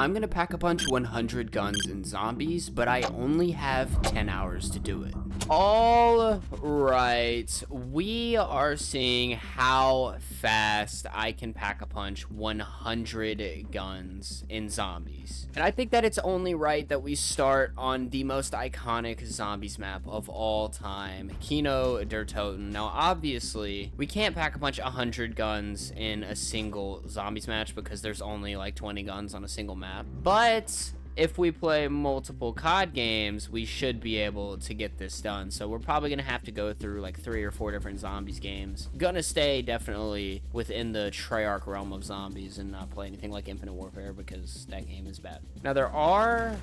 I'm gonna pack a punch 100 guns in zombies, but I only have 10 hours to do it. All right, we are seeing how fast I can pack a punch 100 guns in zombies. And I think that it's only right that we start on the most iconic zombies map of all time, Kino der Toten. Now, obviously, we can't pack a punch 100 guns in a single zombies match because there's only like 20 guns on a single map. But if we play multiple COD games, we should be able to get this done. So we're probably gonna have to go through like 3 or 4 different zombies games. Gonna stay definitely within the Treyarch realm of zombies and not play anything like Infinite Warfare because that game is bad. Now there are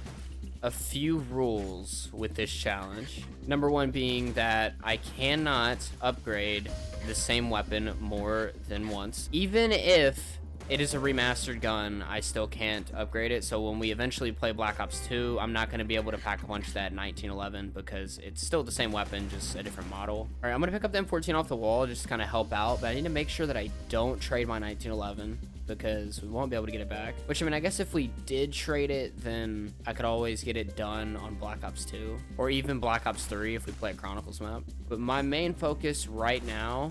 a few rules with this challenge. Number one being that I cannot upgrade the same weapon more than once. Even if it is a remastered gun, I still can't upgrade it. So when we eventually play Black Ops 2, I'm not going to be able to pack a punch that 1911 because it's still the same weapon, just a different model. All right, I'm going to pick up the M14 off the wall just to kind of help out, but I need to make sure that I don't trade my 1911 because we won't be able to get it back. Which, I mean, I guess if we did trade it, then I could always get it done on Black Ops 2 or even Black Ops 3 if we play a Chronicles map. But my main focus right now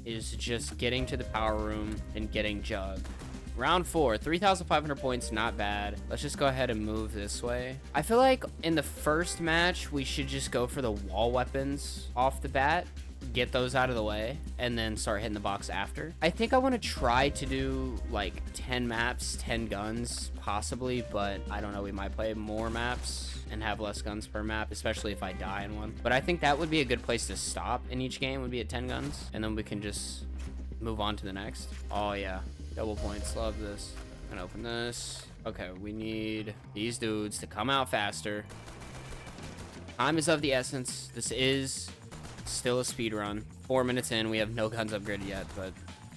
is just getting to the power room and getting Jug. Round 4, 3,500 points, not bad. Let's just go ahead and move this way. I feel like in the first match, we should just go for the wall weapons off the bat, get those out of the way, and then start hitting the box after. I think I want to try to do like 10 maps, 10 guns, possibly, but I don't know, we might play more maps and have less guns per map, especially if I die in one. But I think that would be a good place to stop in each game, would be at 10 guns, and then we can just move on to the next. Oh yeah, double points, love this. And open this. Okay, we need these dudes to come out faster. Time is of the essence. This is still a speed run. 4 minutes in, we have no guns upgraded yet, but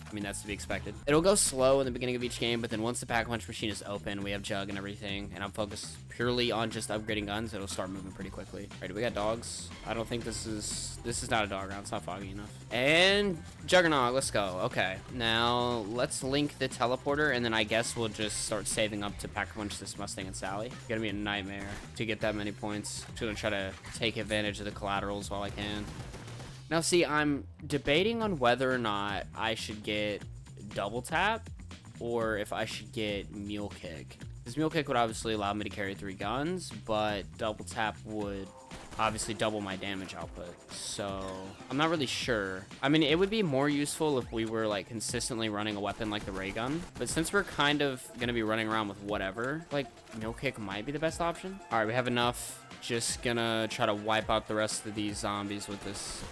I mean, that's to be expected. It'll go slow in the beginning of each game, but then once the pack-a-punch machine is open, we have Jug and everything, and I'm focused purely on just upgrading guns. It'll start moving pretty quickly. All right, do we got dogs? I don't think this is not a dog round. It's not foggy enough. And Juggernaut, let's go. Okay, now let's link the teleporter, and then I guess we'll just start saving up to pack-a-punch this Mustang and Sally. It's gonna be a nightmare to get that many points. I'm just gonna try to take advantage of the collaterals while I can. Now, see, I'm debating on whether or not I should get double tap or if I should get mule kick. This mule kick would obviously allow me to carry 3 guns, but double tap would obviously double my damage output. So I'm not really sure. I mean, it would be more useful if we were like consistently running a weapon like the ray gun, but since we're kind of gonna be running around with whatever, like mule kick might be the best option. All right, we have enough. Just gonna try to wipe out the rest of these zombies with this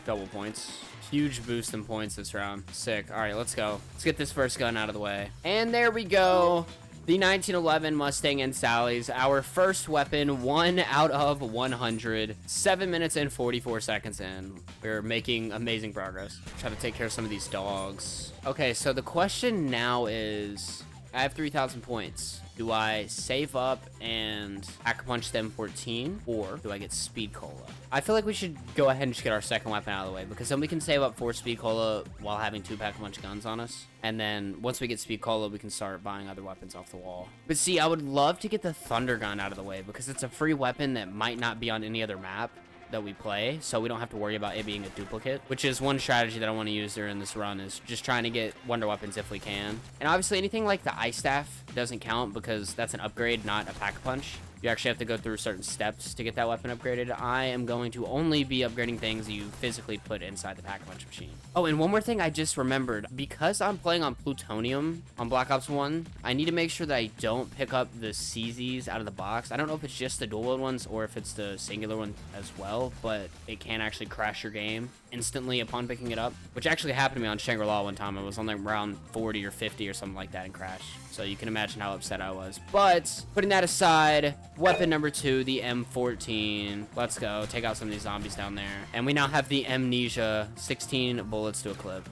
double points. Huge boost in points this round. Sick. All right, let's go. Let's get this first gun out of the way. And there we go. The 1911 Mustang and Sally's, our first weapon, 1 out of 100. 7 minutes and 44 seconds in. We're making amazing progress. Try to take care of some of these dogs. Okay, so the question now is, I have 3,000 points. Do I save up and pack-a-punch them 14, or do I get Speed Cola? I feel like we should go ahead and just get our second weapon out of the way, because then we can save up 4 Speed Cola while having 2 pack-a-punch guns on us. And then once we get Speed Cola, we can start buying other weapons off the wall. But see, I would love to get the Thunder Gun out of the way, because it's a free weapon that might not be on any other map that we play, so we don't have to worry about it being a duplicate, which is one strategy that I want to use during this run, is just trying to get wonder weapons if we can. And obviously anything like the ice staff doesn't count because that's an upgrade, not a pack-a-punch. You actually have to go through certain steps to get that weapon upgraded. I am going to only be upgrading things you physically put inside the pack-a-punch machine. Oh, and one more thing I just remembered. Because I'm playing on plutonium on Black Ops 1, I need to make sure that I don't pick up the CZs out of the box. I don't know if it's just the dual ones or if it's the singular one as well, but it can actually crash your game instantly upon picking it up, which actually happened to me on Shangri-La one time. I was on like round 40 or 50 or something like that and crashed. So you can imagine how upset I was. But putting that aside, weapon number 2, the M14. Let's go. Take out some of these zombies down there. And we now have the Amnesia, 16 bullets to a clip.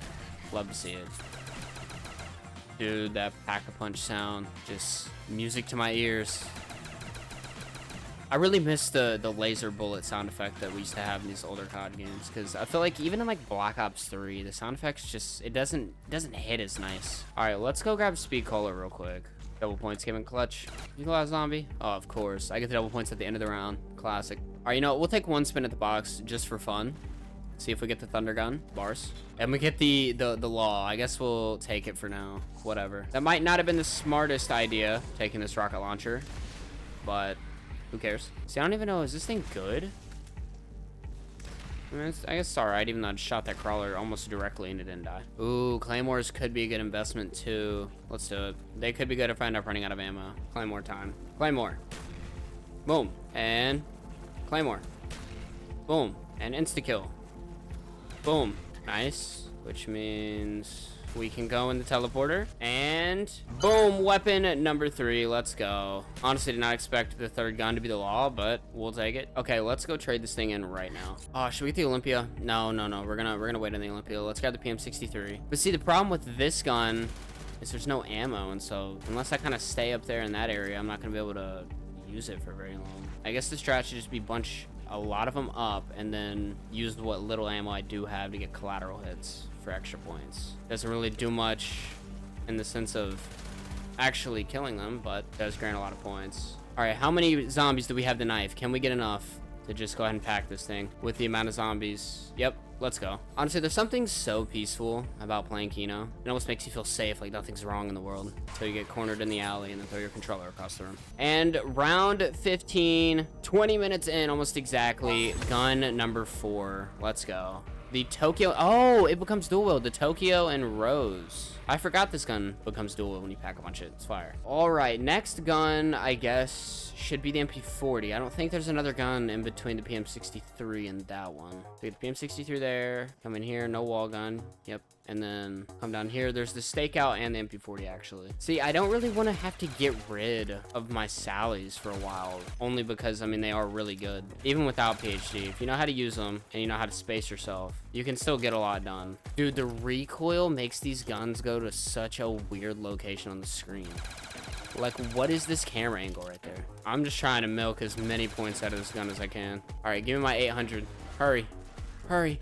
Love to see it. Dude, that pack-a-punch sound. Just music to my ears. I really miss the laser bullet sound effect that we used to have in these older COD games, because I feel like even in like Black Ops 3, the sound effects just, it doesn't hit as nice. All right, let's go grab Speed Cola real quick. Double points came in clutch. You last zombie? Oh, of course. I get the double points at the end of the round. Classic. All right, you know what? We'll take one spin at the box just for fun. See if we get the thunder gun. Bars. And we get the law. I guess we'll take it for now. Whatever. That might not have been the smartest idea, taking this rocket launcher. But who cares? See, I don't even know. Is this thing good? I mean, I guess it's alright, even though I shot that crawler almost directly and it didn't die. Ooh, claymores could be a good investment too. Let's do it. They could be good if I end up running out of ammo. Claymore time. Claymore. Boom. And claymore. Boom. And insta-kill. Boom. Nice. Which means we can go in the teleporter. And boom, weapon number 3. Let's go. Honestly, did not expect the third gun to be the law, but we'll take it. Okay, let's go trade this thing in right now. Oh, should we get the Olympia? No. We're gonna wait on the Olympia. Let's grab the PM63. But see, the problem with this gun is there's no ammo, and so unless I kind of stay up there in that area, I'm not gonna be able to use it for very long. I guess the strat should just be bunch a lot of them up and then use what little ammo I do have to get collateral hits for extra points. Doesn't really do much in the sense of actually killing them, but does grant a lot of points. All right, how many zombies do we have the knife? Can we get enough to just go ahead and pack this thing with the amount of zombies? Yep, let's go. Honestly, there's something so peaceful about playing Kino. It almost makes you feel safe, like nothing's wrong in the world, until you get cornered in the alley and then throw your controller across the room. And round 15, 20 minutes in, almost exactly. Gun number 4. Let's go. The Tokyo. Oh, it becomes dual wield. The Tokyo and Rose. I forgot this gun becomes dual wield when you pack a bunch of it. It's fire. All right, next gun, I guess, should be the MP40. I don't think there's another gun in between the PM63 and that one. Take the PM63 there. Come in here. No wall gun. Yep. And then come down here. There's the stakeout and the MP40, actually. See, I don't really want to have to get rid of my Sallies for a while. Only because, I mean, they are really good. Even without PhD. If you know how to use them and you know how to space yourself, you can still get a lot done. Dude, the recoil makes these guns go to such a weird location on the screen. Like, what is this camera angle right there? I'm just trying to milk as many points out of this gun as I can. All right, give me my 800. Hurry. Hurry.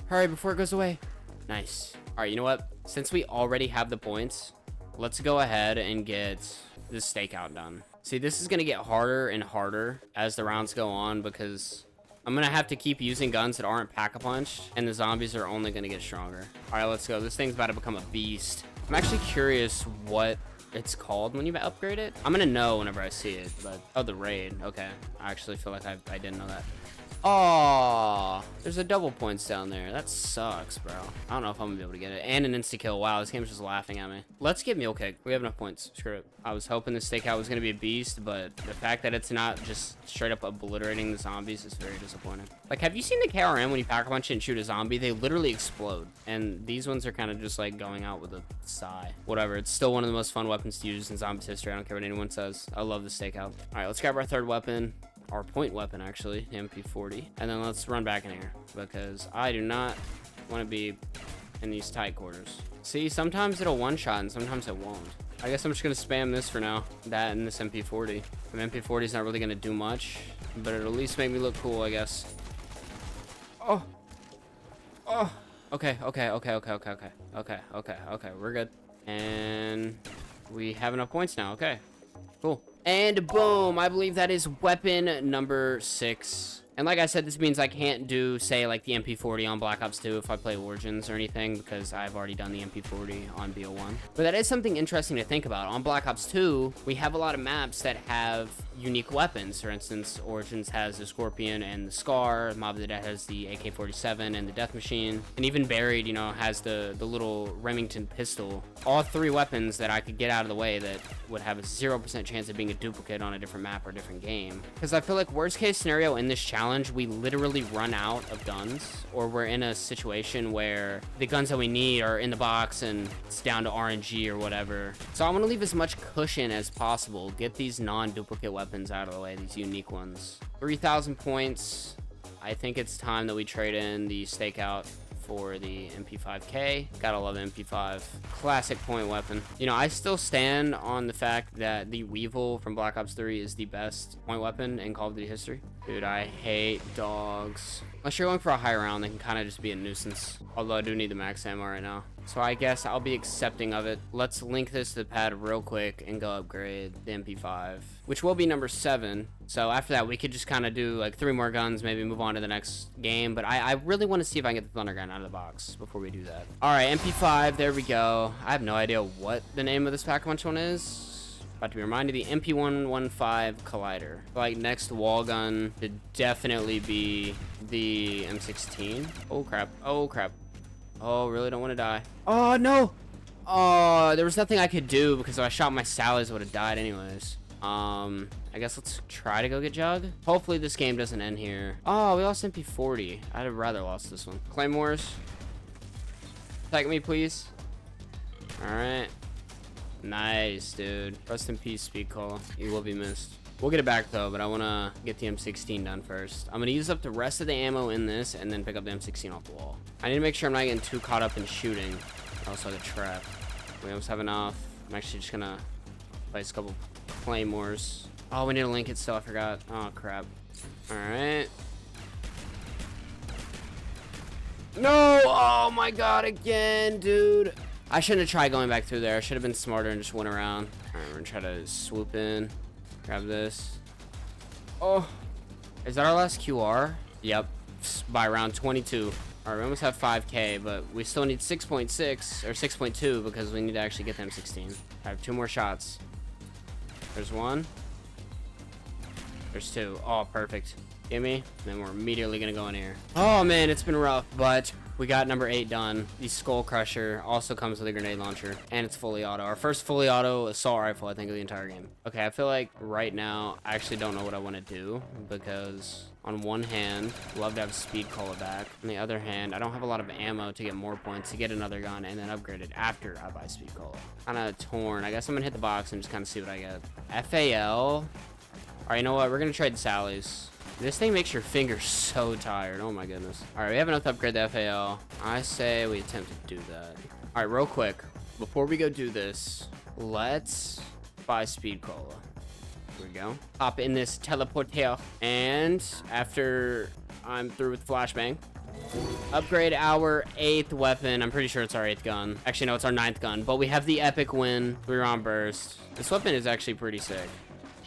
Hurry before it goes away. Nice. All right, you know what? Since we already have the points, let's go ahead and get this stakeout done. See, this is going to get harder and harder as the rounds go on because I'm going to have to keep using guns that aren't pack-a-punch, and the zombies are only going to get stronger. All right, let's go. This thing's about to become a beast. I'm actually curious what it's called when you upgrade it. I'm going to know whenever I see it, but... Oh, the raid. Okay. I actually feel like I didn't know that. Oh, there's a double points down there. That sucks, bro. I don't know if I'm gonna be able to get it. And an insta-kill. Wow, this game's just laughing at me. Let's get meal cake. We have enough points. Screw it. I was hoping the stakeout was gonna be a beast, but the fact that it's not just straight up obliterating the zombies is very disappointing. Like, have you seen the KRM when you pack a punch and shoot a zombie? They literally explode. And these ones are kind of just like going out with a sigh. Whatever. It's still one of the most fun weapons to use in zombies history. I don't care what anyone says. I love the stakeout. All right, let's grab our third weapon. Our point weapon, actually, MP40. And then let's run back in here because I do not want to be in these tight quarters. See, sometimes it'll one-shot and sometimes it won't. I guess I'm just going to spam this for now. That and this MP40. The MP40 is not really going to do much, but it'll at least make me look cool, I guess. Oh. Oh. Okay. We're good. And we have enough points now. Okay. Cool. And boom, I believe that is weapon number 6. And like I said, this means I can't do, say, like the MP40 on Black Ops 2 if I play Origins or anything, because I've already done the MP40 on BO1. But that is something interesting to think about. On Black Ops 2, we have a lot of maps that have unique weapons. For instance, Origins has the Scorpion and the Scar, Mob of the Dead has the AK-47 and the Death Machine, and even Buried, you know, has the little Remington pistol. All 3 weapons that I could get out of the way that would have a 0% chance of being a duplicate on a different map or different game. Because I feel like worst case scenario in this challenge, we literally run out of guns, or we're in a situation where the guns that we need are in the box and it's down to RNG or whatever. So I want to leave as much cushion as possible, get these non-duplicate weapons out of the way, these unique ones. 3,000 points. I think it's time that we trade in the stakeout for the MP5K. Gotta love MP5. Classic point weapon. You know, I still stand on the fact that the Weevil from Black Ops 3 is the best point weapon in Call of Duty history. Dude, I hate dogs. Unless you're going for a high round, they can kind of just be a nuisance. Although I do need the max ammo right now. So I guess I'll be accepting of it. Let's link this to the pad real quick and go upgrade the MP5, which will be number 7. So after that, we could just kind of do like 3 more guns, maybe move on to the next game. But I really want to see if I can get the Thunder Gun out of the box before we do that. All right, MP5, there we go. I have no idea what the name of this pack-a-punch one is. About to be reminded, the MP115 Collider. Like, next wall gun should definitely be the M16. Oh, crap. Oh, crap. Oh, really don't want to die. Oh, no. Oh, there was nothing I could do because if I shot my Sallies, I would have died anyways. I guess let's try to go get Jug. Hopefully this game doesn't end here. Oh, we lost MP40. I'd have rather lost this one. Claymores. Attack me, please. All right. Nice, dude. Rest in peace, Speed Call. You will be missed. We'll get it back, though, but I want to get the M16 done first. I'm going to use up the rest of the ammo in this and then pick up the M16 off the wall. I need to make sure I'm not getting too caught up in shooting. Also, the trap. We almost have enough. I'm actually just going to place a couple claymores. Oh, we need to link it still. I forgot. Oh, crap. All right. No! Oh, my God, again, dude. I shouldn't have tried going back through there. I should have been smarter and just went around. All right, we're gonna try to swoop in. Grab this. Oh, is that our last QR? Yep, by round 22. All right, we almost have 5K, but we still need 6.6 or 6.2 because we need to actually get them 16. I have 2 more shots. There's 1. There's 2. Oh, perfect. Gimme. Then we're immediately gonna go in here. Oh man, it's been rough, but we got number 8 done. The Skull Crusher also comes with a grenade launcher, and it's fully auto. Our first fully auto assault rifle, I think, of the entire game. Okay, I feel like right now, I actually don't know what I want to do, because on one hand, love to have Speed Cola back. On the other hand, I don't have a lot of ammo to get more points, to get another gun, and then upgrade it after I buy Speed Cola. Kind of torn. I guess I'm going to hit the box and just kind of see what I get. FAL. All right, you know what? We're going to trade the Sallies. This thing makes your fingers so tired. Oh my goodness. All right, we have enough to upgrade the FAL. I say we attempt to do that. All right, real quick. Before we go do this, let's buy Speed Cola. Here we go. Hop in this teleporter. And after I'm through with Flashbang, upgrade our 8th weapon. I'm pretty sure it's our 8th gun. Actually, no, it's our 9th gun. But we have the epic win. 3-round burst. This weapon is actually pretty sick.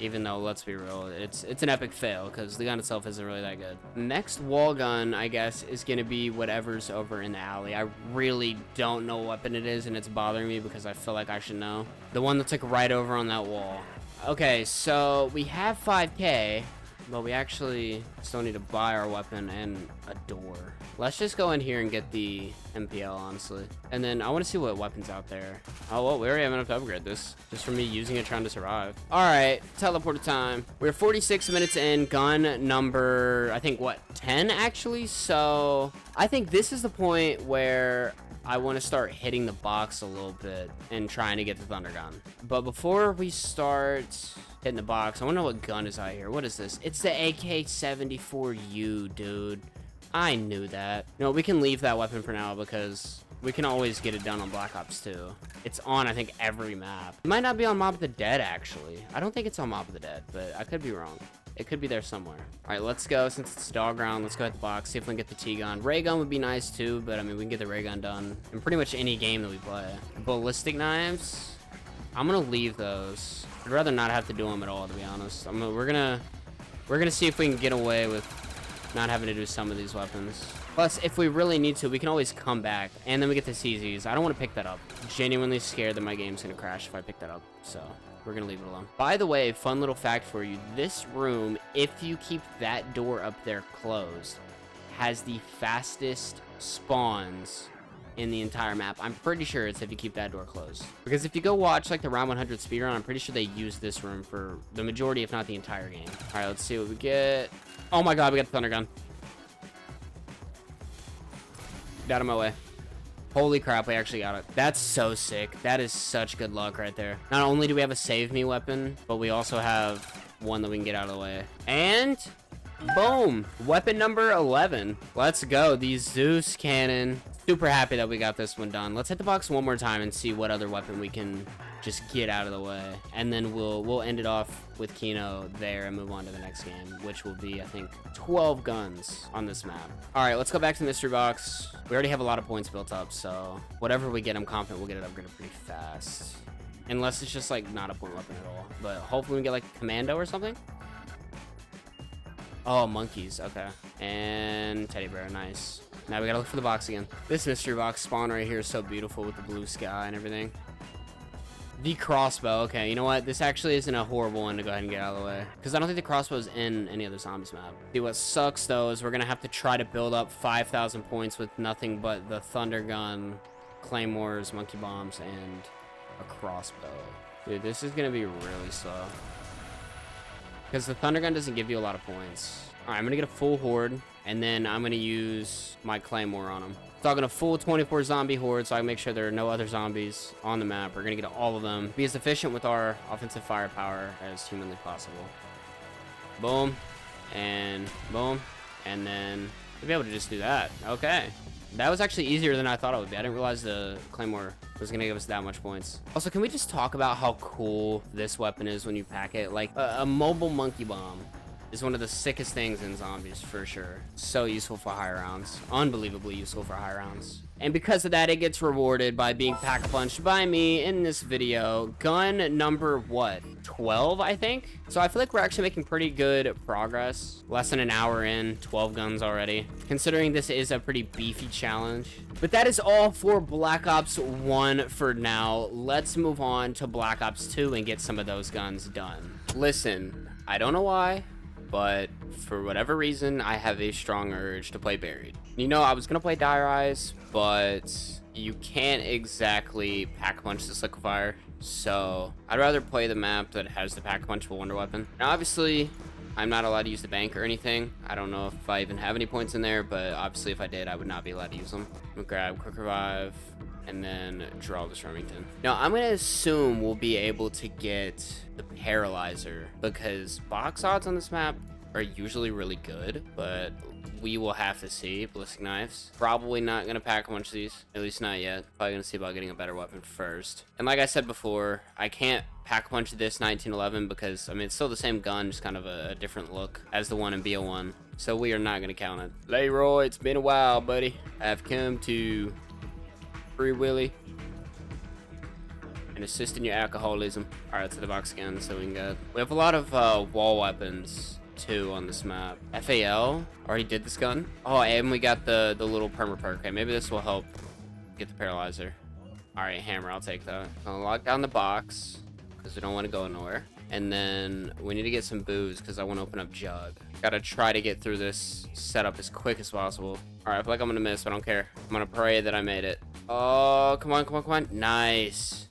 Even though, let's be real, it's an epic fail because the gun itself isn't really that good. Next wall gun, I guess, is going to be whatever's over in the alley. I really don't know what weapon it is, and it's bothering me because I feel like I should know. The one that's like right over on that wall. Okay, so we have 5K, but we actually still need to buy our weapon and a door. Let's just go in here and get the MPL, honestly. And then I want to see what weapons out there. Oh, well, we already have enough to upgrade this. Just for me using it, trying to survive. All right, teleporter time. We're 46 minutes in. Gun number, I think, what, 10, actually? So I think this is the point where I want to start hitting the box a little bit and trying to get the Thunder Gun. But before we start hitting the box, I want to know what gun is out here. What is this? It's the AK-74U, dude. I knew that. No, we can leave that weapon for now because we can always get it done on Black Ops 2. It's on, I think, every map. It might not be on Mob of the Dead, actually. I don't think it's on Mob of the Dead, but I could be wrong. It could be there somewhere. All right, let's go. Since it's dog round, let's go hit the box, see if we can get the T-gun. Ray gun would be nice, too, but, I mean, we can get the ray gun done in pretty much any game that we play. Ballistic knives, I'm going to leave those. I'd rather not have to do them at all, to be honest. We're gonna see if we can get away with not having to do some of these weapons. Plus, if we really need to, we can always come back, and then we get the CZs. I don't want to pick that up. Genuinely scared that my game's gonna crash if I pick that up, so we're gonna leave it alone. By the way, fun little fact for you, this room, if you keep that door up there closed, has the fastest spawns in the entire map. I'm pretty sure it's if you keep that door closed. Because if you go watch like the round 100 speedrun, I'm pretty sure they use this room for the majority, if not the entire game. All right, let's see what we get. Oh my God, we got the Thunder Gun. Get out of my way. Holy crap, we actually got it. That's so sick. That is such good luck right there. Not only do we have a save me weapon, but we also have one that we can get out of the way. And boom, weapon number 11. Let's go. The Zeus cannon. Super happy that we got this one done. Let's hit the box one more time and see what other weapon we can just get out of the way. And then we'll end it off with Kino there and move on to the next game, which will be, I think, 12 guns on this map. All right, let's go back to the mystery box. We already have a lot of points built up, so whatever we get, I'm confident we'll get it upgraded pretty fast. Unless it's just, like, not a point weapon at all. But hopefully we get, like, commando or something. Oh, monkeys. Okay. And teddy bear. Nice. Now we gotta look for the box again. This mystery box spawn right here is so beautiful with the blue sky and everything. The crossbow. Okay, you know what? This actually isn't a horrible one to go ahead and get out of the way. Because I don't think the crossbow is in any other zombies map. See, what sucks, though, is we're gonna have to try to build up 5,000 points with nothing but the thunder gun, claymores, monkey bombs, and a crossbow. Dude, this is gonna be really slow. Because the thunder gun doesn't give you a lot of points. Alright, I'm gonna get a full horde, and then I'm gonna use my claymore on them. Talking a full 24 zombie horde, so I can make sure there are no other zombies on the map. We're gonna get all of them. Be as efficient with our offensive firepower as humanly possible. Boom, and boom, and then we'll be able to just do that. Okay. That was actually easier than I thought it would be. I didn't realize the claymore was gonna give us that much points. Also, can we just talk about how cool this weapon is when you pack it? Like, a mobile monkey bomb is one of the sickest things in zombies, for sure. So useful for high rounds. Unbelievably useful for high rounds. And because of that, it gets rewarded by being pack-punched by me in this video. Gun number, what? 12, I think? So I feel like we're actually making pretty good progress. Less than an hour in, 12 guns already. Considering this is a pretty beefy challenge. But that is all for Black Ops 1 for now. Let's move on to Black Ops 2 and get some of those guns done. Listen, I don't know why, but for whatever reason, I have a strong urge to play Buried. You know, I was gonna play Dire Eyes, but you can't exactly pack-punch this liquefier, so I'd rather play the map that has the pack-punchable wonder weapon. Now, obviously, I'm not allowed to use the bank or anything. I don't know if I even have any points in there, but obviously if I did, I would not be allowed to use them. I'm gonna grab Quick Revive, and then draw this Remington. Now, I'm gonna assume we'll be able to get the Paralyzer, because box odds on this map are usually really good, but we will have to see. Ballistic knives. Probably not gonna pack a bunch of these, at least not yet. Probably gonna see about getting a better weapon first. And like I said before, I can't pack a bunch of this 1911 because, I mean, it's still the same gun, just kind of a different look as the one in BO1. So we are not gonna count it. Leroy, it's been a while, buddy. I've come to Free Willy and assist in your alcoholism. All right, to the box again, so we can get. We have a lot of wall weapons too on this map. FAL already did this gun. Oh, and we got the little perma perk. Okay, maybe this will help get the paralyzer. All right, hammer, I'll take that. I'll lock down the box because we don't want to go nowhere. And then we need to get some booze because I want to open up jug. Gotta try to get through this setup as quick as possible. All right, I feel like I'm gonna miss, but I don't care. I'm gonna pray that I made it. Oh, come on, come on, come on. Nice.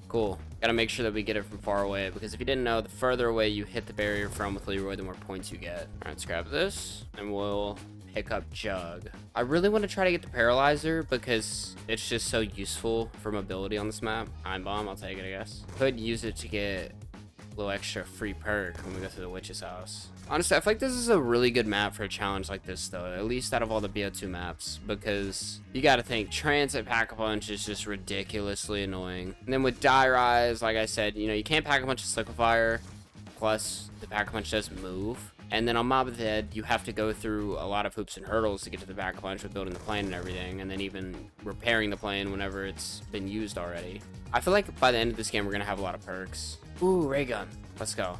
Cool. Gotta make sure that we get it from far away, because if you didn't know, the further away you hit the barrier from with Leroy, the more points you get. All right, let's grab this, and we'll pick up jug. I really want to try to get the paralyzer because it's just so useful for mobility on this map. Time bomb, I'll take it, I guess. Could use it to get a little extra free perk when we go through the witch's house. Honestly, I feel like this is a really good map for a challenge like this, though, at least out of all the BO2 maps, because you gotta think, transit pack-a-punch is just ridiculously annoying. And then with Dire Eyes, like I said, you know, you can't pack a bunch of liquefier, plus the pack-a-punch doesn't move. And then on Mob of the Dead, you have to go through a lot of hoops and hurdles to get to the pack-a-punch with building the plane and everything, and then even repairing the plane whenever it's been used already. I feel like by the end of this game, we're gonna have a lot of perks. Ooh, ray gun. Let's go.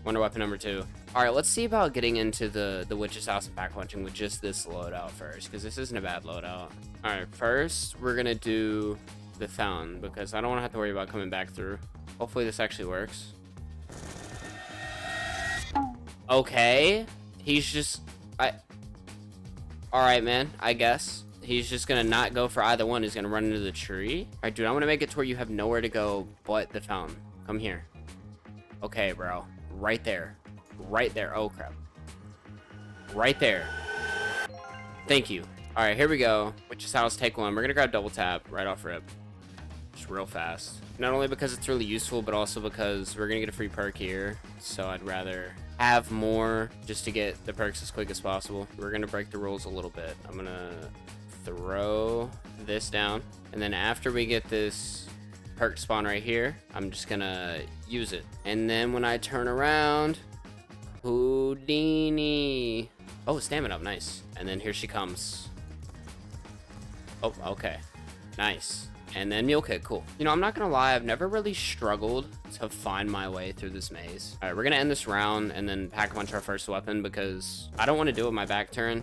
Wonder weapon number 2. All right, let's see about getting into the witch's house and pack punching with just this loadout first, because this isn't a bad loadout. All right, first we're gonna do the fountain because I don't want to have to worry about coming back through. Hopefully this actually works. Okay, he's just all right, man. I guess he's just gonna not go for either one. He's gonna run into the tree. All right, dude, I want to make it to where you have nowhere to go but the fountain. Come here. Okay, bro. Right there. Right there. Oh, crap. Right there. Thank you. All right, here we go. Witch's house, take one. We're going to grab double tap right off rip. Just real fast. Not only because it's really useful, but also because we're going to get a free perk here. So I'd rather have more just to get the perks as quick as possible. We're going to break the rules a little bit. I'm going to throw this down. And then after we get this perk spawn right here, I'm just gonna use it. And then when I turn around, Houdini. Oh, stamina up, nice. And then here she comes. Oh, okay. Nice. And then mule kick, cool. You know, I'm not gonna lie, I've never really struggled to find my way through this maze. All right, we're gonna end this round and then pack punch our first weapon because I don't want to do it with my back turn.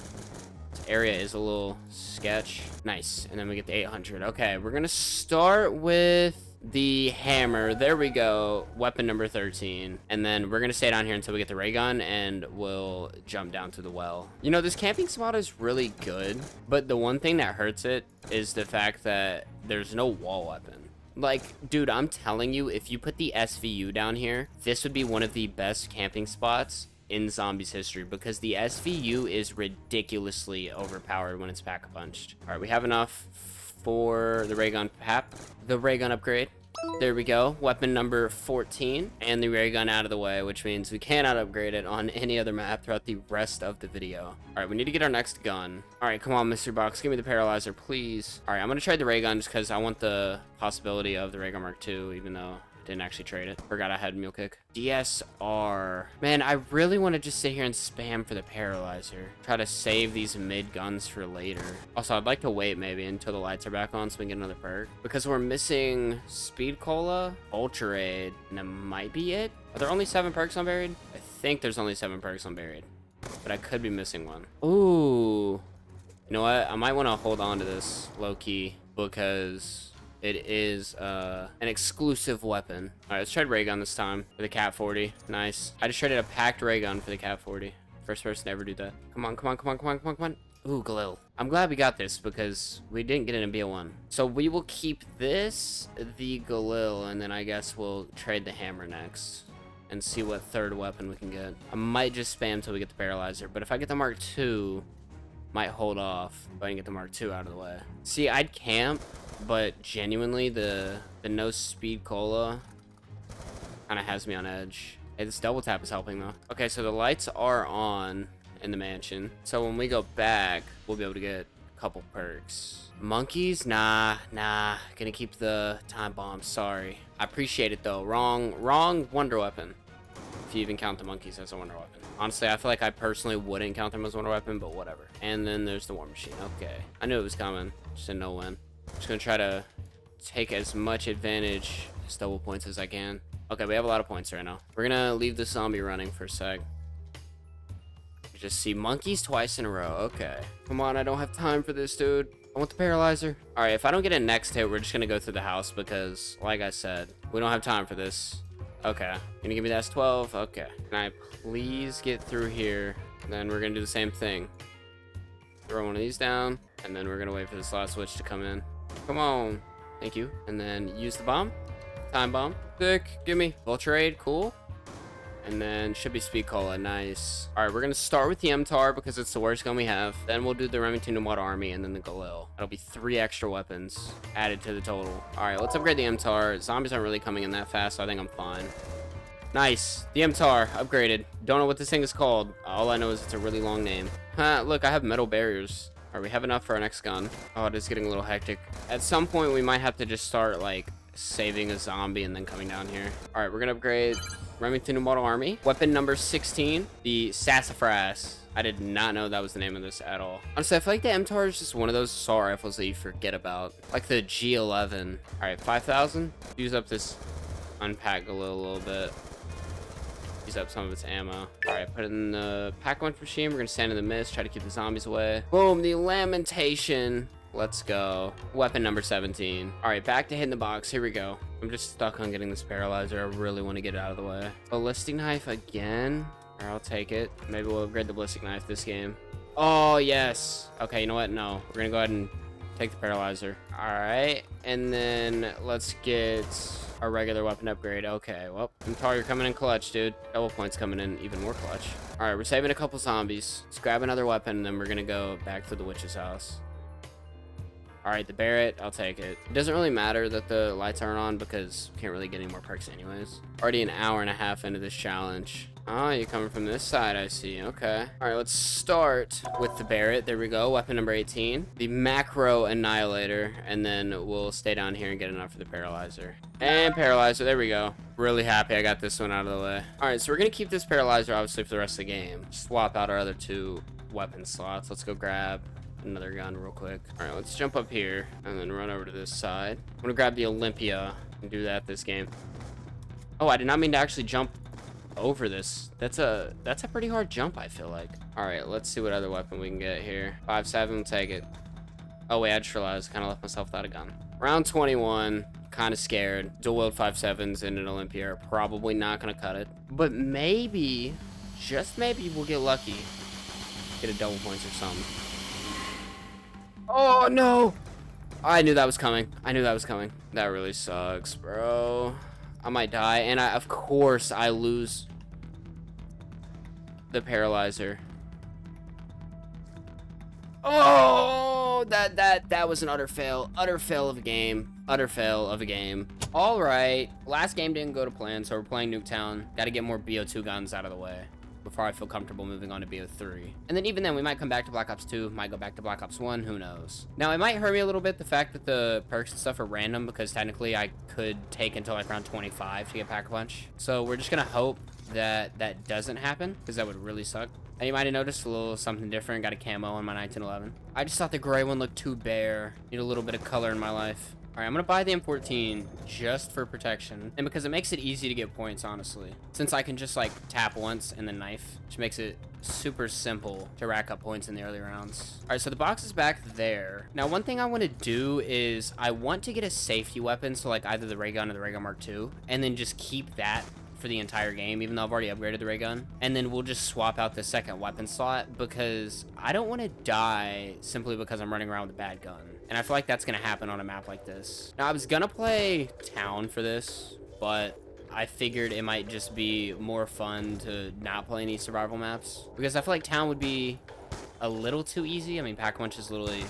This area is a little sketch. Nice. And then we get the 800. Okay, we're gonna start with the hammer. There we go. Weapon number 13. And then we're gonna stay down here until we get the ray gun and we'll jump down to the well. You know, this camping spot is really good, but the one thing that hurts it is the fact that there's no wall weapon. Like, dude, I'm telling you, if you put the SVU down here, this would be one of the best camping spots in Zombies history because the SVU is ridiculously overpowered when it's pack-a-punched. All right, we have enough for the ray gun upgrade. There we go. Weapon number 14 and the ray gun out of the way, which means we cannot upgrade it on any other map throughout the rest of the video. All right, we need to get our next gun. All right, come on, Mr. Box, give me the paralyzer, please. All right, I'm gonna try the ray gun just because I want the possibility of the ray gun Mark II, even though I didn't actually trade it. Forgot I had mule kick. DSR. Man, I really want to just sit here and spam for the paralyzer. Try to save these mid guns for later. Also, I'd like to wait maybe until the lights are back on so we can get another perk. Because we're missing Speed Cola, Ultra Aid, and that might be it. Are there only 7 perks on Buried? I think there's only 7 perks on Buried. But I could be missing one. Ooh. You know what? I might want to hold on to this low-key because it is an exclusive weapon. All right, let's try ray gun this time for the Cat 40. Nice. I just traded a packed ray gun for the Cat 40. First person to ever do that. Come on, come on, come on, come on, come on, come on. Ooh, Galil. I'm glad we got this because we didn't get an BO1. So we will keep this, the Galil, and then I guess we'll trade the hammer next and see what third weapon we can get. I might just spam till we get the paralyzer, but if I get the Mark II, might hold off if I can get the Mark II out of the way. See, I'd camp, but genuinely the no speed cola kind of has me on edge. Hey, this double tap is helping though. Okay, so the lights are on in the mansion, so when we go back we'll be able to get a couple perks. Monkeys, nah, gonna keep the time bomb. Sorry, I appreciate it though. Wrong wonder weapon, if you even count the monkeys as a wonder weapon. Honestly, I feel like I personally wouldn't count them as a wonder weapon, but whatever. And then there's the war machine. Okay, I knew it was coming, just didn't know when. Just gonna try to take as much advantage as double points as I can. Okay, we have a lot of points right now. We're gonna leave the zombie running for a sec. Just see monkeys twice in a row. Okay, come on, I don't have time for this, dude. I want the paralyzer. All right, if I don't get a next hit, we're just gonna go through the house because, like I said, we don't have time for this. Okay, gonna give me that S12. Okay, can I please get through here? Then we're gonna do the same thing. Throw one of these down, and then we're gonna wait for this last switch to come in. Come on. Thank you. And then use the bomb. Time bomb. Sick. Give me. Vulture Aid. Cool. And then should be Speed Cola. Nice. All right, we're going to start with the MTAR because it's the worst gun we have. Then we'll do the Remington Watt Army and then the Galil. That'll be 3 extra weapons added to the total. All right, let's upgrade the MTAR. Zombies aren't really coming in that fast, so I think I'm fine. Nice. The MTAR upgraded. Don't know what this thing is called. All I know is it's a really long name. Look, I have metal barriers. All right, we have enough for our next gun. Oh, it is getting a little hectic. At some point, we might have to just start, like, saving a zombie and then coming down here. All right, we're going to upgrade Remington Model Army. Weapon number 16, the Sassafras. I did not know that was the name of this at all. Honestly, I feel like the MTAR is just one of those assault rifles that you forget about. Like the G11. All right, 5,000. Use up this unpack a little bit. Use up some of its ammo. All right, put it in the pack lunch machine. We're gonna stand in the mist, try to keep the zombies away. Boom, the Lamentation. Let's go. Weapon number 17. All right, back to hitting the box. Here we go. I'm just stuck on getting this paralyzer. I really want to get it out of the way. Ballistic knife again. Or I'll take it. Maybe we'll upgrade the ballistic knife this game. Oh, yes. Okay, you know what? No. We're gonna go ahead and take the paralyzer. All right, and then let's get a regular weapon upgrade. Okay, well, MTAR, you're coming in clutch, dude. Double points coming in even more clutch. All right, we're saving a couple zombies. Let's grab another weapon, and then we're gonna go back to the witch's house. All right, the Barrett, I'll take it. It doesn't really matter that the lights aren't on because we can't really get any more perks anyways. Already an hour and a half into this challenge. Oh, you're coming from this side, I see. Okay. All right, let's start with the Barrett. There we go. Weapon number 18. The Macro Annihilator. And then we'll stay down here and get enough for the Paralyzer. And Paralyzer. There we go. Really happy I got this one out of the way. All right, so we're going to keep this Paralyzer, obviously, for the rest of the game. Swap out our other 2 weapon slots. Let's go grab another gun real quick. All right, let's jump up here and then run over to this side. I'm going to grab the Olympia and do that this game. Oh, I did not mean to actually jump over this. That's a pretty hard jump, I feel like. All right, let's see what other weapon we can get here. 5.7, we'll take it. Oh wait, I just realized, kind of left myself without a gun. Round 21, kind of scared. Dual wield 5.7s and an Olympia are probably not gonna cut it, but maybe, just maybe, we'll get lucky. Get a double points or something. Oh no! I knew that was coming. I knew that was coming. That really sucks, bro. I might die, and of course I lose the Paralyzer. Oh, that was an utter fail of a game. Utter fail of a game. All right, last game didn't go to plan, so we're playing Nuketown. Got to get more BO2 guns out of the way before I feel comfortable moving on to BO3. And then even then, we might come back to Black Ops 2, might go back to Black Ops 1, who knows. Now, it might hurt me a little bit, the fact that the perks and stuff are random, because technically I could take until like round 25 to get Pack-a-Punch. So we're just gonna hope that that doesn't happen, because that would really suck. And you might have noticed a little something different, got a camo on my 1911. I just thought the gray one looked too bare. Need a little bit of color in my life. All right, I'm gonna buy the M14 just for protection, and because it makes it easy to get points, honestly. Since I can just like tap once and then knife, which makes it super simple to rack up points in the early rounds. All right, so the box is back there. Now, one thing I want to do is I want to get a safety weapon, so like either the ray gun or the ray gun Mark II, and then just keep that for the entire game, even though I've already upgraded the ray gun. And then we'll just swap out the second weapon slot, because I don't want to die simply because I'm running around with a bad gun. And I feel like that's going to happen on a map like this. Now, I was going to play Town for this, but I figured it might just be more fun to not play any survival maps, because I feel like Town would be a little too easy. I mean, Pack-a-Punch is literally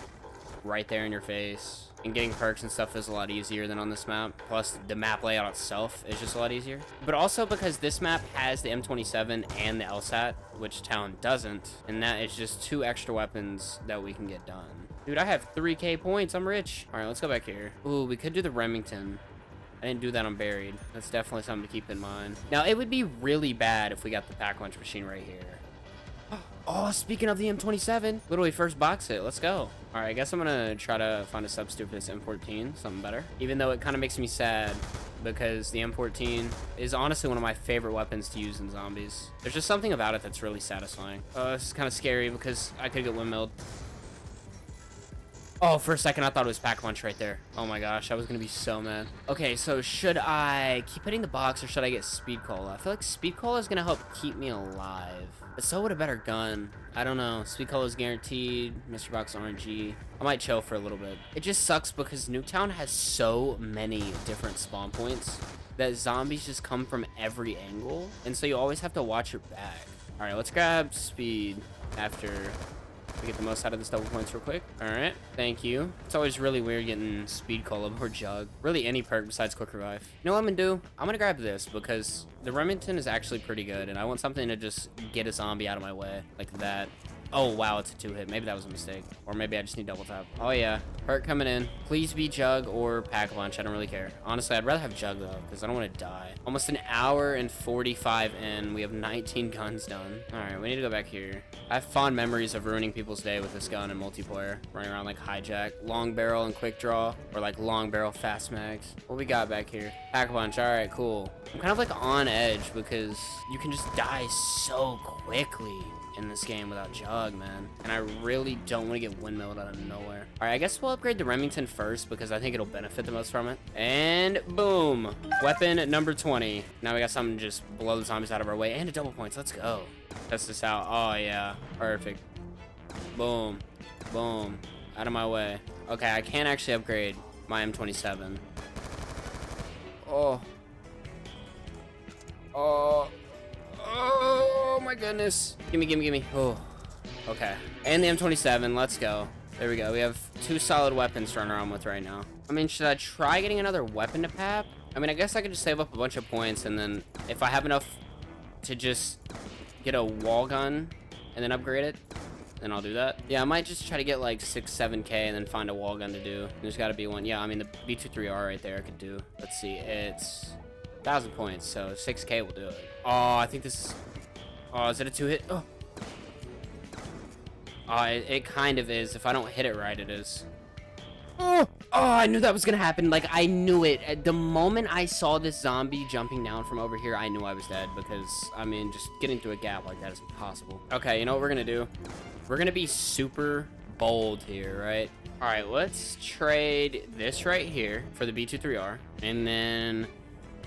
right there in your face, and getting perks and stuff is a lot easier than on this map. Plus, the map layout itself is just a lot easier. But also because this map has the M27 and the LSAT, which Town doesn't, and that is just 2 extra weapons that we can get done. Dude, I have 3K points. I'm rich. All right, let's go back here. Ooh, we could do the Remington. I didn't do that on Buried. That's definitely something to keep in mind. Now, it would be really bad if we got the Pack-a-Punch machine right here. Oh, speaking of the M27, literally first box hit. Let's go. All right, I guess I'm gonna try to find a substitute for this M14, something better. Even though it kind of makes me sad, because the M14 is honestly one of my favorite weapons to use in zombies. There's just something about it that's really satisfying. This is kind of scary because I could get windmilled. Oh, for a second I thought it was Pack-a-Punch right there. Oh my gosh, I was gonna be so mad. Okay, so should I keep hitting the box or should I get Speed Cola? I feel like Speed Cola is gonna help keep me alive. But so would a better gun. I don't know. Speed Cola is guaranteed. Mystery Box RNG. I might chill for a little bit. It just sucks because Nuketown has so many different spawn points that zombies just come from every angle. And so you always have to watch your back. All right, let's grab Speed after we get the most out of this double points real quick. All right, thank you. It's always really weird getting Speed Cola or Jug. Really any perk besides Quick Revive. You know what I'm gonna do? I'm gonna grab this because the Remington is actually pretty good, and I want something to just get a zombie out of my way, like that. Oh, wow, it's a 2-hit. Maybe that was a mistake. Or maybe I just need double tap. Oh, yeah. Perk coming in. Please be Jug or Pack-a-Punch. I don't really care. Honestly, I'd rather have Jug, though, because I don't want to die. Almost an hour and 45 in. We have 19 guns done. All right, we need to go back here. I have fond memories of ruining people's day with this gun in multiplayer. Running around like Hijack, Long Barrel, and Quick Draw. Or like Long Barrel, Fast Mags. What we got back here? Pack-a-Punch. All right, cool. I'm kind of like on edge because you can just die so quickly in this game without Jug, man. And I really don't want to get windmilled out of nowhere. All right, I guess we'll upgrade the Remington first because I think it'll benefit the most from it. And boom, weapon number 20. Now we got something to just blow the zombies out of our way and a double points. Let's go. Test this out. Oh yeah, perfect. Boom, boom, out of my way. Okay, I can't actually upgrade my M27. Oh. Oh. Oh my goodness. Gimme, gimme, gimme. Oh, okay. And the M27, let's go. There we go. We have 2 solid weapons to run around with right now. I mean, should I try getting another weapon to pap? I mean, I guess I could just save up a bunch of points, and then if I have enough to just get a wall gun and then upgrade it, then I'll do that. Yeah, I might just try to get like 6, 7K and then find a wall gun to do. There's got to be one. Yeah, I mean, the B23R right there I could do. Let's see. It's 1,000 points, so 6K will do it. Oh, I think this is... Oh, is it a 2-hit? Oh. Oh, it kind of is. If I don't hit it right, it is. Oh, I knew that was gonna happen. Like, I knew it. At the moment I saw this zombie jumping down from over here, I knew I was dead because, I mean, just getting through a gap like that is impossible. Okay, you know what we're gonna do? We're gonna be super bold here, right? All right, let's trade this right here for the B23R, and then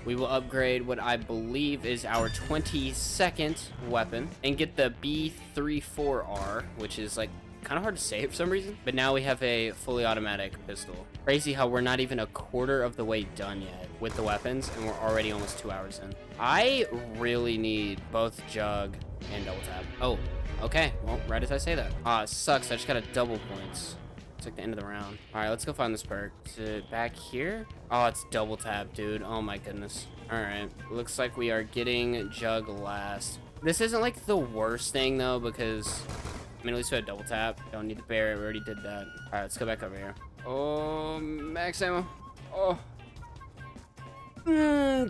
we will upgrade what I believe is our 22nd weapon and get the B34R, which is like kind of hard to say for some reason. But now we have a fully automatic pistol. Crazy how we're not even a quarter of the way done yet with the weapons, and we're already almost 2 hours in. I really need both jug and double tap. Oh, okay. Well, right as I say that. Ah, it sucks. I just got a double points. It's like the end of the round. All right, let's go find this perk. Is it back here? Oh, it's double tap, dude. Oh my goodness. All right, looks like we are getting jug last. This isn't like the worst thing though, because I mean, at least we had double tap. Don't need the barrier. We already did that. All right, let's go back over here. Oh, max ammo. Oh.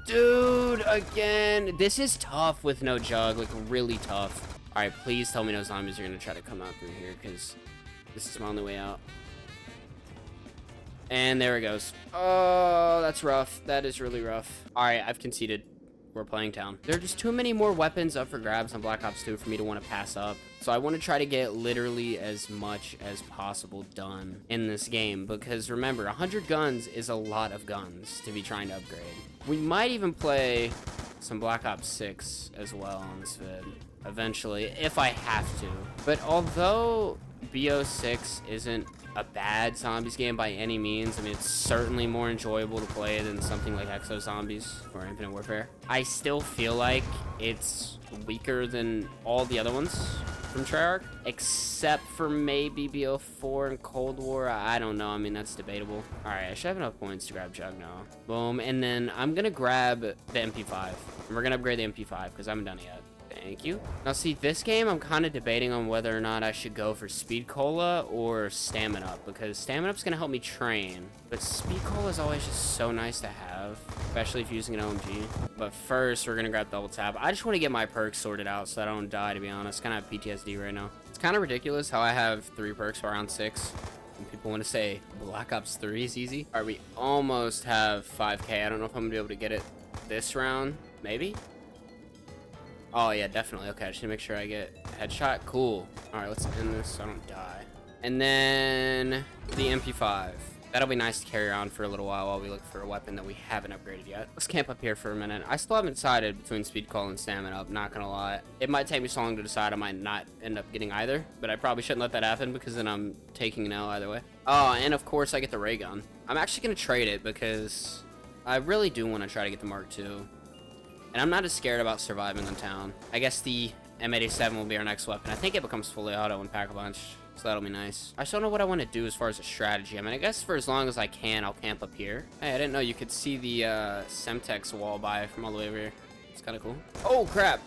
Dude, again. This is tough with no jug, like really tough. All right, please tell me no zombies are gonna try to come out through here, because this is my only way out. And there it goes. Oh, that's rough. That is really rough. All right, I've conceded. We're playing town. There are just too many more weapons up for grabs on Black Ops 2 for me to want to pass up. So I want to try to get literally as much as possible done in this game. Because remember, 100 guns is a lot of guns to be trying to upgrade. We might even play some Black Ops 6 as well on this vid eventually, if I have to. But although BO6 isn't a bad zombies game by any means, I mean, it's certainly more enjoyable to play than something like COD Zombies or Infinite Warfare, I still feel like it's weaker than all the other ones from Treyarch, except for maybe BO4 and Cold War. I don't know. I mean, that's debatable. All right, I should have enough points to grab Jug now. Boom. And then I'm going to grab the MP5. And we're going to upgrade the MP5 because I haven't done it yet. Thank you. Now, see, this game, I'm kind of debating on whether or not I should go for Speed Cola or Stamina Up, because Stamina Up's going to help me train, but Speed Cola is always just so nice to have, especially if you're using an OMG. But first, we're going to grab Double Tap. I just want to get my perks sorted out so that I don't die, to be honest. Kind of have PTSD right now. It's kind of ridiculous how I have 3 perks for round 6. And people want to say Black Ops 3 is easy. All right, we almost have 5K. I don't know if I'm going to be able to get it this round. Maybe? Oh, yeah, definitely. Okay, I just need to make sure I get a headshot. Cool. All right, let's end this so I don't die. And then the MP5. That'll be nice to carry around for a little while we look for a weapon that we haven't upgraded yet. Let's camp up here for a minute. I still haven't decided between Speed Call and Stamina Up, not gonna lie. It might take me so long to decide. I might not end up getting either, but I probably shouldn't let that happen because then I'm taking an L either way. Oh, and of course I get the ray gun. I'm actually gonna trade it because I really do want to try to get the Mark II. And I'm not as scared about surviving in town. I guess the M87 will be our next weapon. I think it becomes fully auto in Pack-a-Punch, so that'll be nice. I just don't know what I want to do as far as a strategy. I mean, I guess for as long as I can, I'll camp up here. Hey, I didn't know you could see the Semtex wall by from all the way over here. It's kind of cool. Oh, crap.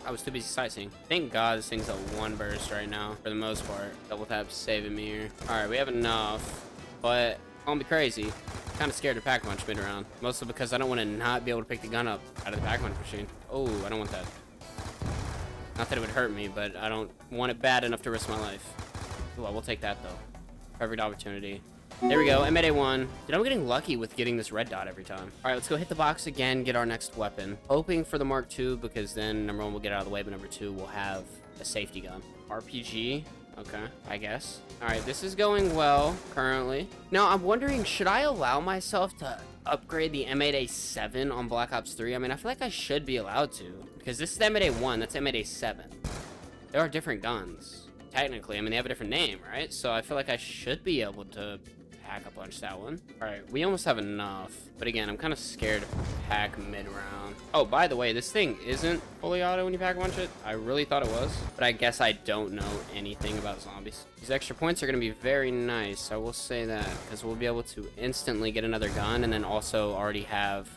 I was too busy sightseeing. Thank God this thing's a 1 burst right now, for the most part. Double Tap's saving me here. All right, we have enough, but don't be crazy. Kind of scared to Pack-a-Punch mid-round, mostly because I don't want to not be able to pick the gun up out of the Pack-a-Punch machine. Oh, I don't want that. Not that it would hurt me, but I don't want it bad enough to risk my life. Ooh, I will take that though. Perfect opportunity. There we go, M8A1. Dude, I'm getting lucky with getting this red dot every time. All right, let's go hit the box again, get our next weapon. Hoping for the Mark II, because then number 1 will get out of the way, but number 2 will have a safety gun. RPG. Okay, I guess. All right, this is going well currently. Now, I'm wondering, should I allow myself to upgrade the M8A7 on Black Ops 3? I mean, I feel like I should be allowed to, because this is the M8A1, that's M8A7. There are different guns, technically. I mean, they have a different name, right? So I feel like I should be able to Pack-a-Punch that one. All right, we almost have enough. But again, I'm kind of scared to pack mid-round. Oh, by the way, this thing isn't fully auto when you Pack-a-Punch it. I really thought it was. But I guess I don't know anything about zombies. These extra points are going to be very nice. I will say that. Because we'll be able to instantly get another gun. And then also already have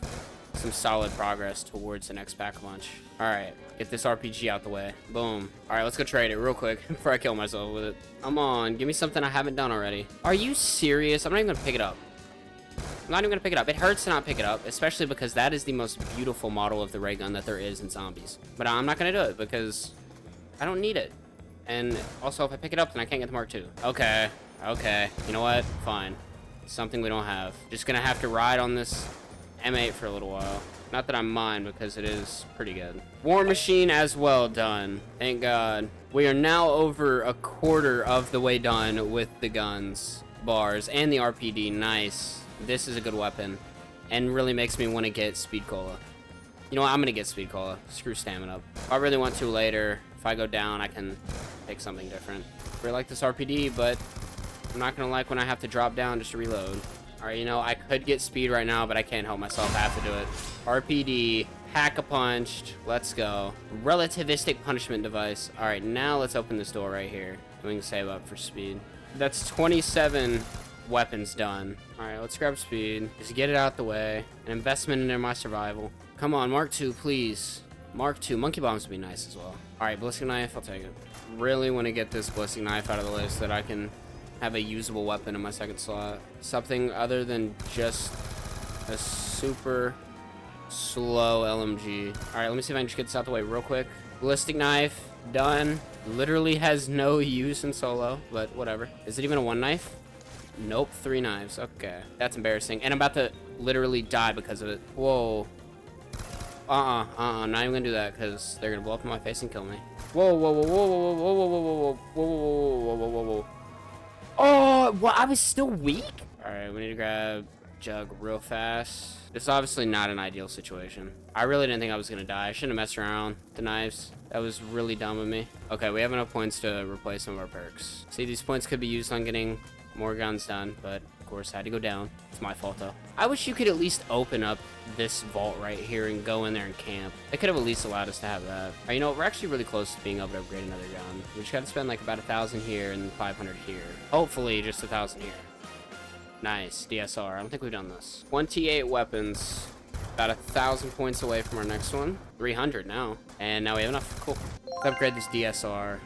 some solid progress towards the next Pack-a-Punch. All right, get this RPG out the way. Boom. All right, let's go trade it real quick before I kill myself with it. Come on, give me something I haven't done already. Are you serious? I'm not even gonna pick it up. I'm not even gonna pick it up. It hurts to not pick it up, especially because that is the most beautiful model of the ray gun that there is in zombies. But I'm not gonna do it because I don't need it. And also, if I pick it up, then I can't get the Mark II. Okay, okay. You know what? Fine. It's something we don't have. Just gonna have to ride on this M8 for a little while. Not that I mind, because it is pretty good. War Machine as well done. Thank God. We are now over a quarter of the way done with the guns, bars, and the RPD. Nice. This is a good weapon. And really makes me want to get Speed Cola. You know what? I'm going to get Speed Cola. Screw Stamina up. If I really want to later, if I go down, I can pick something different. I really like this RPD, but I'm not going to like when I have to drop down just to reload. Alright, you know, I could get speed right now, but I can't help myself. I have to do it. RPD, Pack-a-Punched. Let's go. Relativistic punishment device. Alright, now let's open this door right here. We can save up for speed. That's 27 weapons done. Alright, let's grab speed. Just get it out the way. An investment into my survival. Come on, Mark II, please. Mark II. Monkey bombs would be nice as well. Alright, ballistic knife. I'll take it. Really want to get this ballistic knife out of the way so that I can have a usable weapon in my second slot. Something other than just a super slow LMG. All right, let me see if I can just get this out the way real quick. Ballistic knife, done. Literally has no use in solo, but whatever. Is it even a one knife? Nope, 3 knives. Okay, that's embarrassing. And I'm about to literally die because of it. Whoa. Not even gonna do that because they're gonna blow up in my face and kill me. Whoa, whoa, whoa, whoa, whoa, whoa, whoa, whoa, whoa, whoa, whoa, whoa, whoa, whoa. Oh, well, I was still weak? Alright, we need to grab Jug real fast. This is obviously not an ideal situation. I really didn't think I was going to die. I shouldn't have messed around with the knives. That was really dumb of me. Okay, we have enough points to replace some of our perks. See, these points could be used on getting more guns done, but of course I had to go down. It's my fault though. I wish you could at least open up this vault right here and go in there and camp. They could have at least allowed us to have that. Alright, you know, we're actually really close to being able to upgrade another gun. We just gotta spend like about 1,000 here and 500 here. Hopefully just 1,000 here. Nice, DSR. I don't think we've done this. 28 weapons. About 1,000 points away from our next one. 300 now. And now we have enough. Cool. Let's upgrade this DSR.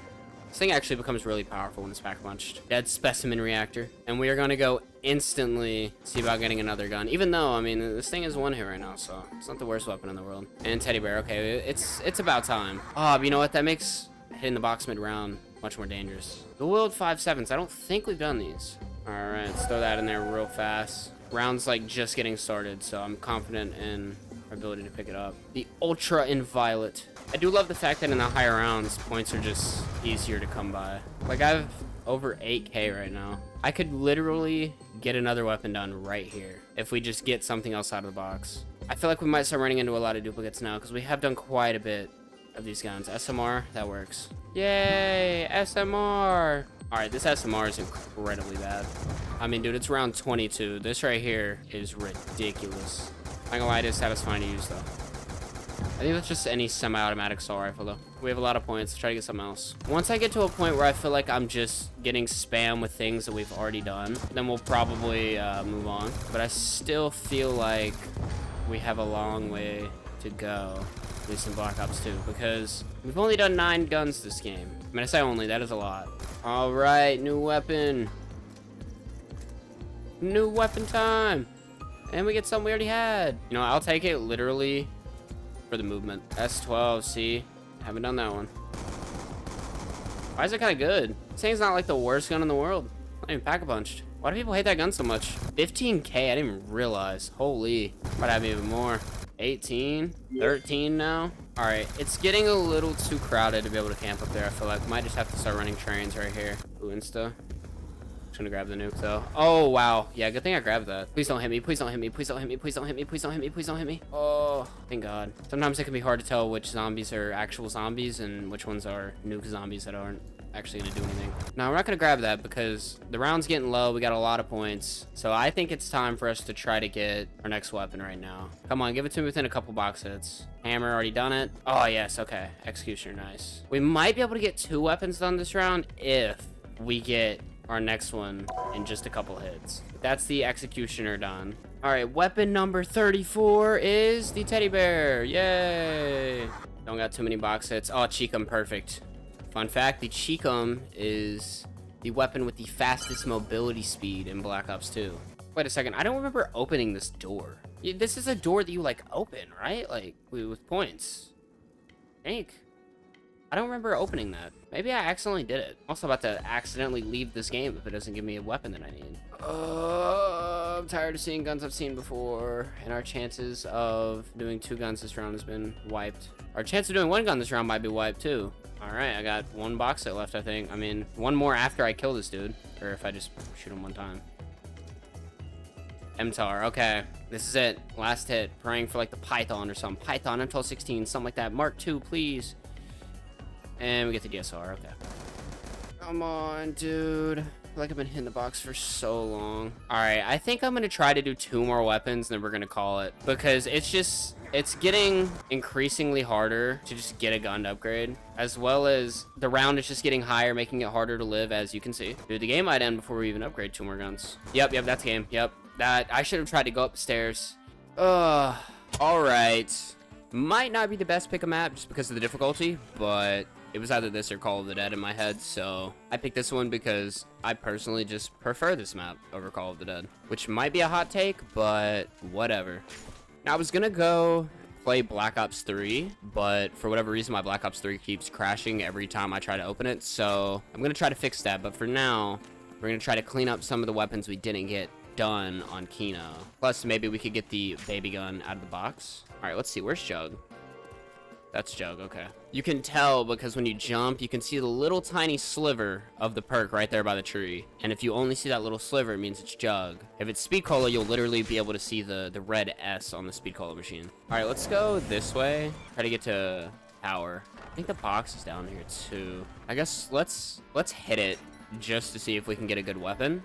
This thing actually becomes really powerful when it's Pack-a-Punched. Dead Specimen Reactor. And we are going to go instantly see about getting another gun. Even though, I mean, this thing is one hit right now, so it's not the worst weapon in the world. And Teddy Bear. Okay, it's about time. Oh, but you know what? That makes hitting the box mid-round much more dangerous. The Willed 5.7s. I don't think we've done these. Alright, let's throw that in there real fast. Round's like just getting started, so I'm confident in our ability to pick it up. The Ultra Inviolate. I do love the fact that in the higher rounds, points are just easier to come by. Like, I have over 8k right now. I could literally get another weapon done right here if we just get something else out of the box. I feel like we might start running into a lot of duplicates now because we have done quite a bit of these guns. SMR, that works. Yay, SMR. All right, this SMR is incredibly bad. I mean, dude, it's round 22. This right here is ridiculous. I'm not gonna lie, it is satisfying to use, though. I think that's just any semi-automatic assault rifle, though. We have a lot of points. Let's try to get something else. Once I get to a point where I feel like I'm just getting spam with things that we've already done, then we'll probably move on. But I still feel like we have a long way to go, at least in Black Ops 2, because we've only done 9 guns this game. I mean, I say only, that is a lot. All right, new weapon. New weapon time. And we get something we already had. You know, I'll take it literally for the movement. S12, see? Haven't done that one. Why is it kind of good? This thing's not like the worst gun in the world. Not even Pack-a-Punched. Why do people hate that gun so much? 15k, I didn't even realize. Holy. Might have even more. 18, 13 now. All right, it's getting a little too crowded to be able to camp up there. I feel like we might just have to start running trains right here. Ooh, insta. Just gonna grab the nuke though. Oh, wow. Yeah, good thing I grabbed that. Please don't hit me. Please don't hit me. Please don't hit me. Please don't hit me. Please don't hit me. Please don't hit me. Oh, thank God. Sometimes it can be hard to tell which zombies are actual zombies and which ones are nuke zombies that aren't actually gonna do anything. No, we're not gonna grab that because the round's getting low. We got a lot of points. So I think it's time for us to try to get our next weapon right now. Come on, give it to me within a couple box hits. Hammer, already done it. Oh, yes, okay. Executioner, nice. We might be able to get 2 weapons done this round if we get our next one in just a couple hits. That's the Executioner done. All right, weapon number 34 is the teddy bear. Yay. Don't got too many box hits. Oh, Cheekum, perfect. Fun fact, the Cheekum is the weapon with the fastest mobility speed in Black Ops 2. Wait a second, I don't remember opening this door. This is a door that you, like, open, right? Like, with points. I think. I don't remember opening that. Maybe I accidentally did it. I'm also about to accidentally leave this game if it doesn't give me a weapon that I need. I'm tired of seeing guns I've seen before, and our chances of doing 2 guns this round has been wiped. Our chance of doing 1 gun this round might be wiped, too. Alright, I got 1 box set left, I think. I mean, 1 more after I kill this dude. Or if I just shoot him 1 time. MTAR, okay. This is it. Last hit. Praying for, like, the Python or something. Python, M1216, something like that. Mark II, please. And we get the DSR, okay. Come on, dude. I feel like I've been hitting the box for so long. Alright, I think I'm gonna try to do 2 more weapons, and then we're gonna call it. Because it's getting increasingly harder to just get a gun to upgrade. As well as the round is just getting higher, making it harder to live, as you can see. Dude, the game might end before we even upgrade 2 more guns. Yep, that's game. Yep. That, I should have tried to go upstairs. Alright. Might not be the best pick a map just because of the difficulty, but it was either this or Call of the Dead in my head, so I picked this one because I personally just prefer this map over Call of the Dead, which might be a hot take, but whatever. Now, I was gonna go play Black Ops 3, but for whatever reason, my Black Ops 3 keeps crashing every time I try to open it, so I'm gonna try to fix that, but for now, we're gonna try to clean up some of the weapons we didn't get done on Kino. Plus, maybe we could get the baby gun out of the box. All right, let's see. Where's Jug? That's Jug, okay. You can tell because when you jump, you can see the little tiny sliver of the perk right there by the tree. And if you only see that little sliver, it means it's Jug. If it's Speed Cola, you'll literally be able to see the red S on the Speed Cola machine. All right, let's go this way. Try to get to Tower. I think the box is down here too. I guess let's hit it just to see if we can get a good weapon.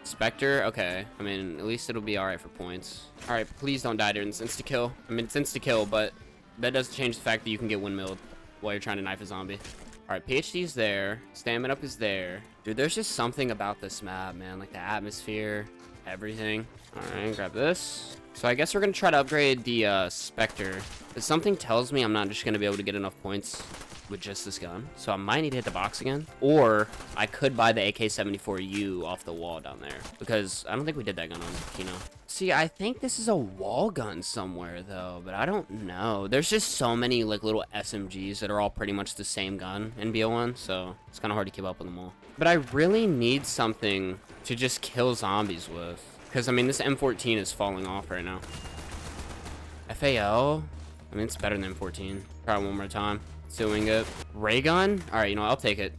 Spectre, okay. I mean, at least it'll be alright for points. Alright, please don't die during this insta-kill. I mean, it's insta-kill, but that doesn't change the fact that you can get windmilled while you're trying to knife a zombie. Alright, PhD's there. Stamina up is there. Dude, there's just something about this map, man. Like the atmosphere, everything. Alright, grab this. So I guess we're gonna try to upgrade the Spectre. But something tells me I'm not just gonna be able to get enough points with just this gun, so I might need to hit the box again, or I could buy the AK-74U off the wall down there, because I don't think we did that gun on Kino. See, I think this is a wall gun somewhere though, but I don't know. There's just so many like little SMGs that are all pretty much the same gun in BO1, so it's kind of hard to keep up with them all. But I really need something to just kill zombies with, because I mean this M14 is falling off right now. FAL, I mean it's better than M14. Try it one more time. Doing it. Ray gun? Alright, you know, I'll take it.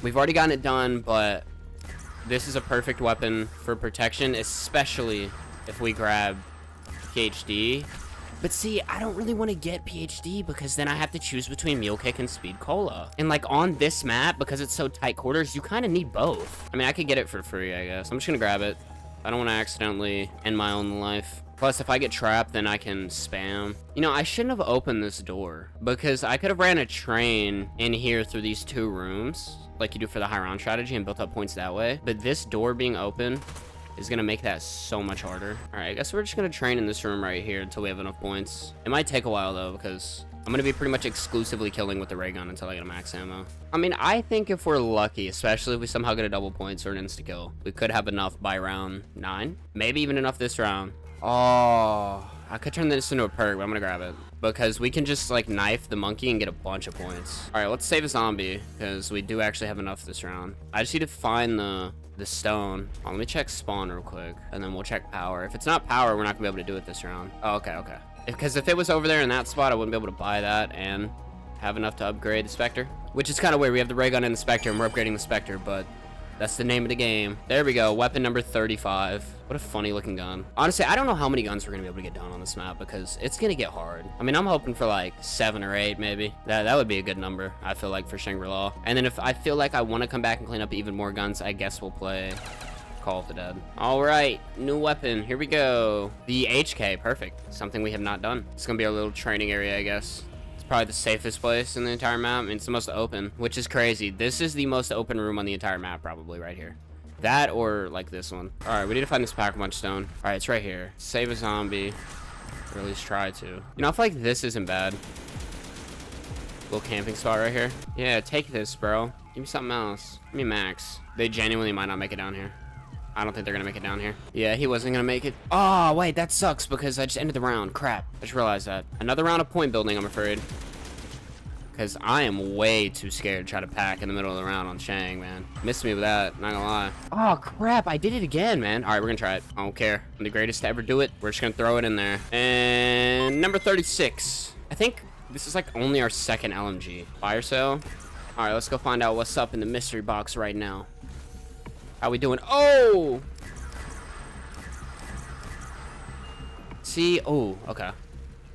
We've already gotten it done, but this is a perfect weapon for protection, especially if we grab PhD. But see, I don't really want to get PhD because then I have to choose between Mule Kick and Speed Cola. And like on this map, because it's so tight quarters, you kind of need both. I mean, I could get it for free, I guess. I'm just gonna grab it. I don't want to accidentally end my own life. Plus, if I get trapped, then I can spam. You know, I shouldn't have opened this door because I could have ran a train in here through these 2 rooms like you do for the high round strategy and built up points that way. But this door being open is going to make that so much harder. All right, I guess we're just going to train in this room right here until we have enough points. It might take a while, though, because I'm going to be pretty much exclusively killing with the ray gun until I get a max ammo. I mean, I think if we're lucky, especially if we somehow get a double points or an insta-kill, we could have enough by round 9. Maybe even enough this round. Oh, I could turn this into a perk, but I'm gonna grab it because we can just like knife the monkey and get a bunch of points. All right, let's save a zombie because we do actually have enough this round. I just need to find the stone. Let me check spawn real quick and then we'll check power. If it's not power, we're not gonna be able to do it this round. Oh, okay. Because if it was over there in that spot, I wouldn't be able to buy that and have enough to upgrade the Spectre, which is kind of weird. We have the ray gun and the Spectre and we're upgrading the Spectre, but That's the name of the game. There we go. Weapon number 35. What a funny looking gun. Honestly, I don't know how many guns we're gonna be able to get done on this map because it's gonna get hard. I mean, I'm hoping for like 7 or 8 maybe. That would be a good number, I feel like, for Shangri-La. And then if I feel like I want to come back and clean up even more guns, I guess we'll play Call of the Dead. All right, new weapon. Here we go. The HK. Perfect. Something we have not done. It's gonna be our little training area, I guess. It's probably the safest place in the entire map. I mean, it's the most open, which is crazy. This is the most open room on the entire map, probably, right here. That or like this one. All right, we need to find this pack-a-punch stone. All right, it's right here. Save a zombie, or at least try to. You know, I feel like this isn't bad. Little camping spot right here. Yeah, take this, bro. Give me something else. Give me max. They genuinely might not make it down here. I don't think they're gonna make it down here. Yeah, he wasn't gonna make it. Oh, wait, that sucks because I just ended the round. Crap, I just realized that. Another round of point building, I'm afraid. Because I am way too scared to try to pack in the middle of the round on Shang, man. Missed me with that, not gonna lie. Oh, crap, I did it again, man. All right, we're gonna try it. I don't care. I'm the greatest to ever do it. We're just gonna throw it in there. And number 36. I think this is like only our second LMG. Fire sale. All right, let's go find out what's up in the mystery box right now. How we doing? Oh! See? Oh, okay.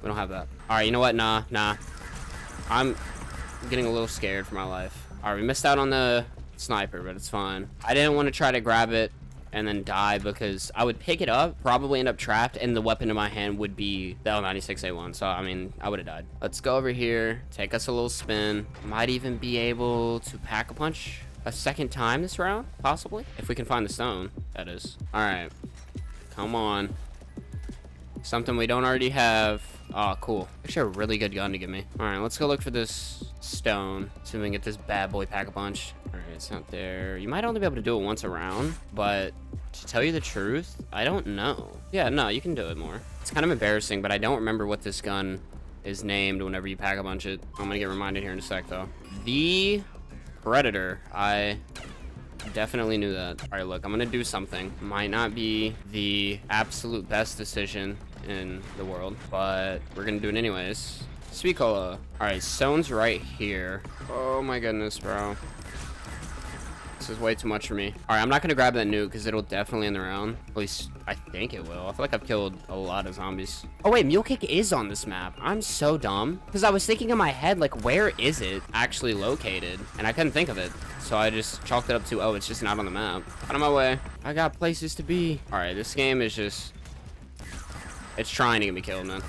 We don't have that. All right, you know what? Nah. I'm getting a little scared for my life. All right, we missed out on the sniper, but it's fine. I didn't want to try to grab it and then die because I would pick it up, probably end up trapped, and the weapon in my hand would be the L96A1. So, I mean, I would have died. Let's go over here, take us a little spin. Might even be able to pack a punch a second time this round, possibly. If we can find the stone, that is. All right, come on. Something we don't already have. Oh, cool. Actually, a really good gun to give me. All right, let's go look for this stone. See if we can get this bad boy pack-a-punch. All right, it's not there. You might only be able to do it once a round, but to tell you the truth, I don't know. Yeah, no, you can do it more. It's kind of embarrassing, but I don't remember what this gun is named whenever you pack-a-punch it. I'm gonna get reminded here in a sec, though. The Predator. I definitely knew that. All right, look, I'm gonna do something. Might not be the absolute best decision in the world, but we're gonna do it anyways. Sweet cola. All right, stone's right here. Oh my goodness, bro. This is way too much for me. All right, I'm not gonna grab that nuke because it'll definitely end the round. At least I think it will. I feel like I've killed a lot of zombies. Oh wait, mule kick is on this map. I'm so dumb because I was thinking in my head, like, where is it actually located? And I couldn't think of it. So I just chalked it up to, oh, it's just not on the map. Out of my way. I got places to be. All right, this game is just, it's trying to get me killed, man.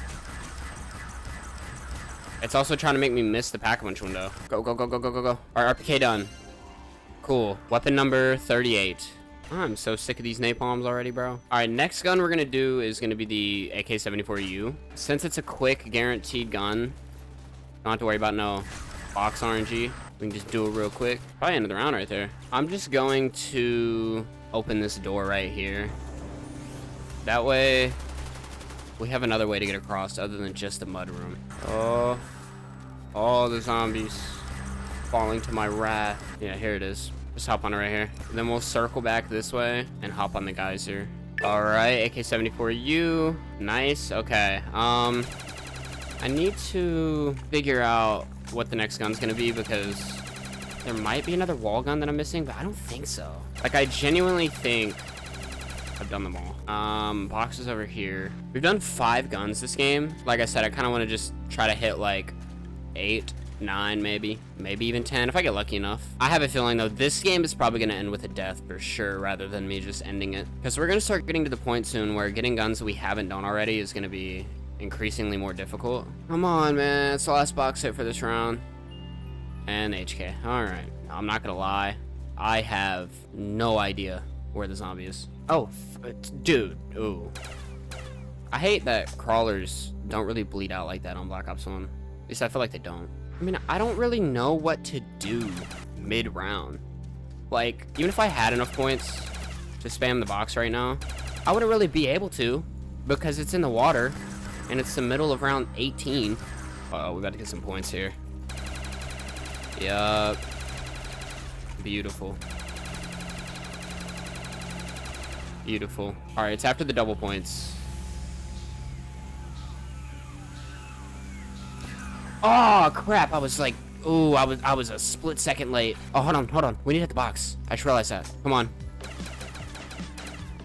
It's also trying to make me miss the pack-a-punch window. Go, go, go, go, go, go, go. All right, RPK done. Cool. Weapon number 38. I'm so sick of these napalms already, bro. All right, next gun we're gonna do is gonna be the AK-74U. Since it's a quick, guaranteed gun, don't have to worry about no box RNG. We can just do it real quick. Probably end of the round right there. I'm just going to open this door right here. That way, we have another way to get across other than just the mud room. Oh, all the zombies falling to my wrath. Yeah, here it is. Just hop on it right here. Then we'll circle back this way and hop on the geyser. All right, AK-74U. Nice. Okay. I need to figure out what the next gun's gonna be because there might be another wall gun that I'm missing, but I don't think so. Like, I genuinely think I've done them all. Boxes over here. We've done 5 guns this game. Like I said, I kind of want to just try to hit like 8, 9, maybe even 10 if I get lucky enough. I have a feeling though this game is probably going to end with a death for sure rather than me just ending it, because we're going to start getting to the point soon where getting guns that we haven't done already is going to be increasingly more difficult. Come on, man. It's the last box hit for this round. And HK. All right. I'm not gonna lie, I have no idea where the zombie is. Oh, dude. Ooh. I hate that crawlers don't really bleed out like that on Black Ops 1. At least I feel like they don't. I mean, I don't really know what to do mid-round. Like, even if I had enough points to spam the box right now, I wouldn't really be able to because it's in the water and it's the middle of round 18. Uh-oh, we got to get some points here. Yup. Beautiful. Beautiful. All right, it's after the double points. Oh, crap. I was like, Ooh, I was a split second late. Oh, hold on. We need to hit the box. I just realized that. Come on.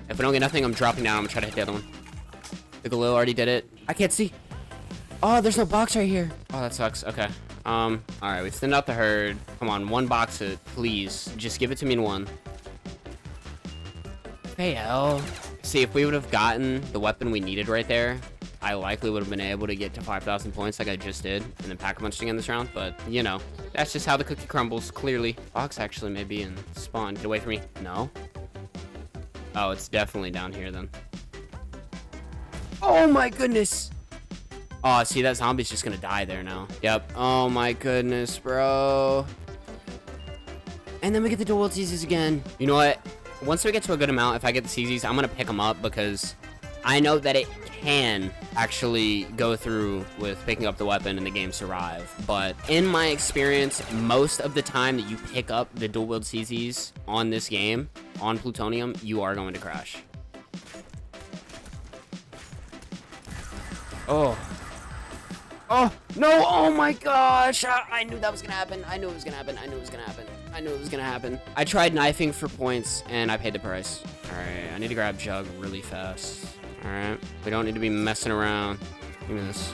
If we don't get nothing, I'm dropping down. I'm gonna try to hit the other one. The Galil already did it. I can't see. Oh, there's no box right here. Oh, that sucks. Okay. All right, we thinned out the herd. Come on, one box it, please. Just give it to me in one. Fail. See, if we would have gotten the weapon we needed right there, I likely would have been able to get to 5,000 points like I just did, and then pack a bunch in this round. But, you know, that's just how the cookie crumbles, clearly. Box actually may be in spawn. Get away from me. No. Oh, it's definitely down here, then. Oh, my goodness. Oh, see, that zombie's just gonna die there now. Yep. Oh, my goodness, bro. And then we get the dual CZs again. You know what? Once we get to a good amount, if I get the CZs, I'm gonna pick them up because I know that it can actually go through with picking up the weapon and the game survive. But in my experience, most of the time that you pick up the dual wield CZs on this game, on Plutonium, you are going to crash. Oh. Oh, no. Oh, my gosh. I knew that was going to happen. I knew it was going to happen. I knew it was going to happen. I knew it was going to happen. I tried knifing for points, and I paid the price. All right. I need to grab Jug really fast. All right. We don't need to be messing around. Give me this.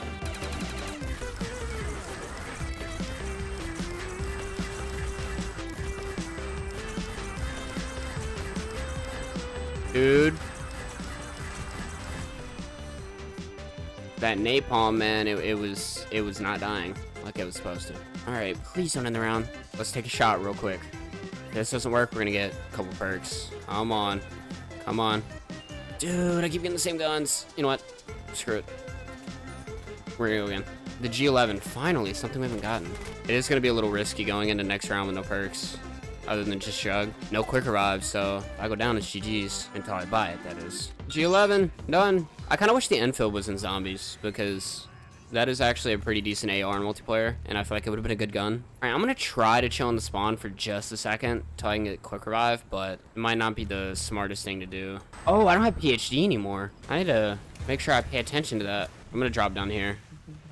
Dude. That napalm, man, it was not dying like it was supposed to. All right, please don't end the round. Let's take a shot real quick. If this doesn't work, we're gonna get a couple perks. Come on. Come on. Dude, I keep getting the same guns. You know what? Screw it. We're gonna go again. The G11, finally, something we haven't gotten. It is gonna be a little risky going into next round with no perks. Other than just Shug. No quick revives, so if I go down, it's GG's. Until I buy it, that is. G11, done. I kind of wish the infill was in Zombies, because that is actually a pretty decent AR in multiplayer, and I feel like it would have been a good gun. Alright, I'm going to try to chill in the spawn for just a second, until I can get quick revive, but it might not be the smartest thing to do. Oh, I don't have PhD anymore. I need to make sure I pay attention to that. I'm going to drop down here.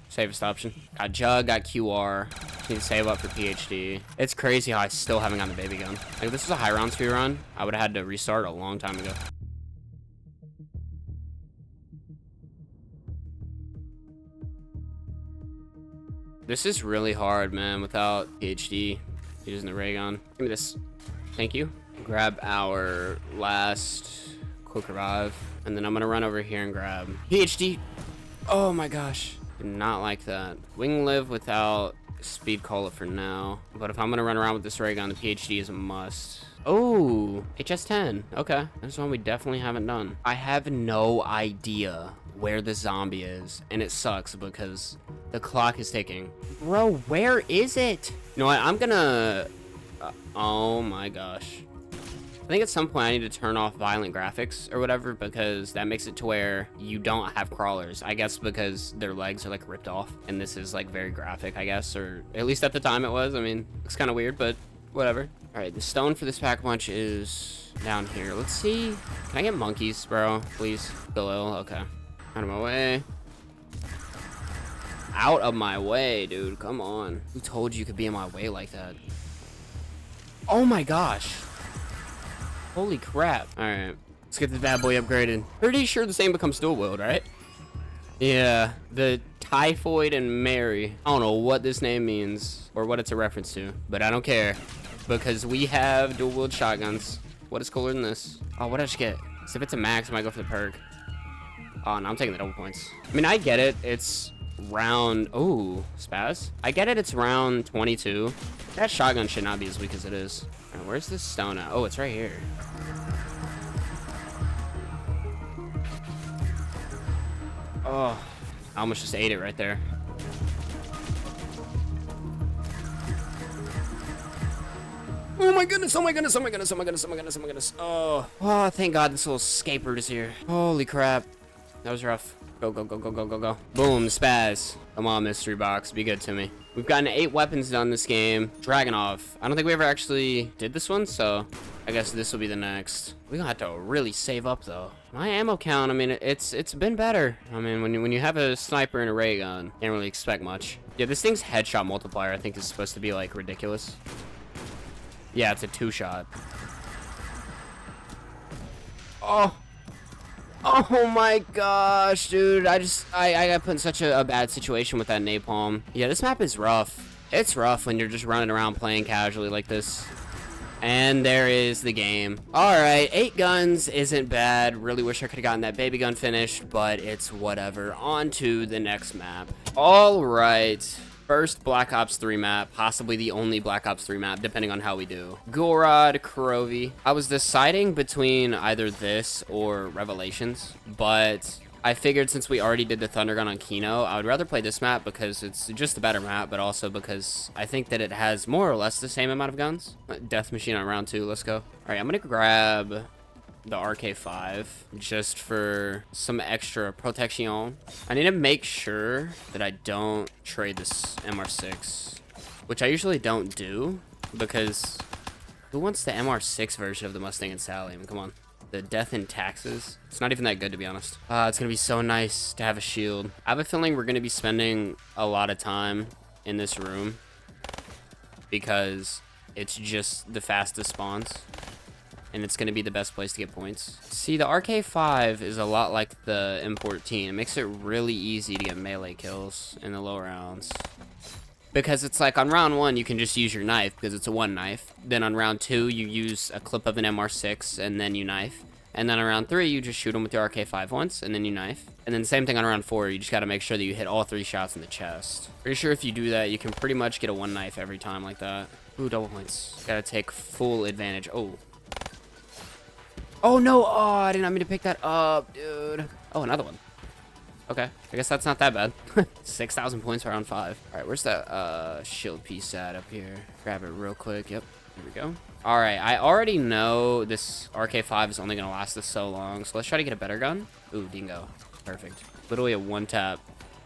Safest option. Got Jug, got QR. Need to save up for PhD. It's crazy how I still haven't gotten the baby gun. Like, if this was a high round speed run, I would have had to restart a long time ago. This is really hard, man, without PhD using the ray gun. Give me this. Thank you. Grab our last quick revive, and then I'm gonna run over here and grab PhD. Oh my gosh. Did not like that. We can live without speed cola for now, but if I'm gonna run around with this ray gun, the PhD is a must. Oh, HS10. Okay, that's one we definitely haven't done. I have no idea where the zombie is, and it sucks because the clock is ticking. Bro, where is it? You know what? I'm gonna... oh my gosh. I think at some point I need to turn off violent graphics or whatever, because that makes it to where you don't have crawlers. I guess because their legs are like ripped off, and this is like very graphic, I guess, or at least at the time it was. I mean, it's kind of weird, but whatever. All right, the stone for this pack punch is down here. Let's see. Can I get monkeys, bro? Please. Below. Okay. Out of my way. Out of my way, dude. Come on. Who told you could be in my way like that? Oh my gosh. Holy crap. Alright, let's get this bad boy upgraded. Pretty sure the same becomes dual wield, right? Yeah, the Typhoid and Mary. I don't know what this name means or what it's a reference to, but I don't care because we have dual wield shotguns. What is cooler than this? Oh, what did I just get? So if it's a max, I might go for the perk. Oh, no, I'm taking the double points. I mean, I get it. It's round... oh, spaz. I get it. It's round 22. That shotgun should not be as weak as it is. All right, where's this stone at? Oh, it's right here. Oh, I almost just ate it right there. Oh my goodness, oh my goodness, oh my goodness, oh my goodness, oh my goodness, oh my goodness. Oh, thank God this little scapegoat is here. Holy crap. That was rough. Go, go, go, go, go, go, go. Boom, spaz. Come on, mystery box. Be good to me. We've gotten 8 weapons done this game. Dragonov. I don't think we ever actually did this one, so I guess this will be the next. We're gonna have to really save up, though. My ammo count, I mean, it's been better. I mean, when you have a sniper and a ray gun, can't really expect much. Yeah, this thing's headshot multiplier, I think, is supposed to be, like, ridiculous. Yeah, it's a 2-shot. Oh. Oh my gosh, dude. I got put in such a bad situation with that napalm. Yeah, this map is rough. It's rough when you're just running around playing casually like this. And there is the game. Alright, 8 guns isn't bad. Really wish I could have gotten that baby gun finished, but it's whatever. On to the next map. Alright. First Black Ops 3 map, possibly the only Black Ops 3 map, depending on how we do. Gorod Krovi. I was deciding between either this or Revelations, but I figured since we already did the Thunder Gun on Kino, I would rather play this map because it's just a better map, but also because I think that it has more or less the same amount of guns. Death Machine on round 2, let's go. All right, I'm gonna grab the RK5 just for some extra protection. I need to make sure that I don't trade this MR6, which I usually don't do because who wants the MR6 version of the Mustang and Sally? I mean, come on. The death in taxes. It's not even that good, to be honest. It's gonna be so nice to have a shield. I have a feeling we're gonna be spending a lot of time in this room because it's just the fastest spawns. And it's going to be the best place to get points. See, the RK5 is a lot like the M14. It makes it really easy to get melee kills in the low rounds. Because it's like on round 1, you can just use your knife because it's a 1 knife. Then on round 2, you use a clip of an MR6 and then you knife. And then on round 3, you just shoot them with your RK5 once and then you knife. And then the same thing on round 4, you just got to make sure that you hit all 3 shots in the chest. Pretty sure if you do that, you can pretty much get a 1 knife every time like that. Ooh, double points. Got to take full advantage. Oh. Oh, no. Oh, I did not mean to pick that up, dude. Oh, another one. Okay. I guess that's not that bad. 6,000 points for round 5. All right, where's that shield piece at up here? Grab it real quick. Yep. Here we go. All right. I already know this RK5 is only going to last us so long. So let's try to get a better gun. Ooh, dingo. Perfect. Literally a 1 tap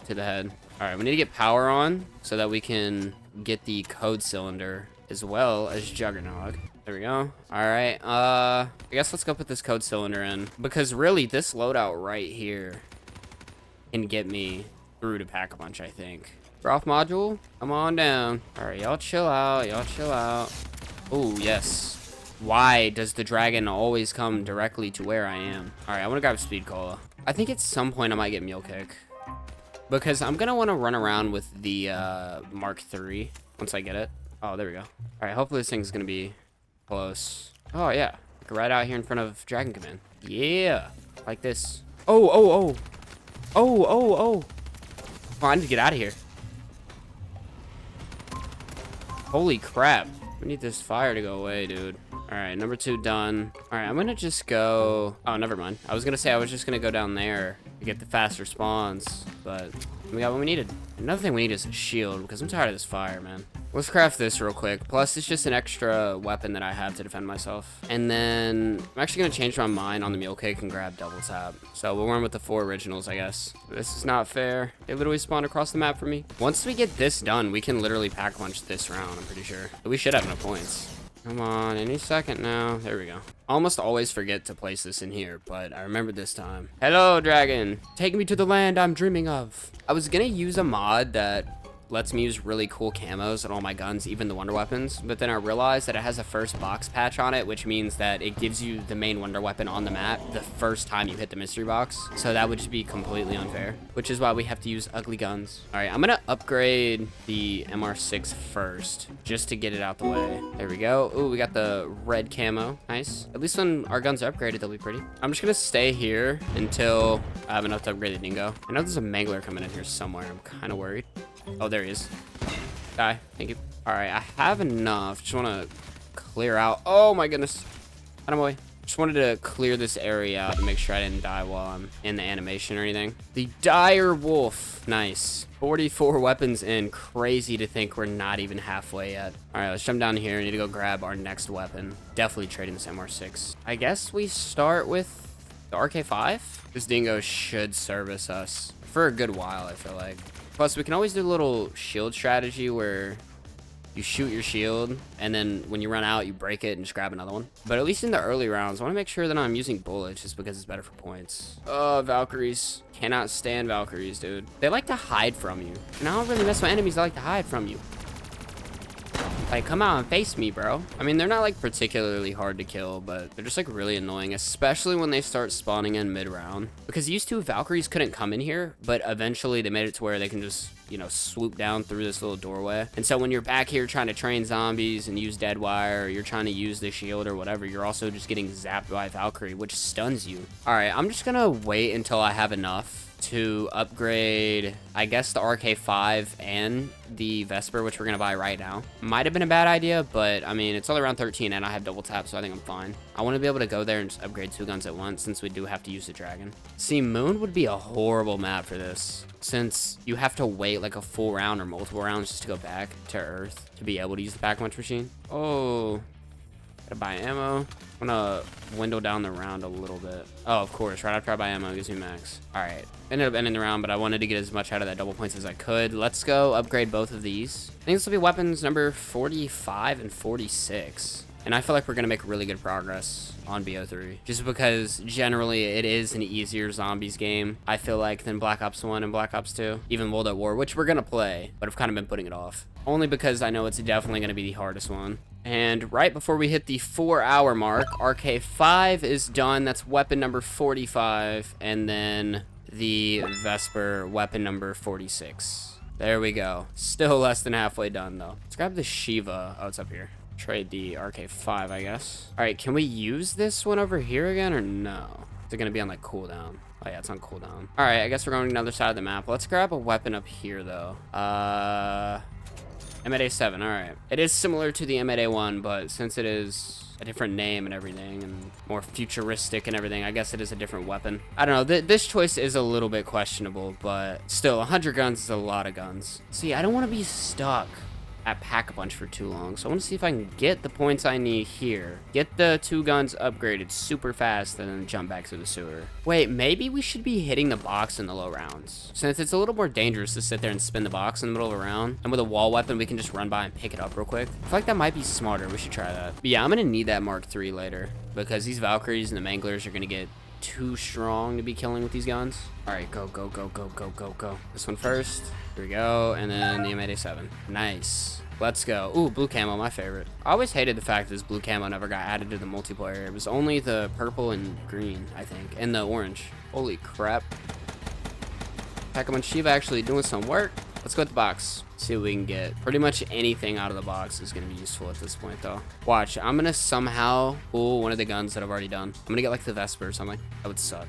to the head. All right. We need to get power on so that we can get the code cylinder as well as Juggernog. There we go. All right. I guess let's go put this code cylinder in because really this loadout right here can get me through to Pack-a-Punch, I think. Drop module, come on down. All right, y'all chill out. Y'all chill out. Oh, yes. Why does the dragon always come directly to where I am? All right, I want to grab Speed Cola. I think at some point I might get Mule Kick because I'm going to want to run around with the Mark III once I get it. Oh, there we go. All right, hopefully this thing's going to be close. Oh, yeah. Right out here in front of Dragon Command. Yeah. Like this. Oh, oh, oh. Oh, oh, oh. Oh, I need to get out of here. Holy crap. We need this fire to go away, dude. All right, number 2 done. All right, I'm going to just go... Oh, never mind. I was going to say I was just going to go down there to get the faster spawns, but we got what we needed. Another thing we need is a shield because I'm tired of this fire, man. Let's craft this real quick. Plus, it's just an extra weapon that I have to defend myself. And then I'm actually going to change my mind on the Mule Kick and grab Double Tap. So we'll run with the 4 originals, I guess. This is not fair. They literally spawned across the map for me. Once we get this done, we can literally Pack-a-Punch this round, I'm pretty sure. But we should have no points. Come on, any second now. There we go. I almost always forget to place this in here, but I remembered this time. Hello, dragon. Take me to the land I'm dreaming of. I was going to use a mod that lets me use really cool camos on all my guns, even the wonder weapons, but then I realized that it has a first box patch on it, which means that it gives you the main wonder weapon on the map the first time you hit the mystery box, so that would just be completely unfair, which is why we have to use ugly guns. All right, I'm gonna upgrade the MR6 first just to get it out the way. There we go. Ooh, we got the red camo. Nice. At least when our guns are upgraded, they'll be pretty. I'm just gonna stay here until I have enough to upgrade the dingo. I know there's a mangler coming in here somewhere. I'm kind of worried. Oh, there he is. Die. Thank you. All right, I have enough. Just want to clear out. Oh, my goodness. Out of my way. Just wanted to clear this area out to make sure I didn't die while I'm in the animation or anything. The dire wolf. Nice. 44 weapons in. Crazy to think we're not even halfway yet. All right, let's jump down here. I need to go grab our next weapon. Definitely trading this MR6. I guess we start with the RK5. This dingo should service us for a good while, I feel like. Plus, we can always do a little shield strategy where you you shoot your shield, and then when you run out, you break it and just grab another one. But at least in the early rounds, I want to make sure that I'm using bullets just because it's better for points. Oh, Valkyries. Cannot stand Valkyries, dude. They like to hide from you. And I don't really mess with enemies that like to hide from you. Like, come out and face me, bro. I mean, they're not, like, particularly hard to kill, but they're just, like, really annoying, especially when they start spawning in mid-round. Because used to, Valkyries couldn't come in here, but eventually they made it to where they can just, you know, swoop down through this little doorway. And so when you're back here trying to train zombies and use dead wire, or you're trying to use the shield or whatever, you're also just getting zapped by Valkyrie, which stuns you. All right, I'm just gonna wait until I have enough to upgrade, I guess, the RK5 and the Vesper, which we're gonna buy right now. Might have been a bad idea, but I mean, it's all around 13 and I have double tap, so I think I'm fine. I want to be able to go there and just upgrade 2 guns at once, since we do have to use the dragon. See, Moon would be a horrible map for this, since you have to wait like a full round or multiple rounds just to go back to Earth to be able to use the pack-a-punch machine. Oh, gotta buy ammo. I'm gonna window down the round a little bit. Oh, of course, right after I buy ammo, it gives me max. All right, ended up ending the round, but I wanted to get as much out of that double points as I could. Let's go upgrade both of these. I think this will be weapons number 45 and 46. And I feel like we're gonna make really good progress on BO3, just because generally it is an easier zombies game, I feel like, than Black Ops 1 and Black Ops 2, even World at War, which we're gonna play, but I've kind of been putting it off. Only because I know it's definitely gonna be the hardest one. And right before we hit the 4-hour mark, RK5 is done. That's weapon number 45, and then the Vesper weapon number 46. There we go. Still less than halfway done though. Let's grab the Shiva. Oh, it's up here. Trade the RK5, I guess. All right, can we use this one over here again or no? Is it gonna be on like cooldown? Oh yeah, it's on cooldown. All right, I guess we're going to another side of the map. Let's grab a weapon up here though. M8A7, all right. It is similar to the M8A1, but since it is a different name and everything and more futuristic and everything, I guess it is a different weapon. I don't know, this choice is a little bit questionable, but still, 100 guns is a lot of guns. See, I don't want to be stuck at Pack-a-Punch for too long, so I want to see if I can get the points I need here, get the 2 guns upgraded super fast, and then jump back to the sewer. Wait, maybe we should be hitting the box in the low rounds, since it's a little more dangerous to sit there and spin the box in the middle of a round, and with a wall weapon we can just run by and pick it up real quick. I feel like that might be smarter. We should try that. But yeah, I'm gonna need that Mark III later, because these Valkyries and the Manglers are gonna get too strong to be killing with these guns. All right, go, go, go, go, go, go, go. This one first. Here we go, and then the M8A7. Nice. Let's go. Ooh, blue camo, my favorite. I always hated the fact that this blue camo never got added to the multiplayer. It was only the purple and green, I think, and the orange. Holy crap. Pack-a-Punch Shiva actually doing some work. Let's go with the box. See what we can get. Pretty much anything out of the box is going to be useful at this point, though. Watch, I'm going to somehow pull one of the guns that I've already done. I'm going to get, like, the Vesper or something. That would suck.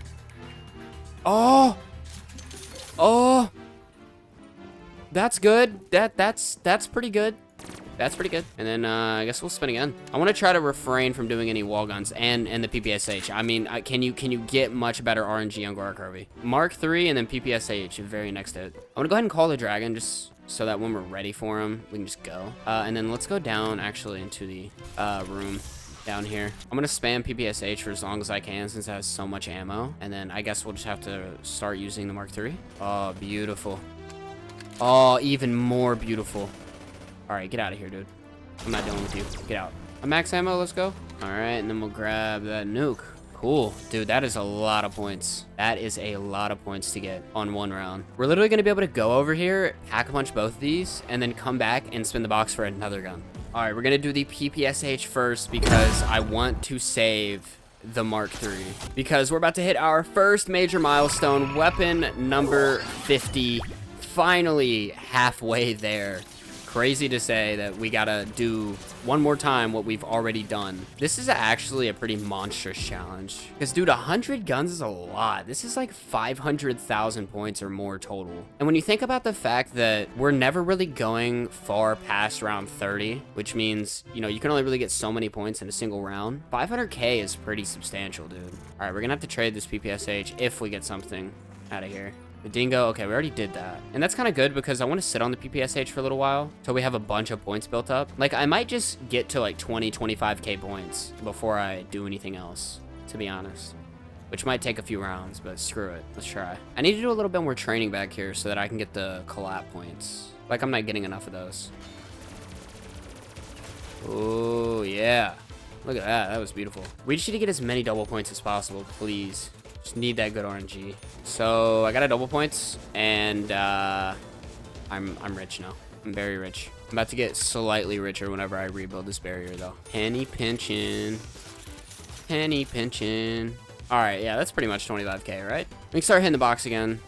Oh! Oh! That's good. That's pretty good. That's pretty good. And then I guess we'll spin again. I want to try to refrain from doing any wall guns and the PPSH. I mean, can you get much better RNG on Gorod Krovi? Mark III and then PPSH very next to it. I'm gonna go ahead and call the dragon just so that when we're ready for him, we can just go. And then let's go down actually into the room down here. I'm gonna spam PPSH for as long as I can since it has so much ammo. And then I guess we'll just have to start using the Mark III. Oh, beautiful. Oh, even more beautiful. All right, get out of here, dude. I'm not dealing with you. Get out. A max ammo, let's go. All right, and then we'll grab that nuke. Cool. Dude, that is a lot of points. That is a lot of points to get on one round. We're literally going to be able to go over here, pack-a-punch both of these, and then come back and spin the box for another gun. All right, we're going to do the PPSH first because I want to save the Mark III. Because we're about to hit our first major milestone, weapon number 50. Finally halfway there. Crazy to say that we gotta do one more time what we've already done. This is actually a pretty monstrous challenge. Because, dude, 100 guns is a lot. This is like 500,000 points or more total. And when you think about the fact that we're never really going far past round 30, which means, you know, you can only really get so many points in a single round, 500K is pretty substantial, dude. All right, we're gonna have to trade this PPSH if we get something out of here. The dingo, okay, we already did that. And that's kind of good because I want to sit on the PPSH for a little while till we have a bunch of points built up. Like, I might just get to like 20, 25K points before I do anything else, to be honest. Which might take a few rounds, but screw it. Let's try. I need to do a little bit more training back here so that I can get the collab points. Like, I'm not getting enough of those. Oh, yeah. Look at that. That was beautiful. We just need to get as many double points as possible, please. Just need that good RNG. So I got a double points, and I'm rich now. I'm very rich. I'm about to get slightly richer whenever I rebuild this barrier, though. Penny pinching. Penny pinching. All right, yeah, that's pretty much 25K, right? We can start hitting the box again.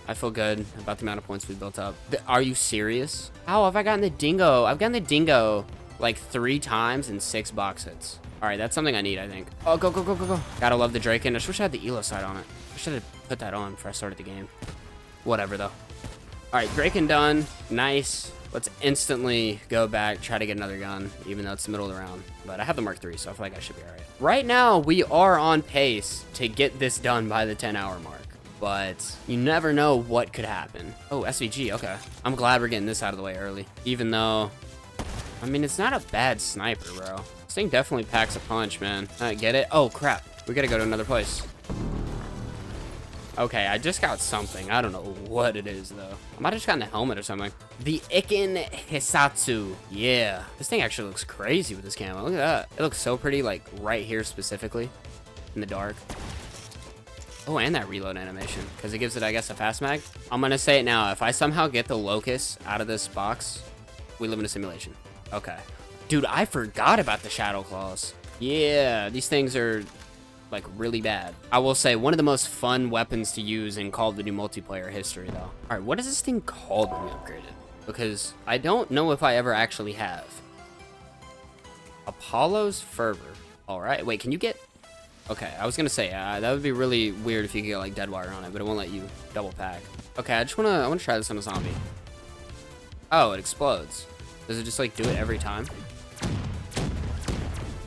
I feel good about the amount of points we built up. Are you serious? How have I gotten the dingo? I've gotten the dingo like 3 times in 6 box hits. All right, that's something I need, I think. Oh, go, go, go, go, go. Gotta love the Draken. I just wish I had the Elo side on it. I should have put that on before I started the game. Whatever, though. All right, Draken done. Nice. Let's instantly go back, try to get another gun, even though it's the middle of the round. But I have the Mark III, so I feel like I should be all right. Right now, we are on pace to get this done by the 10-hour mark. But you never know what could happen. Oh, SVG, okay. I'm glad we're getting this out of the way early. Even though, I mean, it's not a bad sniper, bro. This thing definitely packs a punch, man. Get it? Oh, crap. We gotta go to another place. Okay, I just got something. I don't know what it is, though. I might have just gotten a helmet or something. The Iken Hisatsu. Yeah. This thing actually looks crazy with this camo. Look at that. It looks so pretty, like, right here specifically. In the dark. Oh, and that reload animation. Because it gives it, I guess, a fast mag. I'm going to say it now. If I somehow get the Locust out of this box, we live in a simulation. Okay. Dude, I forgot about the Shadow Claws. Yeah, these things are like really bad. I will say one of the most fun weapons to use in Call of Duty multiplayer history, though. All right, what is this thing called when we upgrade it? Because I don't know if I ever actually have. Apollo's Fervor. All right, wait, can you get... Okay, I was gonna say that would be really weird if you could get like dead wire on it, but it won't let you double pack. Okay, I wanna try this on a zombie. Oh, it explodes. Does it just like do it every time?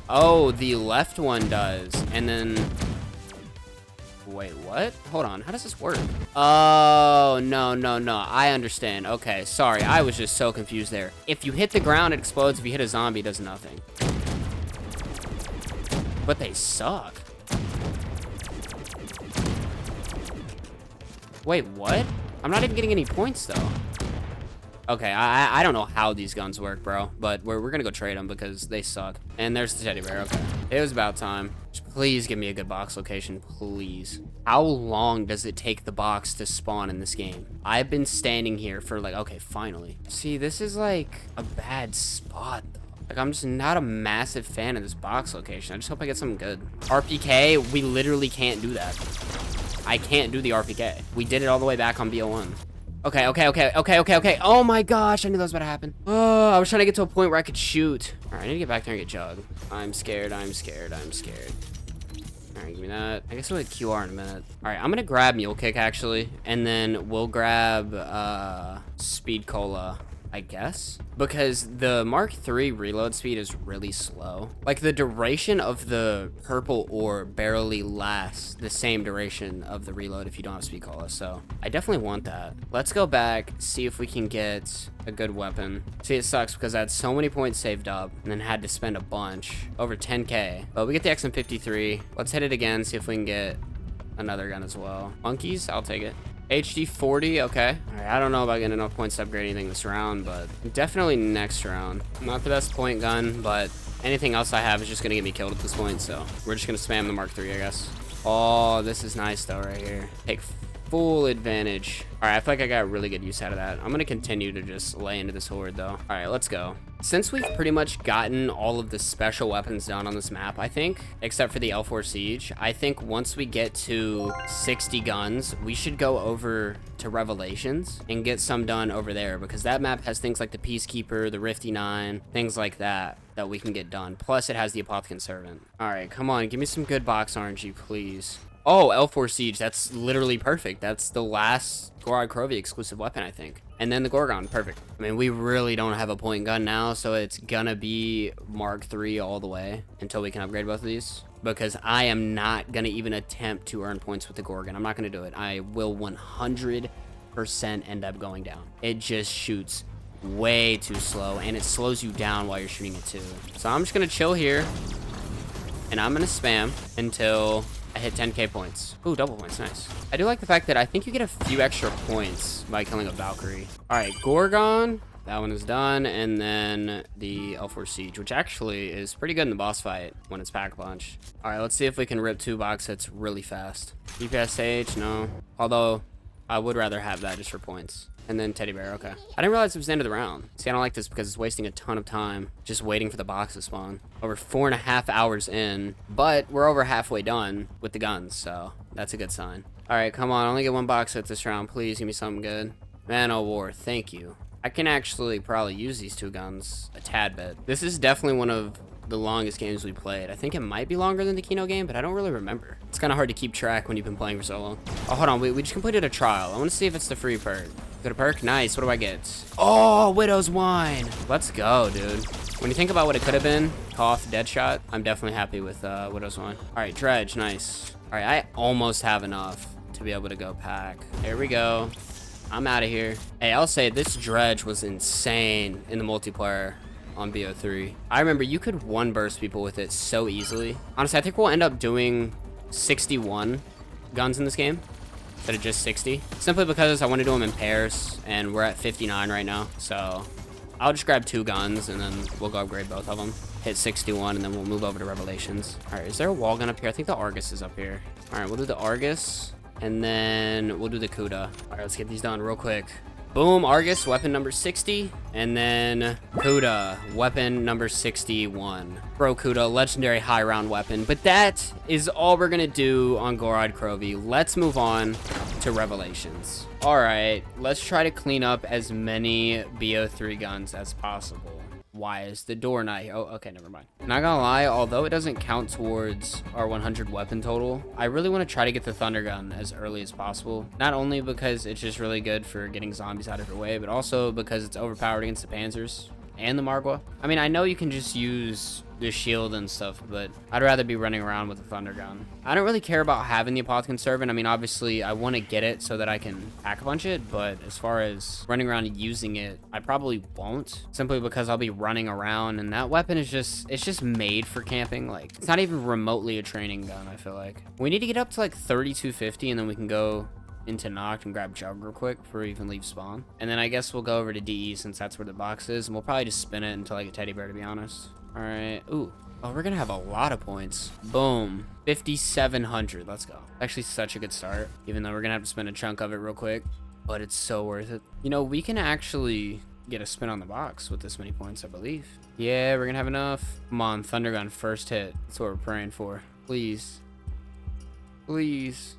Oh, the left one does, and then... Wait, what? Hold on, how does this work? Oh, no, no, no, I understand. Okay, sorry, I was just so confused there. If you hit the ground, it explodes. If you hit a zombie, it does nothing. But they suck. Wait, what? I'm not even getting any points, though. Okay, I don't know how these guns work, bro, but we're gonna go trade them because they suck. And there's the teddy bear. Okay, it was about time. Just please give me a good box location, please. How long does it take the box to spawn in this game? I've been standing here for like, okay, finally. See, this is like a bad spot, though. Like, I'm just not a massive fan of this box location. I just hope I get something good. RPK, we literally can't do that. I can't do the RPK. We did it all the way back on BO1. Okay, okay, okay, okay, okay, okay. Oh my gosh, I knew that was about to happen. Oh, I was trying to get to a point where I could shoot. All right, I need to get back there and get Jug. I'm scared, I'm scared, I'm scared. All right, give me that. I guess we'll get QR in a minute. All right, I'm gonna grab Mule Kick, actually, and then we'll grab Speed Cola, I guess. Because the Mark III reload speed is really slow. Like, the duration of the purple orb barely lasts the same duration of the reload if you don't have Speed Cola, so I definitely want that. Let's go back, see if we can get a good weapon. See, it sucks because I had so many points saved up and then had to spend a bunch, over 10K. But we get the XM53. Let's hit it again, see if we can get another gun as well. Monkeys, I'll take it. HD 40, okay. All right, I don't know about getting enough points to upgrade anything this round, but definitely next round. Not the best point gun, but anything else I have is just gonna get me killed at this point, so we're just gonna spam the Mark III, I guess. Oh, this is nice though right here. Take full advantage. All right, I feel like I got really good use out of that. I'm gonna continue to just lay into this horde though. All right, let's go. Since we've pretty much gotten all of the special weapons done on this map, I think, except for the L4 Siege, I think once we get to 60 guns, we should go over to Revelations and get some done over there, because that map has things like the Peacekeeper, the Rifty 9, things like that we can get done. Plus, it has the Apothecant Servant. All right, come on, give me some good box RNG, please. Oh, L4 Siege, that's literally perfect. That's the last Gorod Krovi exclusive weapon, I think. And then the Gorgon, perfect. I mean, we really don't have a point gun now, so it's gonna be Mark III all the way until we can upgrade both of these. Because I am not gonna even attempt to earn points with the Gorgon. I'm not gonna do it. I will 100% end up going down. It just shoots way too slow, and it slows you down while you're shooting it too. So I'm just gonna chill here, and I'm gonna spam until I hit 10K points. Ooh, double points, nice. I do like the fact that I think you get a few extra points by killing a Valkyrie. All right, Gorgon, That one is done, and then the L4 Siege, which actually is pretty good in the boss fight when it's pack-a-punch. All right, let's see if we can rip 2 box hits really fast. DPS H, no. Although, I would rather have that just for points. And then Teddy Bear, okay. I didn't realize it was the end of the round. See, I don't like this because it's wasting a ton of time just waiting for the box to spawn. Over 4.5 hours in, but we're over halfway done with the guns, so that's a good sign. All right, come on, only get 1 box hit this round. Please give me something good. Man o' War, thank you. I can actually probably use these 2 guns a tad bit. This is definitely one of the longest games we played. I think it might be longer than the Kino game, but I don't really remember. It's kind of hard to keep track when you've been playing for so long. Oh, hold on, we just completed a trial. I want to see if it's the free perk. Got a perk? Nice. What do I get? Oh, Widow's Wine. Let's go, dude. When you think about what it could have been, Cough, Deadshot, I'm definitely happy with Widow's Wine. All right, Dredge, nice. All right, I almost have enough to be able to go pack. Here we go. I'm out of here. Hey, I'll say this Dredge was insane in the multiplayer on BO3. I remember you could one burst people with it so easily. Honestly, I think we'll end up doing 61 guns in this game instead of just 60. Simply because I want to do them in pairs, and we're at 59 right now. So I'll just grab 2 guns, and then we'll go upgrade both of them. Hit 61, and then we'll move over to Revelations. All right, is there a wall gun up here? I think the Argus is up here. All right, we'll do the Argus. And then we'll do the Kuda. All right, let's get these done real quick. Boom, Argus, weapon number 60. And then Kuda, weapon number 61. Bro Kuda, legendary high round weapon. But that is all we're gonna do on Gorod Krovi. Let's move on to Revelations. All right, let's try to clean up as many BO3 guns as possible. Why is the door not here? Oh, okay, never mind. Not gonna lie, although it doesn't count towards our 100 weapon total, I really want to try to get the Thunder Gun as early as possible. Not only because it's just really good for getting zombies out of your way, but also because it's overpowered against the Panzers and the Margwa. I mean, I know you can just use the shield and stuff, but I'd rather be running around with the Thunder Gun. I don't really care about having the Apothecon Servant. I mean, obviously, I want to get it so that I can pack-a-punch it, but as far as running around and using it, I probably won't, simply because I'll be running around, and that weapon is just, it's just made for camping. Like, it's not even remotely a training gun, I feel like. We need to get up to, like, 3250, and then we can go into Noct and grab Jug real quick before we even leave spawn. And then I guess we'll go over to DE since that's where the box is, and we'll probably just spin it until I get Teddy Bear, to be honest. All right. Ooh. Oh, we're gonna have a lot of points. Boom. 5,700. Let's go. Actually, such a good start, even though we're gonna have to spin a chunk of it real quick, but it's so worth it. You know, we can actually get a spin on the box with this many points, I believe. Yeah, we're gonna have enough. Come on, Thunder Gun, first hit. That's what we're praying for. Please. Please.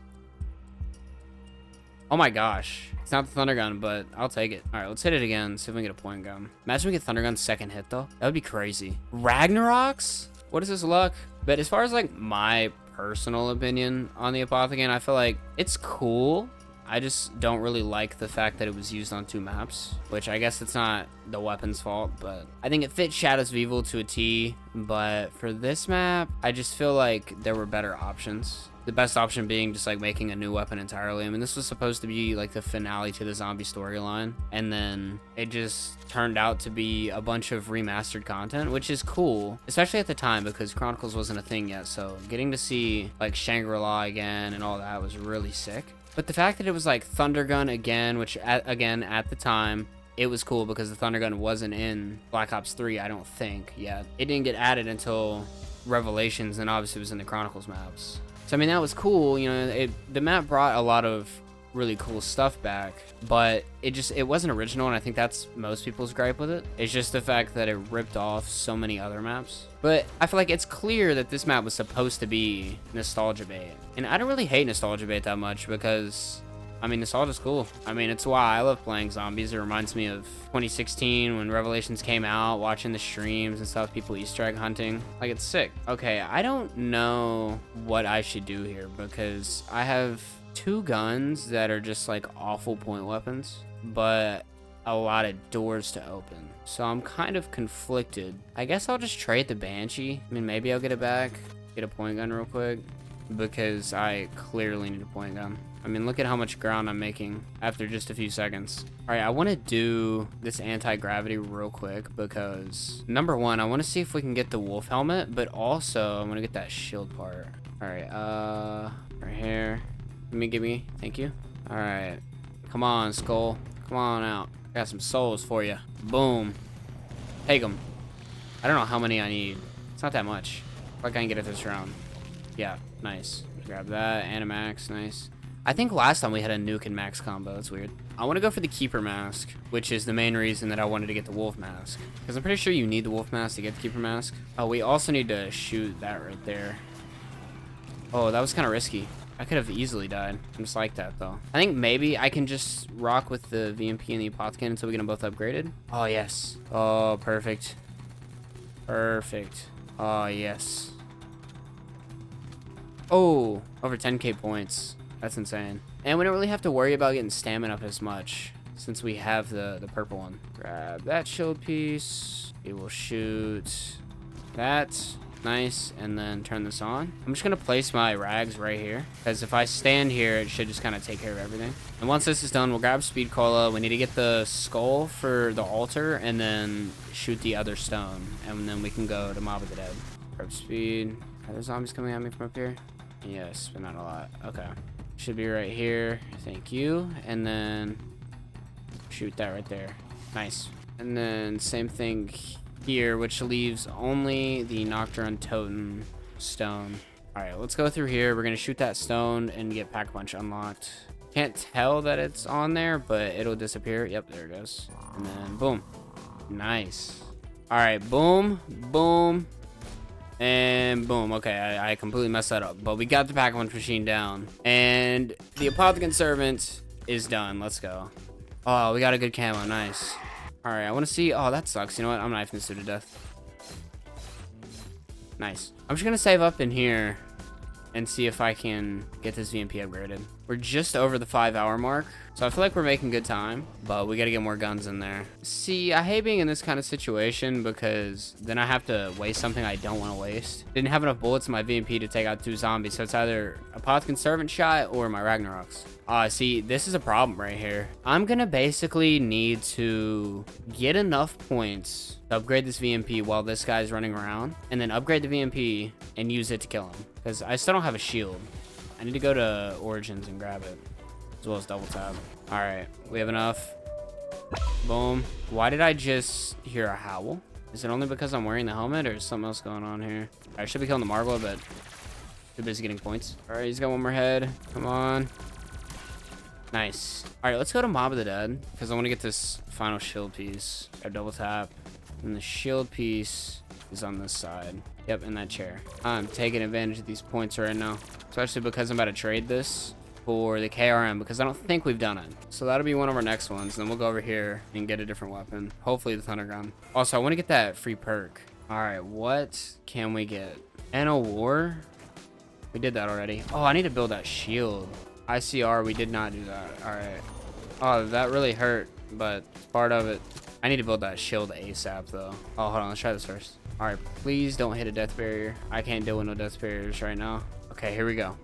Oh my gosh. It's not the Thunder Gun, but I'll take it. All right, let's hit it again, see if we can get a point gun. Imagine we get Thunder Gun's second hit, though. That would be crazy. Ragnaroks? What is this luck? But as far as, like, my personal opinion on the Apothecon, I feel like it's cool. I just don't really like the fact that it was used on 2 maps, which I guess it's not the weapon's fault, but I think it fits Shadows of Evil to a T. But for this map, I just feel like there were better options. The best option being just like making a new weapon entirely. I mean, this was supposed to be like the finale to the zombie storyline, and then it just turned out to be a bunch of remastered content, which is cool, especially at the time because Chronicles wasn't a thing yet. So getting to see like Shangri-La again and all that was really sick. But the fact that it was like Thunder Gun again, which again at the time, it was cool because the Thunder Gun wasn't in Black Ops 3, I don't think, yet. It didn't get added until Revelations, and obviously it was in the Chronicles maps. So, I mean, that was cool. You know, the map brought a lot of really cool stuff back, but it wasn't original, and I think that's most people's gripe with it. It's just the fact that it ripped off so many other maps. But I feel like it's clear that this map was supposed to be nostalgia bait. And I don't really hate nostalgia bait that much because, I mean, nostalgia's cool. I mean, it's why I love playing zombies. It reminds me of 2016 when Revelations came out, watching the streams and stuff, people Easter egg hunting. Like, it's sick. Okay, I don't know what I should do here because I have 2 guns that are just like awful point weapons, but a lot of doors to open. So I'm kind of conflicted. I guess I'll just trade the Banshee. I mean, maybe I'll get it back, get a point gun real quick, because I clearly need a point gun. I mean, look at how much ground I'm making after just a few seconds. All right, I want to do this anti-gravity real quick because, number one, I want to see if we can get the wolf helmet, but also I want to get that shield part. All right, right here. Give me, thank you. All right, come on, skull, come on out. Got some souls for you. Boom. Take them. I don't know how many I need. It's not that much. Like I can get it this round. Yeah, nice. Grab that. And a max. Nice. I think last time we had a nuke and max combo. That's weird. I want to go for the keeper mask, which is the main reason that I wanted to get the wolf mask. Because I'm pretty sure you need the wolf mask to get the keeper mask. Oh, we also need to shoot that right there. Oh, that was kind of risky. I could have easily died. I'm just like that, though. I think maybe I can just rock with the VMP and the apothecary until we get them both upgraded. Oh, yes. Oh, perfect. Perfect. Oh, yes. Oh, over 10k points. That's insane. And we don't really have to worry about getting stamina up as much since we have the purple one. Grab that shield piece. We will shoot that. Nice. And then turn this on. I'm just going to place my rags right here because if I stand here, it should just kind of take care of everything. And once this is done, we'll grab speed cola. We need to get the skull for the altar and then shoot the other stone. And then we can go to Mob of the Dead. Grab speed. Are there zombies coming at me from up here? Yes, but not a lot. Okay. Should be right here. Thank you. And then shoot that right there. Nice. And then same thing here, which leaves only the Nuketown Toten stone. All right, let's go through here. We're going to shoot that stone and get Pack Punch unlocked. Can't tell that it's on there, but it'll disappear. Yep, there it goes. And then boom. Nice. All right, boom, boom. And boom. Okay, I completely messed that up. But we got the Pack-a-Punch machine down. And the Apothecary Servant is done. Let's go. Oh, we got a good camo. Nice. Alright, I want to see... Oh, that sucks. You know what? I'm knifing this dude to death. Nice. I'm just going to save up in here and see if I can get this VMP upgraded. We're just over the 5-hour mark, so I feel like we're making good time, but we got to get more guns in there. See, I hate being in this kind of situation because then I have to waste something I don't want to waste. Didn't have enough bullets in my VMP to take out 2 zombies, so it's either Apothecary Servant shot or my Ragnaroks. See, this is a problem right here. I'm gonna basically need to get enough points to upgrade this VMP while this guy's running around, and then upgrade the VMP and use it to kill him. Because I still don't have a shield. I need to go to Origins and grab it, as well as double tap. All right, we have enough. Boom. Why did I just hear a howl? Is it only because I'm wearing the helmet, or is something else going on here? I should be killing the Margwa, but too busy getting points. All right, he's got one more head. Come on. Nice. All right, let's go to Mob of the Dead because I want to get this final shield piece. I double tap, and the shield piece is on this side. Yep, in that chair. I'm taking advantage of these points right now, especially because I'm about to trade this for the KRM because I don't think we've done it. So that'll be one of our next ones. Then we'll go over here and get a different weapon. Hopefully the Thunder Gun. Also, I want to get that free perk. All right, what can we get? And a war? We did that already. Oh, I need to build that shield. ICR, we did not do that. All right. Oh, that really hurt, but it's part of it. I need to build that shield ASAP, though. Oh, hold on. Let's try this first. All right. Please don't hit a death barrier. I can't deal with no death barriers right now. Okay, here we go.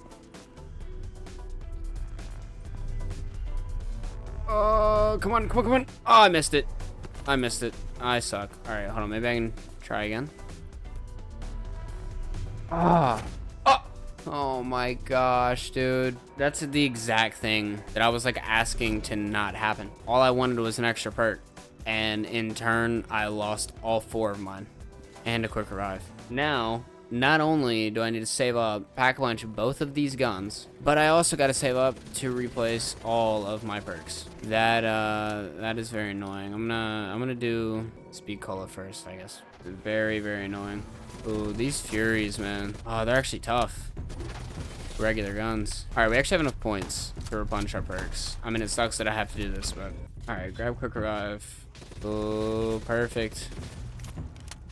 Oh, come on, come on, come on. Oh, I missed it. I missed it. I suck. All right, hold on. Maybe I can try again. Ah. Oh my gosh, dude. That's the exact thing that I was like asking to not happen. All I wanted was an extra perk. And in turn, I lost all 4 of mine. And a quick revive. Now, not only do I need to save up, pack lunch both of these guns, but I also got to save up to replace all of my perks. That is very annoying. I'm gonna do speed cola first, I guess. Very, very annoying. Ooh, these Furies, man. Oh, they're actually tough. Regular guns. All right, we actually have enough points to replenish our perks. I mean, it sucks that I have to do this, but... All right, grab quick revive. Oh, perfect.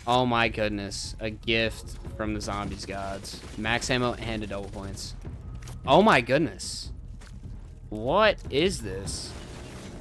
Oh my goodness. A gift from the Zombies gods. Max ammo and a double points. Oh my goodness. What is this?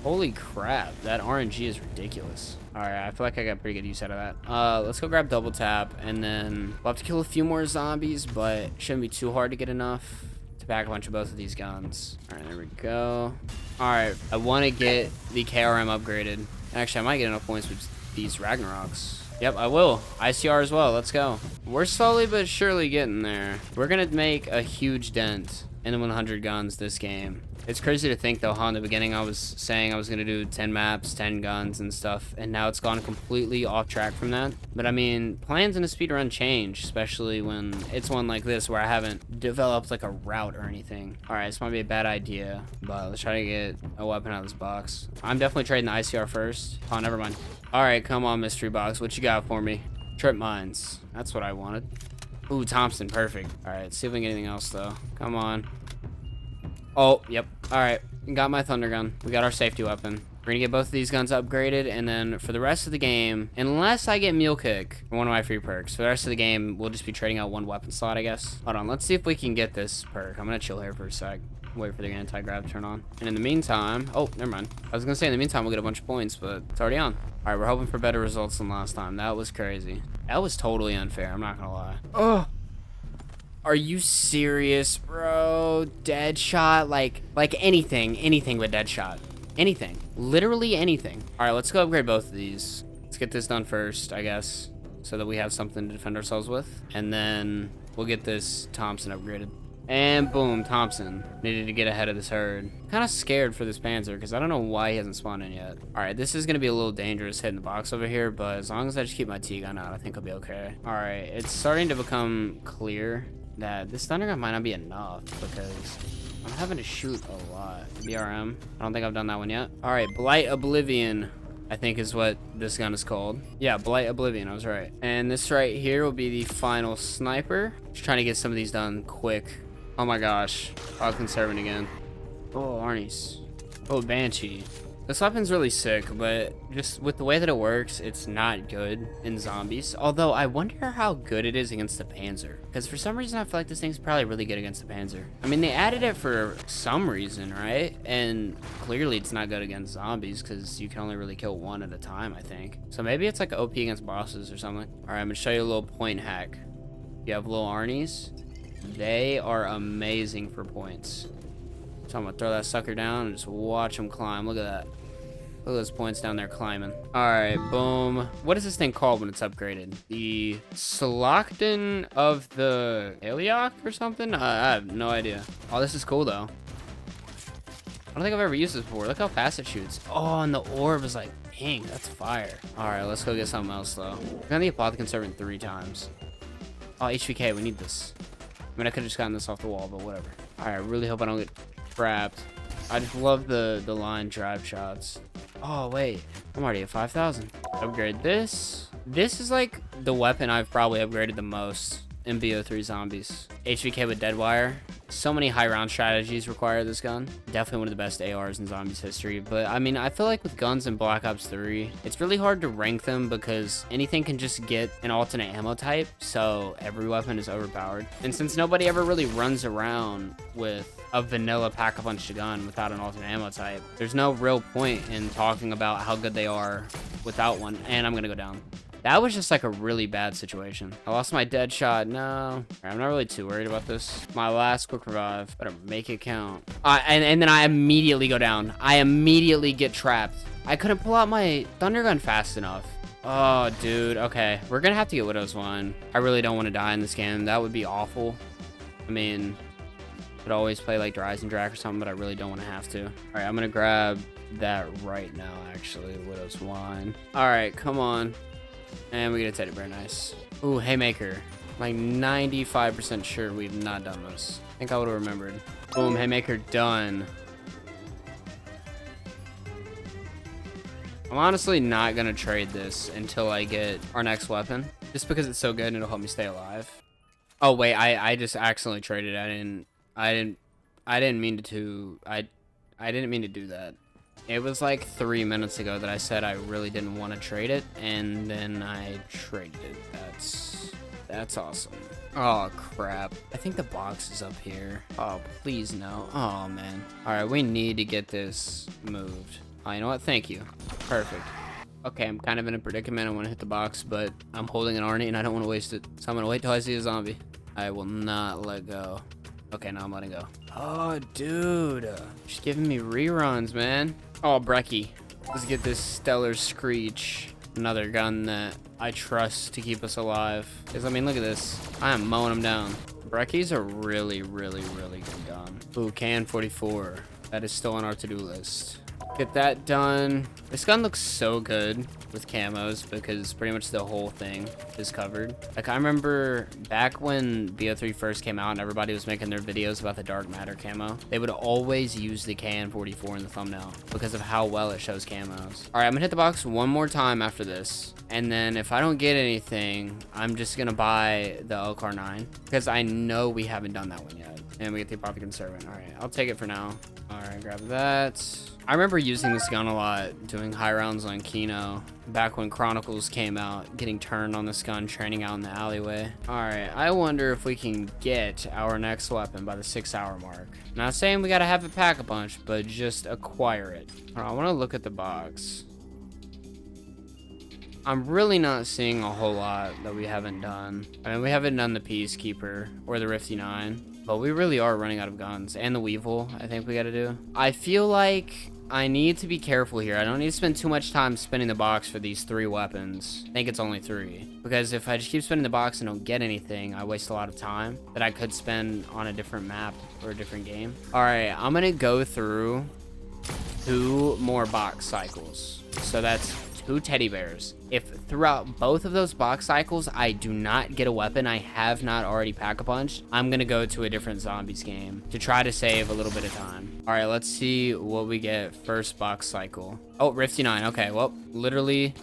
Holy crap. That RNG is ridiculous. All right, I feel like I got pretty good use out of that. Let's go grab double tap, and then we'll have to kill a few more zombies, but it shouldn't be too hard to get enough to pack a bunch of both of these guns. All right, there we go. All right, I want to get the KRM upgraded. Actually, I might get enough points with these Ragnaroks. Yep, I will. ICR as well. Let's go. We're slowly but surely getting there. We're going to make a huge dent and then 100 guns this game. It's crazy to think though, huh? In the beginning I was saying I was gonna do 10 maps, 10 guns and stuff, and now it's gone completely off track from that. But I mean, plans in a speedrun change, especially when it's one like this where I haven't developed like a route or anything. All right, this might be a bad idea, but let's try to get a weapon out of this box. I'm definitely trading the ICR first. Oh, never mind. All right, come on, mystery box. What you got for me? Trip mines. That's what I wanted. Ooh, Thompson, perfect. All right, see if we can get anything else though. Come on. Oh, yep. All right, got my thunder gun. We got our safety weapon. We're gonna get both of these guns upgraded, and then for the rest of the game, unless I get Mule Kick, one of my free perks, for the rest of the game, we'll just be trading out one weapon slot, I guess. Hold on, let's see if we can get this perk. I'm gonna chill here for a sec. Wait for the anti-grav to turn on. And in the meantime, oh, never mind. I was gonna say in the meantime, we'll get a bunch of points, but it's already on. All right, we're hoping for better results than last time. That was crazy. That was totally unfair, I'm not gonna lie. Oh. Are you serious, bro? Dead shot, like anything but dead shot. Anything, literally anything. All right, let's go upgrade both of these. Let's get this done first, I guess, so that we have something to defend ourselves with. And then we'll get this Thompson upgraded. And boom, Thompson. Needed to get ahead of this herd. Kind of scared for this Panzer because I don't know why he hasn't spawned in yet. All right, this is going to be a little dangerous hitting the box over here, but as long as I just keep my T-gun out, I think I'll be okay. All right, it's starting to become clear that this thunder gun might not be enough because I'm having to shoot a lot. BRM. I don't think I've done that one yet. All right, Blight Oblivion, I think is what this gun is called. Yeah, Blight Oblivion, I was right. And this right here will be the final sniper. Just trying to get some of these done quick. Oh my gosh, I'll conserving again. Oh, Arnie's. Oh, Banshee. This weapon's really sick, but just with the way that it works, it's not good in zombies. Although I wonder how good it is against the Panzer, because for some reason I feel like this thing's probably really good against the Panzer. I mean, they added it for some reason, right? And clearly it's not good against zombies because you can only really kill one at a time, I think. So maybe it's like OP against bosses or something. All right, I'm gonna show you a little point hack. You have little Arnie's. They are amazing for points. So I'm gonna throw that sucker down and just watch him climb. Look at that. Look at those points down there climbing. All right, boom. What is this thing called when it's upgraded? The Slockton of the Aliok or something? I have no idea. Oh, this is cool though. I don't think I've ever used this before. Look how fast it shoots. Oh, and the orb is like, dang, that's fire. All right, let's go get something else though. I'm gonna get Apothecary Conservant 3 times. Oh, HVK, we need this. I mean, I could have just gotten this off the wall, but whatever. All right, I really hope I don't get trapped. I just love the line drive shots. Oh, wait. I'm already at 5,000. Upgrade this. This is like the weapon I've probably upgraded the most in BO3 Zombies. HVK with Deadwire. So many high round strategies require this gun. Definitely one of the best ARs in Zombies history. But I mean, I feel like with guns in Black Ops 3, it's really hard to rank them because anything can just get an alternate ammo type. So every weapon is overpowered. And since nobody ever really runs around with a vanilla pack-a-punch gun without an alternate ammo type, there's no real point in talking about how good they are without one. And I'm gonna go down. That was just like a really bad situation. I lost my dead shot. No, I'm not really too worried about this. My last quick revive. Better make it count. And then I immediately go down. I immediately get trapped. I couldn't pull out my thunder gun fast enough. Oh, dude. Okay, we're gonna have to get Widow's Wine. I really don't want to die in this game. That would be awful. I mean, I'd always play like Rise and Drac or something, but I really don't want to have to. All right, I'm gonna grab that right now, actually. Widow's Wine. All right, come on. And we get a teddy bear, nice. Ooh, Haymaker. Like 95% sure we've not done this. I think I would have remembered. Boom, Haymaker done. I'm honestly not gonna trade this until I get our next weapon. Just because it's so good and it'll help me stay alive. Oh wait, I just accidentally traded. I didn't mean to do that. It was like 3 minutes ago that I said I really didn't want to trade it, and then I traded it. That's awesome. Oh crap. I think the box is up here. Oh, please no. Oh man. All right, we need to get this moved. Oh, you know what? Thank you. Perfect. Okay, I'm kind of in a predicament. I want to hit the box, but I'm holding an Arnie and I don't want to waste it. So I'm gonna wait till I see a zombie. I will not let go. Okay, now I'm letting go. Oh, dude. She's giving me reruns, man. Oh, Brecci. Let's get this Stellar Screech. Another gun that I trust to keep us alive. Because, I mean, look at this. I am mowing them down. Breckies are really, really, really good gun. Ooh, can 44. That is still on our to-do list. Get that done. This gun looks so good with camos because pretty much the whole thing is covered. Like, I remember back when BO3 first came out and everybody was making their videos about the dark matter camo, they would always use the KN44 in the thumbnail because of how well it shows camos. All right, I'm gonna hit the box one more time after this. And then if I don't get anything, I'm just gonna buy the LCAR 9 because I know we haven't done that one yet. And we get the Apothecary Conservant. All right, I'll take it for now. All right, grab that. I remember using this gun a lot, doing high rounds on Kino. Back when Chronicles came out, getting turned on this gun, training out in the alleyway. All right, I wonder if we can get our next weapon by the 6-hour mark. Not saying we gotta have it pack a punch, but just acquire it. All right, I wanna look at the box. I'm really not seeing a whole lot that we haven't done. I mean, we haven't done the Peacekeeper or the Rifty 9. But we really are running out of guns. And the Weevil, I think we gotta do. I feel like I need to be careful here. I don't need to spend too much time spinning the box for these 3 weapons. I think it's only 3. Because if I just keep spinning the box and don't get anything, I waste a lot of time that I could spend on a different map or a different game. Alright, I'm gonna go through 2 more box cycles. So that's 2 teddy bears. If throughout both of those box cycles I do not get a weapon I have not already pack-a-punched, I'm gonna go to a different Zombies game to try to save a little bit of time. All right, let's see what we get first box cycle. Oh, Rifty 9. Okay, well, literally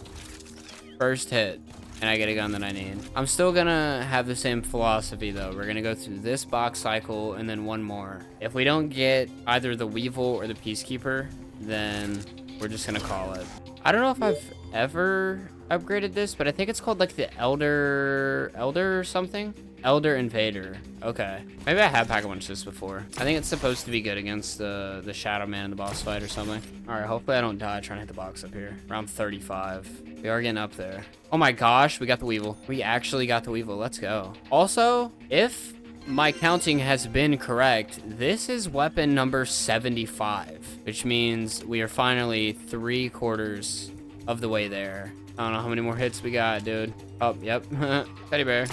first hit and I get a gun that I need. I'm still gonna have the same philosophy though. We're gonna go through this box cycle and then 1 more. If we don't get either the Weevil or the Peacekeeper, then we're just gonna call it. I don't know if I've ever upgraded this, but I think it's called like the Elder or something. Elder Invader. Okay. Maybe I have pack-a-punched this before. I think it's supposed to be good against the Shadow Man in the boss fight or something. All right, hopefully I don't die trying to hit the box up here. Around 35. We are getting up there. Oh my gosh, we got the Weevil. We actually got the Weevil. Let's go. Also, if my counting has been correct, this is weapon number 75, which means we are finally 3/4 of the way there. I don't know how many more hits we got, dude. Oh, yep. Teddy bear.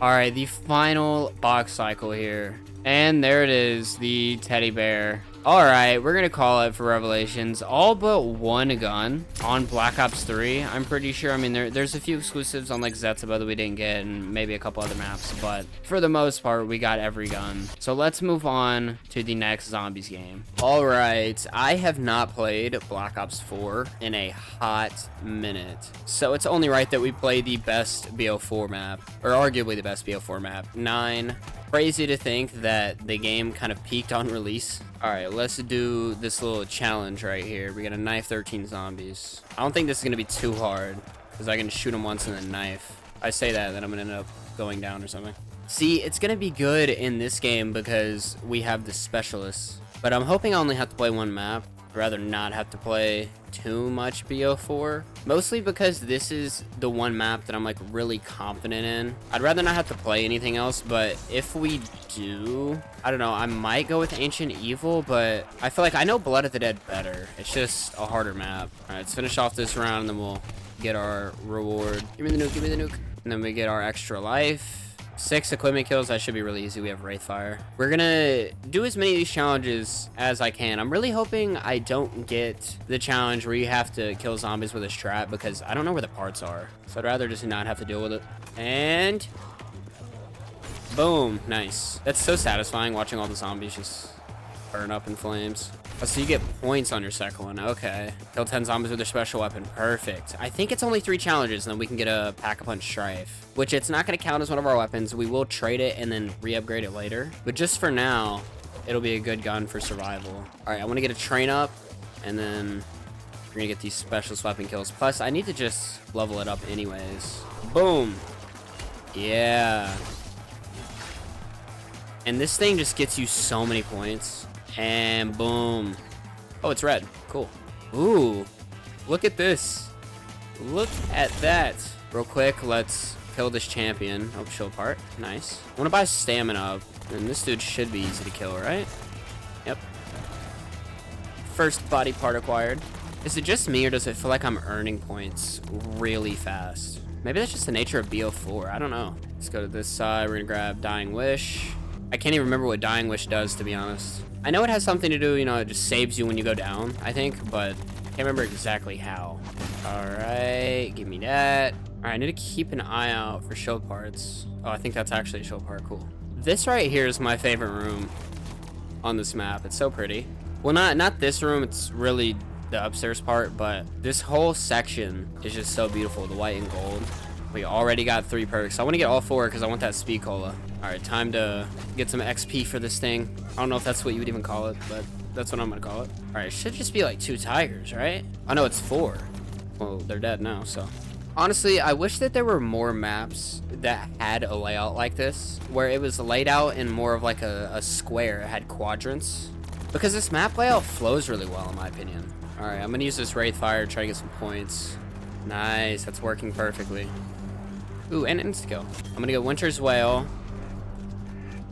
All right, the final box cycle here. And there it is, the teddy bear. All right, we're gonna call it for Revelations. All but 1 gun on Black Ops 3, I'm pretty sure. I mean, there's a few exclusives on like Zetsuba that we didn't get and maybe a couple other maps, but for the most part, we got every gun. So let's move on to the next Zombies game. All right, I have not played Black Ops 4 in a hot minute. So it's only right that we play the best BO4 map, or arguably the best BO4 map, 9. Crazy to think that the game kind of peaked on release. All right, let's do this little challenge right here. We got a knife 13 zombies. I don't think this is gonna be too hard because I can shoot them once and then knife. I say that, then I'm gonna end up going down or something. See, it's gonna be good in this game because we have the specialists, but I'm hoping I only have to play 1 map. I'd rather not have to play too much BO4, mostly because this is the 1 map that I'm like really confident in. I'd rather not have to play anything else, but if we do, I don't know, I might go with Ancient Evil, but I feel like I know Blood of the Dead better. It's just a harder map. All right, let's finish off this round and then we'll get our reward. Give me the nuke, give me the nuke. And then we get our extra life. 6 equipment kills. That should be really easy. We have Wraithfire. We're gonna do as many of these challenges as I can. I'm really hoping I don't get the challenge where you have to kill zombies with a strap because I don't know where the parts are. So I'd rather just not have to deal with it. And boom. Nice. That's so satisfying watching all the zombies just burn up in flames. Oh, so you get points on your second one. Okay. Kill 10 zombies with their special weapon. Perfect. I think it's only 3 challenges, and then we can get a Pack-a-Punch Strife, which it's not going to count as one of our weapons. We will trade it and then re-upgrade it later. But just for now, it'll be a good gun for survival. All right, I want to get a train up, and then we're going to get these specialist weapon kills. Plus, I need to just level it up anyways. Boom. Yeah. And this thing just gets you so many points. And boom. Oh, it's red. Cool. Ooh. Look at this. Look at that. Real quick, let's kill this champion. Oh, shield part. Nice. I want to buy stamina up. And this dude should be easy to kill, right? Yep. First body part acquired. Is it just me or does it feel like I'm earning points really fast? Maybe that's just the nature of BO4. I don't know. Let's go to this side. We're gonna grab Dying Wish. I can't even remember what Dying Wish does, to be honest. I know it has something to do, you know, it just saves you when you go down, I think, but I can't remember exactly how. All right, give me that. All right, I need to keep an eye out for show parts. Oh, I think that's actually a show part. Cool. This right here is my favorite room on this map. It's so pretty. Well, not this room. It's really the upstairs part, but this whole section is just so beautiful. The white and gold. We already got 3 perks. I want to get all 4 because I want that speed cola. All right, time to get some XP for this thing. I don't know if that's what you would even call it, but that's what I'm gonna call it. All right, it should just be like 2 tigers, right? I know it's 4. Well, they're dead now, so. Honestly, I wish that there were more maps that had a layout like this, where it was laid out in more of like a square. It had quadrants. Because this map layout flows really well, in my opinion. All right, I'm gonna use this Wraith Fire to try to get some points. Nice, that's working perfectly. Ooh, and insta-kill. I'm gonna go Winter's Wail.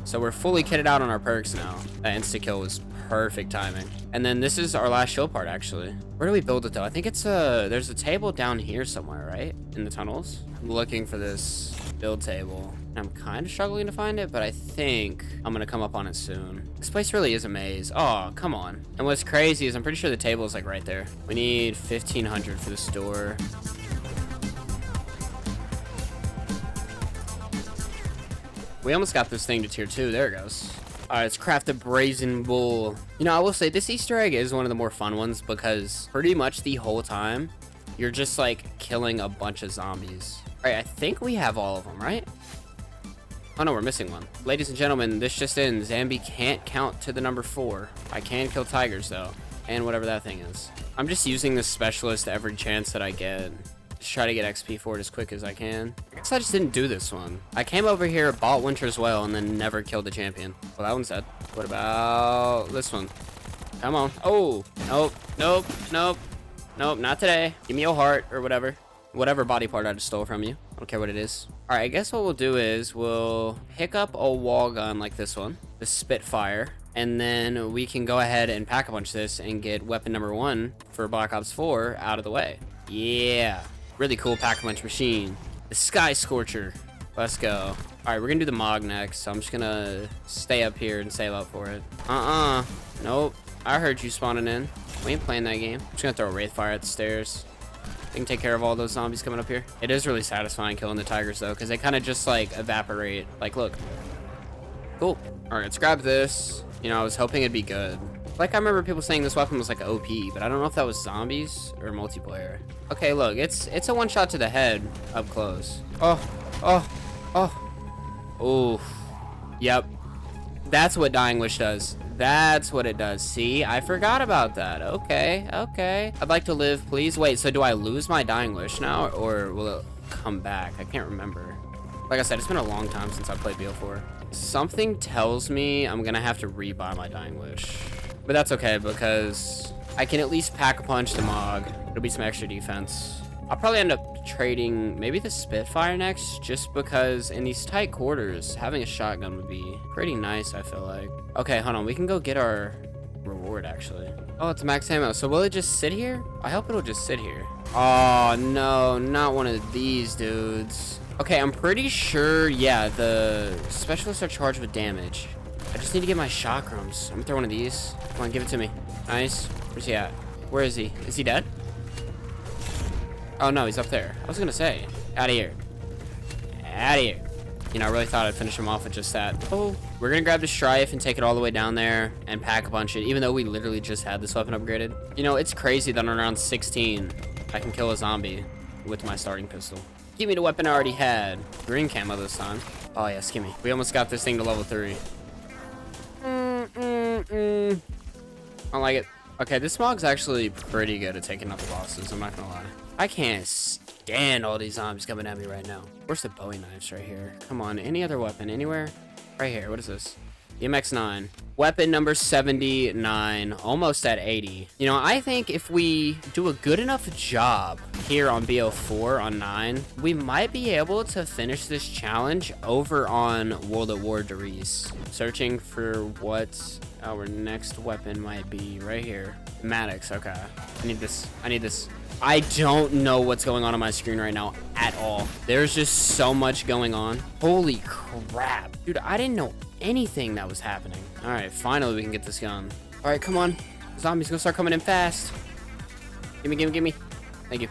So we're fully kitted out on our perks now. That insta-kill was perfect timing. And then this is our last show part, actually. Where do we build it, though? I think it's there's a table down here somewhere, right? In the tunnels. I'm looking for this build table. I'm kind of struggling to find it, but I think I'm gonna come up on it soon. This place really is a maze. Oh, come on. And what's crazy is I'm pretty sure the table is like right there. We need 1,500 for this door. We almost got this thing to tier 2. There it goes. All right, let's craft a brazen bull. You know, I will say this Easter egg is one of the more fun ones because pretty much the whole time you're just like killing a bunch of zombies. All right, I think we have all of them, right? Oh no, we're missing one. Ladies and gentlemen, this just in. Zambi can't count to the number 4. I can kill tigers though, and whatever that thing is. I'm just using this specialist every chance that I get. Just try to get XP for it as quick as I can. I guess I just didn't do this one. I came over here, bought Winter's Wail, and then never killed the champion. Well, that one's dead. What about this one? Come on. Oh, nope, nope, nope, nope, not today. Give me your heart or whatever. Whatever body part I just stole from you. I don't care what it is. All right, I guess what we'll do is we'll pick up a wall gun like this one, the Spitfire, and then we can go ahead and pack a bunch of this and get weapon number 1 for Black Ops 4 out of the way. Yeah. Really cool pack-a-punch machine. The Sky Scorcher. Let's go. All right, we're gonna do the Mog next, so I'm just gonna stay up here and save up for it. Nope. I heard you spawning in. We ain't playing that game. I'm just gonna throw a Wraith Fire at the stairs. They can take care of all those zombies coming up here. It is really satisfying killing the tigers, though, because they kind of just, like, evaporate. Like, look. Cool. All right, let's grab this. You know, I was hoping it'd be good. Like, I remember people saying this weapon was like OP, but I don't know if that was zombies or multiplayer. Okay, look, it's a one-shot to the head up close. Ooh. Yep. That's what Dying Wish does. That's what it does. See, I forgot about that. Okay, okay. I'd like to live, please. Wait, so do I lose my Dying Wish now, or will it come back? I can't remember. Like I said, it's been a long time since I played BO4. Something tells me I'm gonna have to rebuy my Dying Wish. But that's okay, because I can at least pack a punch the Mog. It'll be some extra defense. I'll probably end up trading maybe the Spitfire next, just because in these tight quarters, having a shotgun would be pretty nice, I feel like. Okay, hold on. We can go get our reward, actually. Oh, it's max ammo. So will it just sit here? I hope it'll just sit here. Oh, no, not one of these dudes. Okay, I'm pretty sure, yeah, the specialists are charged with damage. I just need to get my chakrams. I'm gonna throw one of these. Come on, give it to me. Nice. Where's he at? Where is he? Is he dead? Oh, no, he's up there. I was gonna say. Out of here. Out of here. You know, I really thought I'd finish him off with just that. Oh, we're gonna grab the Strife and take it all the way down there and pack a bunch of it, even though we literally just had this weapon upgraded. You know, it's crazy that on around 16, I can kill a zombie with my starting pistol. Give me the weapon I already had. Green camo this time. Oh, yes, give me. We almost got this thing to level 3. I don't like it. Okay, this Mog's actually pretty good at taking out the bosses, I'm not gonna lie. I can't stand all these zombies coming at me right now. Where's the Bowie knives right here? Come on, any other weapon, anywhere? Right here, what is this? BMX9. Weapon number 79, almost at 80. You know, I think if we do a good enough job here on BO4 on 9, we might be able to finish this challenge over on World at War Dries. Searching for what our next weapon might be right here. Maddox, okay. I need this. I don't know what's going on my screen right now at all. There's just so much going on. Holy crap. Dude, I didn't know anything that was happening. All right, finally we can get this gun. All right, come on. Zombies gonna start coming in fast. Give me. Thank you.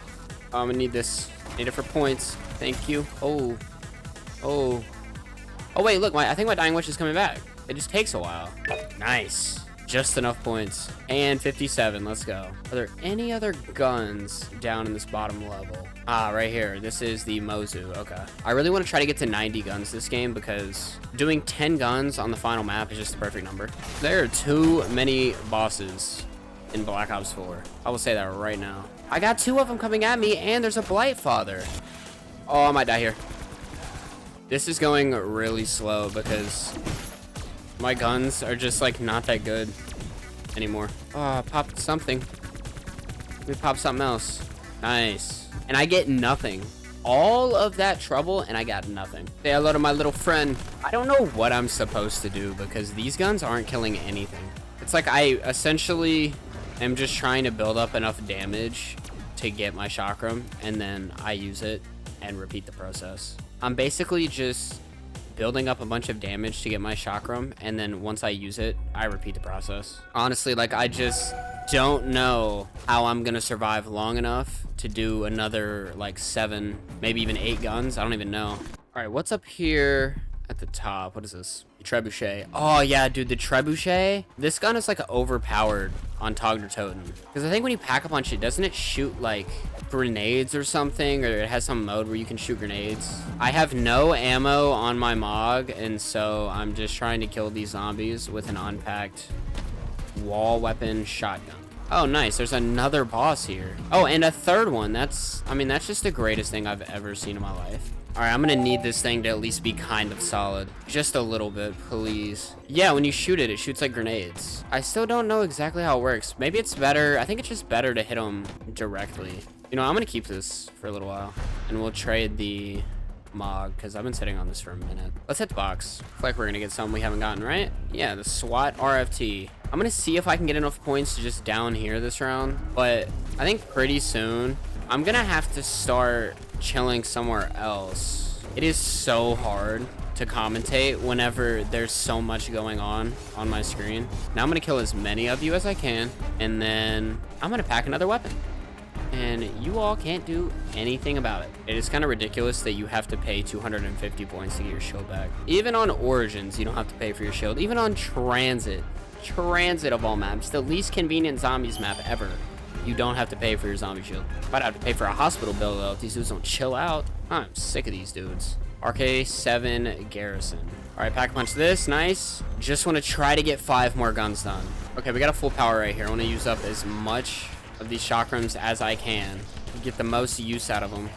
I'm gonna need this. Need it for points. Thank you. Oh, wait, look, I think my dying wish is coming back. It just takes a while. Nice. Just enough points. And 57, let's go. Are there any other guns down in this bottom level? Ah, right here. This is the Mozu, okay. I really want to try to get to 90 guns this game because doing 10 guns on the final map is just the perfect number. There are too many bosses in Black Ops 4. I will say that right now. I got 2 of them coming at me and there's a Blight Father. Oh, I might die here. This is going really slow because my guns are just like not that good anymore. Oh, I popped something. Let me pop something else. Nice. And I get nothing. All of that trouble and I got nothing. Say hello to my little friend. I don't know what I'm supposed to do because these guns aren't killing anything. It's like I essentially am just trying to build up enough damage to get my chakram and then I use it and repeat the process. I'm basically just building up a bunch of damage to get my chakram, and then once I use it, I repeat the process. Honestly, like, I just don't know how I'm gonna survive long enough to do another, like, 7, maybe even 8 guns. I don't even know. All right, what's up here at the top? What is this? The trebuchet. Oh, yeah, dude, the trebuchet. This gun is, like, overpowered on COD Toten. Because I think when you pack a punch it, doesn't it shoot, like, grenades or something, or it has some mode where you can shoot grenades? I have no ammo on my MOG, and so I'm just trying to kill these zombies with an unpacked wall weapon shotgun. Oh, nice. There's another boss here. Oh, and a third one. That's just the greatest thing I've ever seen in my life. All right, I'm gonna need this thing to at least be kind of solid. Just a little bit, please. Yeah, when you shoot it, it shoots like grenades. I still don't know exactly how it works. Maybe it's better. I think it's just better to hit them directly. You know, I'm gonna keep this for a little while and we'll trade the MOG because I've been sitting on this for a minute. Let's hit the box. Looks like we're gonna get something we haven't gotten, right? Yeah, the SWAT RFT. I'm gonna see if I can get enough points to just down here this round, but I think pretty soon I'm gonna have to start chilling somewhere else. It is so hard to commentate whenever there's so much going on my screen. Now I'm gonna kill as many of you as I can, and then I'm gonna pack another weapon. And you all can't do anything about it. It is kind of ridiculous that you have to pay 250 points to get your shield back. Even on Origins, you don't have to pay for your shield. Even on Transit of all maps, the least convenient zombies map ever, you don't have to pay for your zombie shield. Might have to pay for a hospital bill though if these dudes don't chill out. I'm sick of these dudes. RK7 Garrison. All right, pack a punch this, nice. Just want to try to get 5 more guns done. Okay, we got a full power right here. I want to use up as much of these chakrams as I can. Get the most use out of them,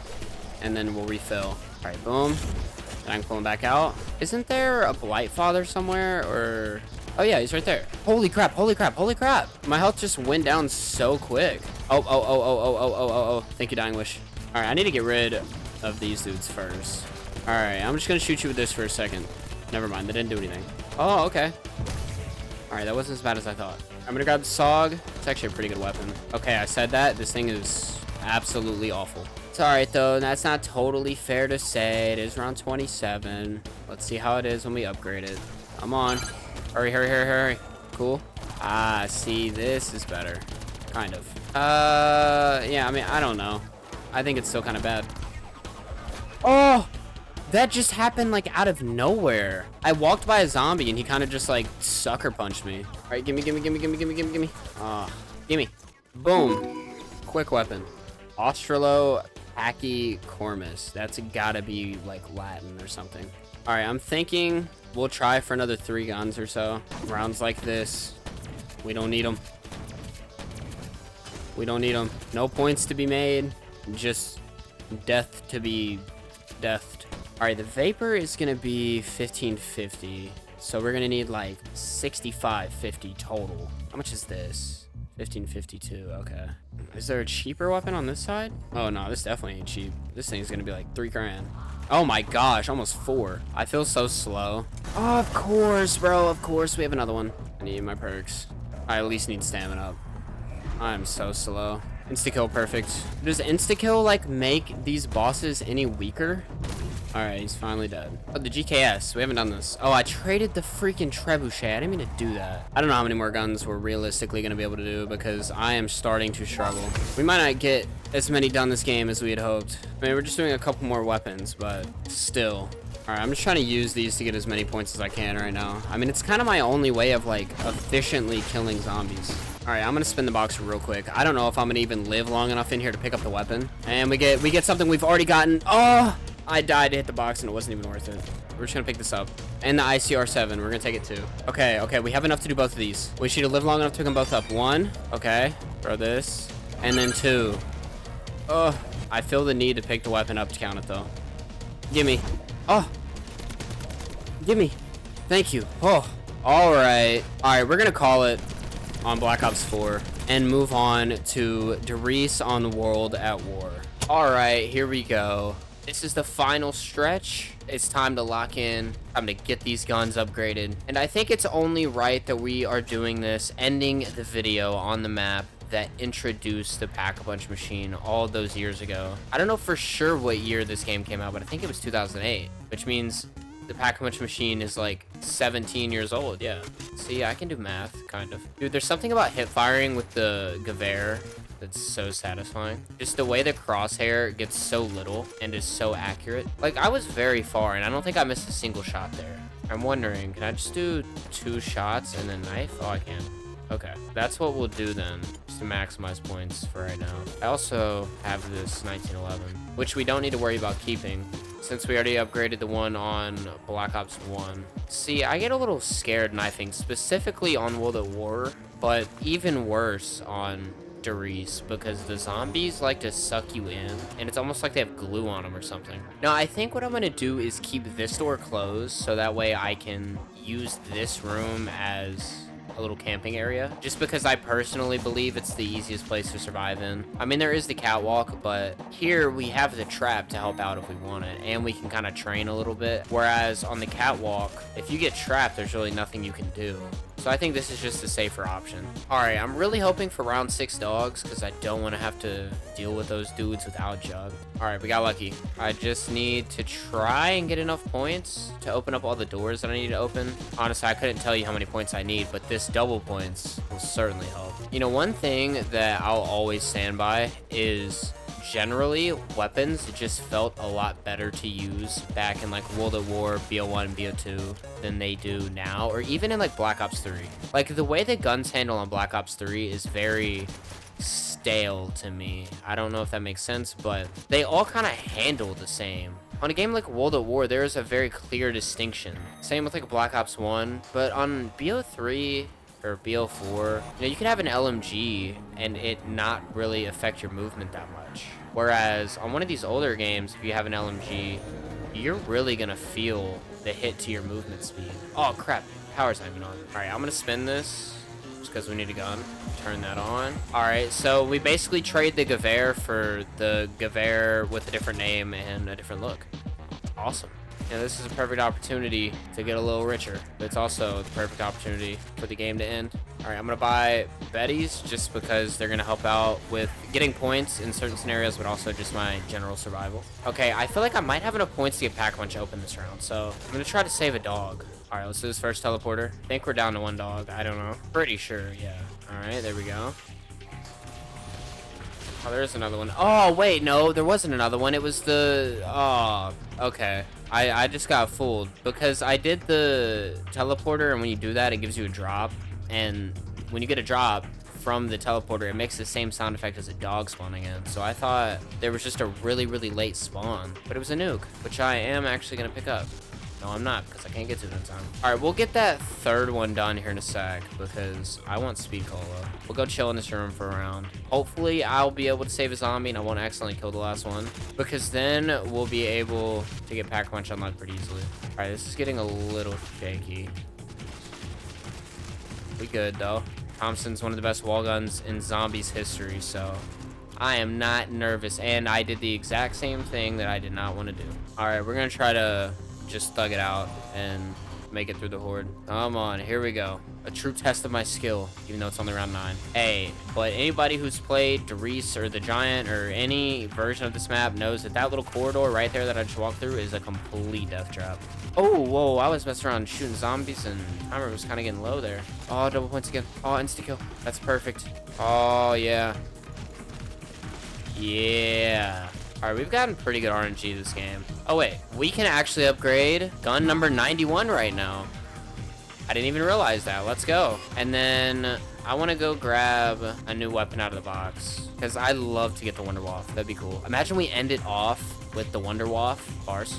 and then we'll refill. All right, boom. And I can pull him back out. Isn't there a Blight Father somewhere, or... Oh yeah, he's right there. Holy crap, holy crap, holy crap. My health just went down so quick. Oh. Thank you, Dying Wish. All right, I need to get rid of these dudes first. All right, I'm just gonna shoot you with this for a second. Never mind, they didn't do anything. Oh, okay. All right, that wasn't as bad as I thought. I'm gonna grab the SOG. It's actually a pretty good weapon. Okay, I said that. This thing is absolutely awful. It's all right, though. That's not totally fair to say. It is round 27. Let's see how it is when we upgrade it. Come on. Hurry. Cool. Ah, see, this is better. Kind of. Yeah, I mean, I don't know. I think it's still kind of bad. Oh! That just happened, like, out of nowhere. I walked by a zombie, and he kind of just, like, sucker punched me. All right, gimme. Ah, gimme. Boom. Quick weapon. Australo Pachycormus. That's gotta be, like, Latin or something. All right, I'm thinking we'll try for another 3 guns or so. Rounds like this. We don't need them. No points to be made. Just death to be deathed. All right, the Vapor is gonna be 1550. So we're gonna need like 65.50 total. How much is this? 15.52. Okay. Is there a cheaper weapon on this side? Oh no, this definitely ain't cheap. This thing's gonna be like 3 grand. Oh my gosh, almost 4. I feel so slow. Oh, of course, bro. Of course, we have another one. I need my perks. I at least need stamina up. I'm so slow. Insta-kill perfect. Does insta-kill like make these bosses any weaker? Alright, he's finally dead. Oh, the GKS. We haven't done this. Oh, I traded the freaking trebuchet. I didn't mean to do that. I don't know how many more guns we're realistically going to be able to do because I am starting to struggle. We might not get as many done this game as we had hoped. I mean, we're just doing a couple more weapons, but still. Alright, I'm just trying to use these to get as many points as I can right now. I mean, it's kind of my only way of, like, efficiently killing zombies. Alright, I'm gonna spin the box real quick. I don't know if I'm gonna even live long enough in here to pick up the weapon. And we get something we've already gotten. Oh! I died to hit the box and it wasn't even worth it. We're just gonna pick this up. And the ICR-7, we're gonna take it too. Okay, okay, we have enough to do both of these. We should live long enough to pick them both up. 1, okay, throw this. And then 2. Oh, I feel the need to pick the weapon up to count it though. Gimme. Oh! Gimme. Thank you. Oh. Alright. Alright, we're gonna call it on Black Ops 4 and move on to Darius on World at War. Alright, here we go. This is the final stretch. It's time to lock in. Time to get these guns upgraded. And I think it's only right that we are doing this, ending the video on the map that introduced the Pack-a-Punch machine all those years ago. I don't know for sure what year this game came out, but I think it was 2008, which means the Pack-a-Punch machine is like 17 years old. Yeah. See, I can do math, kind of. Dude, there's something about hip firing with the Gewehr that's so satisfying. Just the way the crosshair gets so little and is so accurate. Like, I was very far, and I don't think I missed a single shot there. I'm wondering, can I just do 2 shots and then knife? Oh, I can. Okay, that's what we'll do then, just to maximize points for right now. I also have this 1911, which we don't need to worry about keeping, since we already upgraded the one on Black Ops 1. See, I get a little scared knifing, specifically on World at War, but even worse on Darius, because the zombies like to suck you in, and it's almost like they have glue on them or something. Now, I think what I'm going to do is keep this door closed, so that way I can use this room as a little camping area, just because I personally believe it's the easiest place to survive in. I mean, there is the catwalk, but here we have the trap to help out if we want it, and we can kind of train a little bit, whereas on the catwalk, if you get trapped, there's really nothing you can do. So I think this is just a safer option. Alright, I'm really hoping for round 6 dogs, because I don't want to have to deal with those dudes without Jug. Alright, we got lucky. I just need to try and get enough points to open up all the doors that I need to open. Honestly, I couldn't tell you how many points I need, but this double points will certainly help. You know, one thing that I'll always stand by is generally weapons just felt a lot better to use back in like World at War, BO1, BO2 than they do now, or even in like Black Ops 3. Like, the way the guns handle on Black Ops 3 is very stale to me. I don't know if that makes sense, but they all kind of handle the same. On a game like World at War, there is a very clear distinction. Same with like Black Ops 1, but on BO3 or BO4, you know, you can have an LMG and it not really affect your movement that much. Whereas on one of these older games, if you have an LMG, you're really gonna feel the hit to your movement speed. Oh crap, power's not even on. Alright, I'm gonna spin this just because we need a gun. Turn that on. Alright, so we basically trade the Gewehr for the Gewehr with a different name and a different look. Awesome. Yeah, this is a perfect opportunity to get a little richer, but it's also the perfect opportunity for the game to end. Alright, I'm gonna buy Betty's just because they're gonna help out with getting points in certain scenarios, but also just my general survival. Okay, I feel like I might have enough points to get Pack-a-Punch open this round, so I'm gonna try to save a dog. Alright, let's do this first teleporter. I think we're down to 1 dog. I don't know. Pretty sure, yeah. Alright, there we go. Oh, there's another one. Oh, wait, no, there wasn't another one. It was the... Oh, okay. I just got fooled because I did the teleporter, and when you do that, it gives you a drop. And when you get a drop from the teleporter, it makes the same sound effect as a dog spawning in. So I thought there was just a really, really late spawn, but it was a nuke, which I am actually going to pick up. No, I'm not, because I can't get to it in time. Alright, we'll get that 3rd one done here in a sec, because I want speed cola. We'll go chill in this room for a round. Hopefully, I'll be able to save a zombie, and I won't accidentally kill the last one, because then we'll be able to get Pack-a-Punch unlocked pretty easily. Alright, this is getting a little shaky. We good, though. Thompson's one of the best wall guns in Zombies history, so I am not nervous. And I did the exact same thing that I did not want to do. All right, we're going to try to just thug it out and make it through the horde. Come on, here we go. A true test of my skill, even though it's only round 9. Hey, but anybody who's played Derice or the Giant or any version of this map knows that that little corridor right there that I just walked through is a complete death trap. Oh, whoa, I was messing around shooting zombies and timer was kind of getting low there. Oh, double points again. Oh, insta-kill. That's perfect. Oh, yeah. Yeah. All right, we've gotten pretty good RNG this game. Oh, wait. We can actually upgrade gun number 91 right now. I didn't even realize that. Let's go. And then I want to go grab a new weapon out of the box because I love to get the Wonder Waff. That'd be cool. Imagine we end it off with the Wonder Waff. Bars.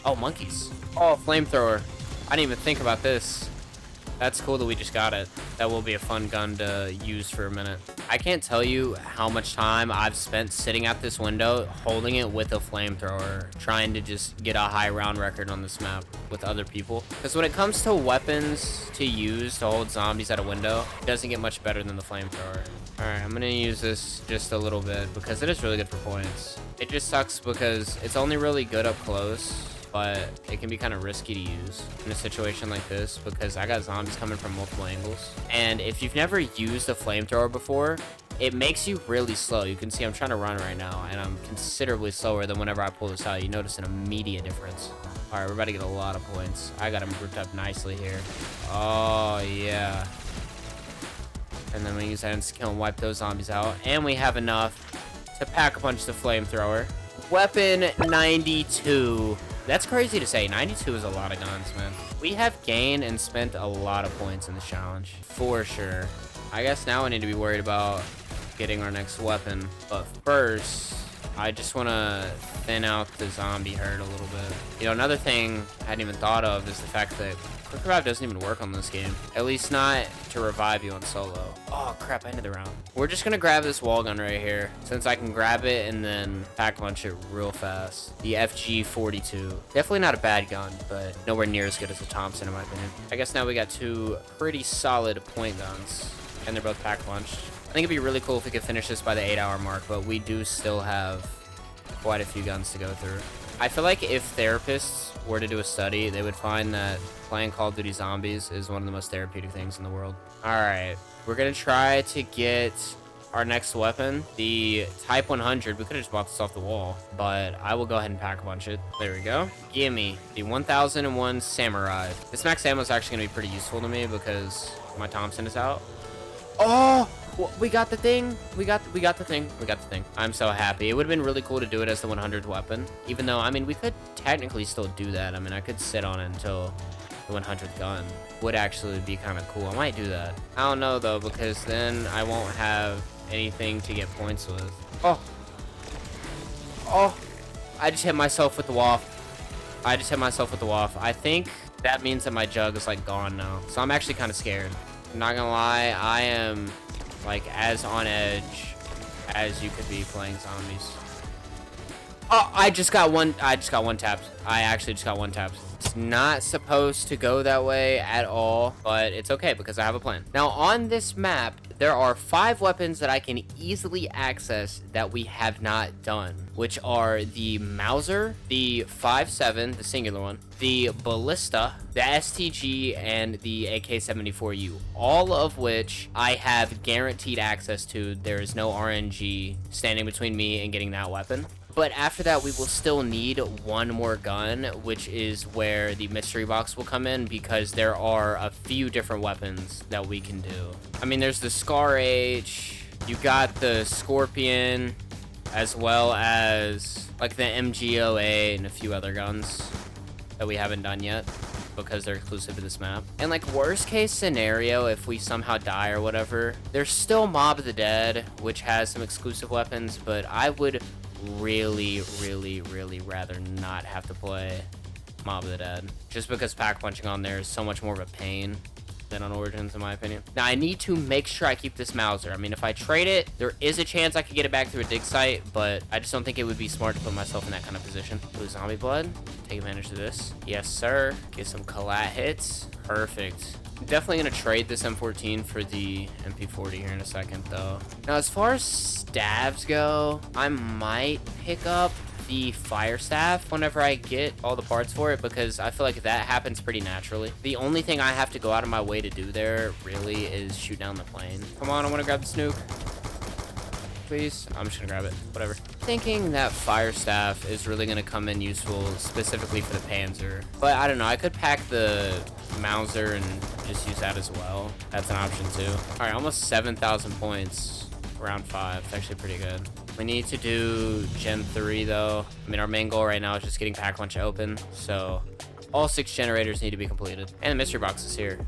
Oh, monkeys. Oh, flamethrower. I didn't even think about this. That's cool that we just got it. That will be a fun gun to use for a minute. I can't tell you how much time I've spent sitting at this window, holding it with a flamethrower, trying to just get a high round record on this map with other people. Because when it comes to weapons to use to hold zombies at a window, it doesn't get much better than the flamethrower. All right, I'm gonna use this just a little bit because it is really good for points. It just sucks because it's only really good up close, but it can be kind of risky to use in a situation like this because I got zombies coming from multiple angles. And if you've never used a flamethrower before, it makes you really slow. You can see I'm trying to run right now, and I'm considerably slower than whenever I pull this out. You notice an immediate difference. All right, we're about to get a lot of points. I got him grouped up nicely here. Oh, yeah. And then we use that insta-kill and wipe those zombies out. And we have enough to pack a punch the flamethrower. Weapon 92. That's crazy to say. 92 is a lot of guns, man. We have gained and spent a lot of points in this challenge, for sure. I guess now I need to be worried about getting our next weapon. But first, I just want to thin out the zombie herd a little bit. You know, another thing I hadn't even thought of is the fact that quick revive doesn't even work on this game. At least not to revive you on solo. Oh, crap, I ended the round. We're just going to grab this wall gun right here, since I can grab it and then pack lunch it real fast. The FG-42. Definitely not a bad gun, but nowhere near as good as the Thompson, in my opinion. I guess now we got two pretty solid point guns, and they're both pack lunched. I think it'd be really cool if we could finish this by the 8-hour mark, but we do still have quite a few guns to go through. I feel like if therapists were to do a study, they would find that playing Call of Duty Zombies is one of the most therapeutic things in the world. All right, we're gonna try to get our next weapon, the Type 100. We could have just bought this off the wall, but I will go ahead and pack a bunch it. There we go. Gimme the 1001 Samurai. This max ammo is actually gonna be pretty useful to me because my Thompson is out. Oh, we got the thing. We got the thing. We got the thing. I'm so happy. It would have been really cool to do it as the 100th weapon, even though, I mean, we could technically still do that. I mean, I could sit on it until the 100th gun. Would actually be kind of cool. I might do that. I don't know, though, because then I won't have anything to get points with. Oh. Oh. I just hit myself with the waff. I just hit myself with the waff. I think that means that my jug is, like, gone now. So I'm actually kind of scared. I'm not gonna lie, I am like as on edge as you could be playing zombies. Oh, I just got one tapped. I actually just got one tapped. It's not supposed to go that way at all, but it's okay because I have a plan. Now on this map, there are 5 weapons that I can easily access that we have not done, which are the Mauser, the 5.7, the singular one, the Ballista, the STG, and the AK-74U, all of which I have guaranteed access to. There is no RNG standing between me and getting that weapon. But after that, we will still need one more gun, which is where the mystery box will come in, because there are a few different weapons that we can do. I mean, there's the Scar H, you got the Scorpion, as well as like the MG08 and a few other guns that we haven't done yet because they're exclusive to this map. And like worst case scenario, if we somehow die or whatever, there's still Mob of the Dead, which has some exclusive weapons, but I would really rather not have to play Mob of the Dead, just because pack punching on there is so much more of a pain than on Origins, in my opinion. Now I need to make sure I keep this Mauser. I mean, if I trade it, there is a chance I could get it back through a dig site, but I just don't think it would be smart to put myself in that kind of position. Blue zombie blood, take advantage of this. Yes sir, get some collat hits. Perfect. Definitely gonna trade this M14 for the MP40 here in a second, though. Now, as far as staves go, I might pick up the fire staff whenever I get all the parts for it, because I feel like that happens pretty naturally. The only thing I have to go out of my way to do there, really, is shoot down the plane. Come on, I want to grab the snook. Please. I'm just gonna grab it. Whatever. Thinking that fire staff is really gonna come in useful specifically for the Panzer, but I don't know. I could pack the Mauser and just use that as well. That's an option too. All right, almost 7,000 points. Round 5. It's actually pretty good. We need to do Gen 3 though. I mean, our main goal right now is just getting pack lunch open, so all 6 generators need to be completed. And the mystery box is here.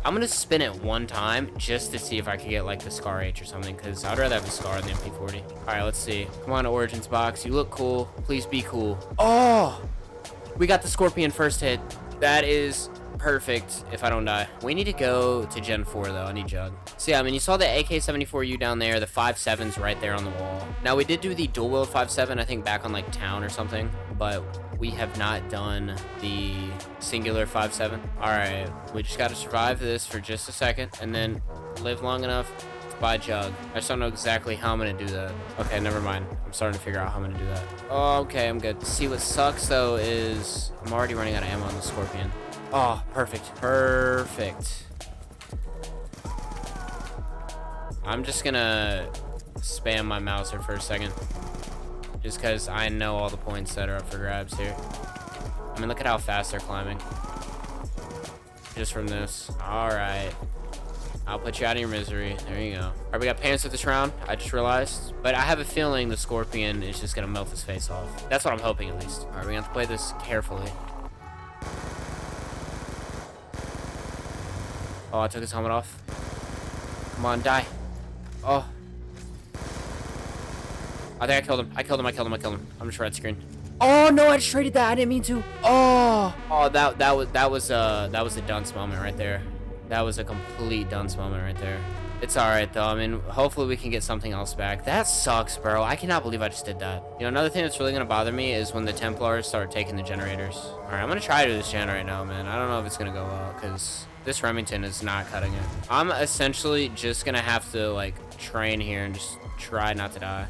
I'm gonna spin it one time just to see if I can get like the Scar H or something, because I'd rather have the Scar than the MP40. All right, let's see. Come on, Origins box. You look cool. Please be cool. Oh, we got the Scorpion first hit. That is perfect if I don't die. We need to go to Gen 4 though. I need Jug. So yeah, I mean, you saw the AK-74U down there, the 5.7's right there on the wall. Now we did do the dual wield 5.7, I think back on like Town or something, but we have not done the singular 5.7. All right, we just got to survive this for just a second and then live long enough to buy Jug. I just don't know exactly how I'm gonna do that. Okay, never mind. I'm starting to figure out how I'm gonna do that. Oh, okay, I'm good. See, what sucks though is I'm already running out of ammo on the Scorpion. Oh, perfect. Perfect. I'm just gonna spam my Mauser for a second, just because I know all the points that are up for grabs here. I mean, look at how fast they're climbing. Just from this. All right. I'll put you out of your misery. There you go. All right, we got Panzer this round, I just realized. But I have a feeling the Scorpion is just going to melt his face off. That's what I'm hoping, at least. All right, we have to play this carefully. Oh, I took his helmet off. Come on, die. Oh. I think I killed him. I killed him. I'm just red screen. Oh no, I just traded that. I didn't mean to. Oh, that was a dunce moment right there. That was a complete dunce moment right there. It's all right though. I mean, hopefully we can get something else back. That sucks, bro. I cannot believe I just did that. You know, another thing that's really gonna bother me is when the Templars start taking the generators. All right, I'm gonna try to do this gen right now, man. I don't know if it's gonna go well because this Remington is not cutting it. I'm essentially just gonna have to like train here and just try not to die.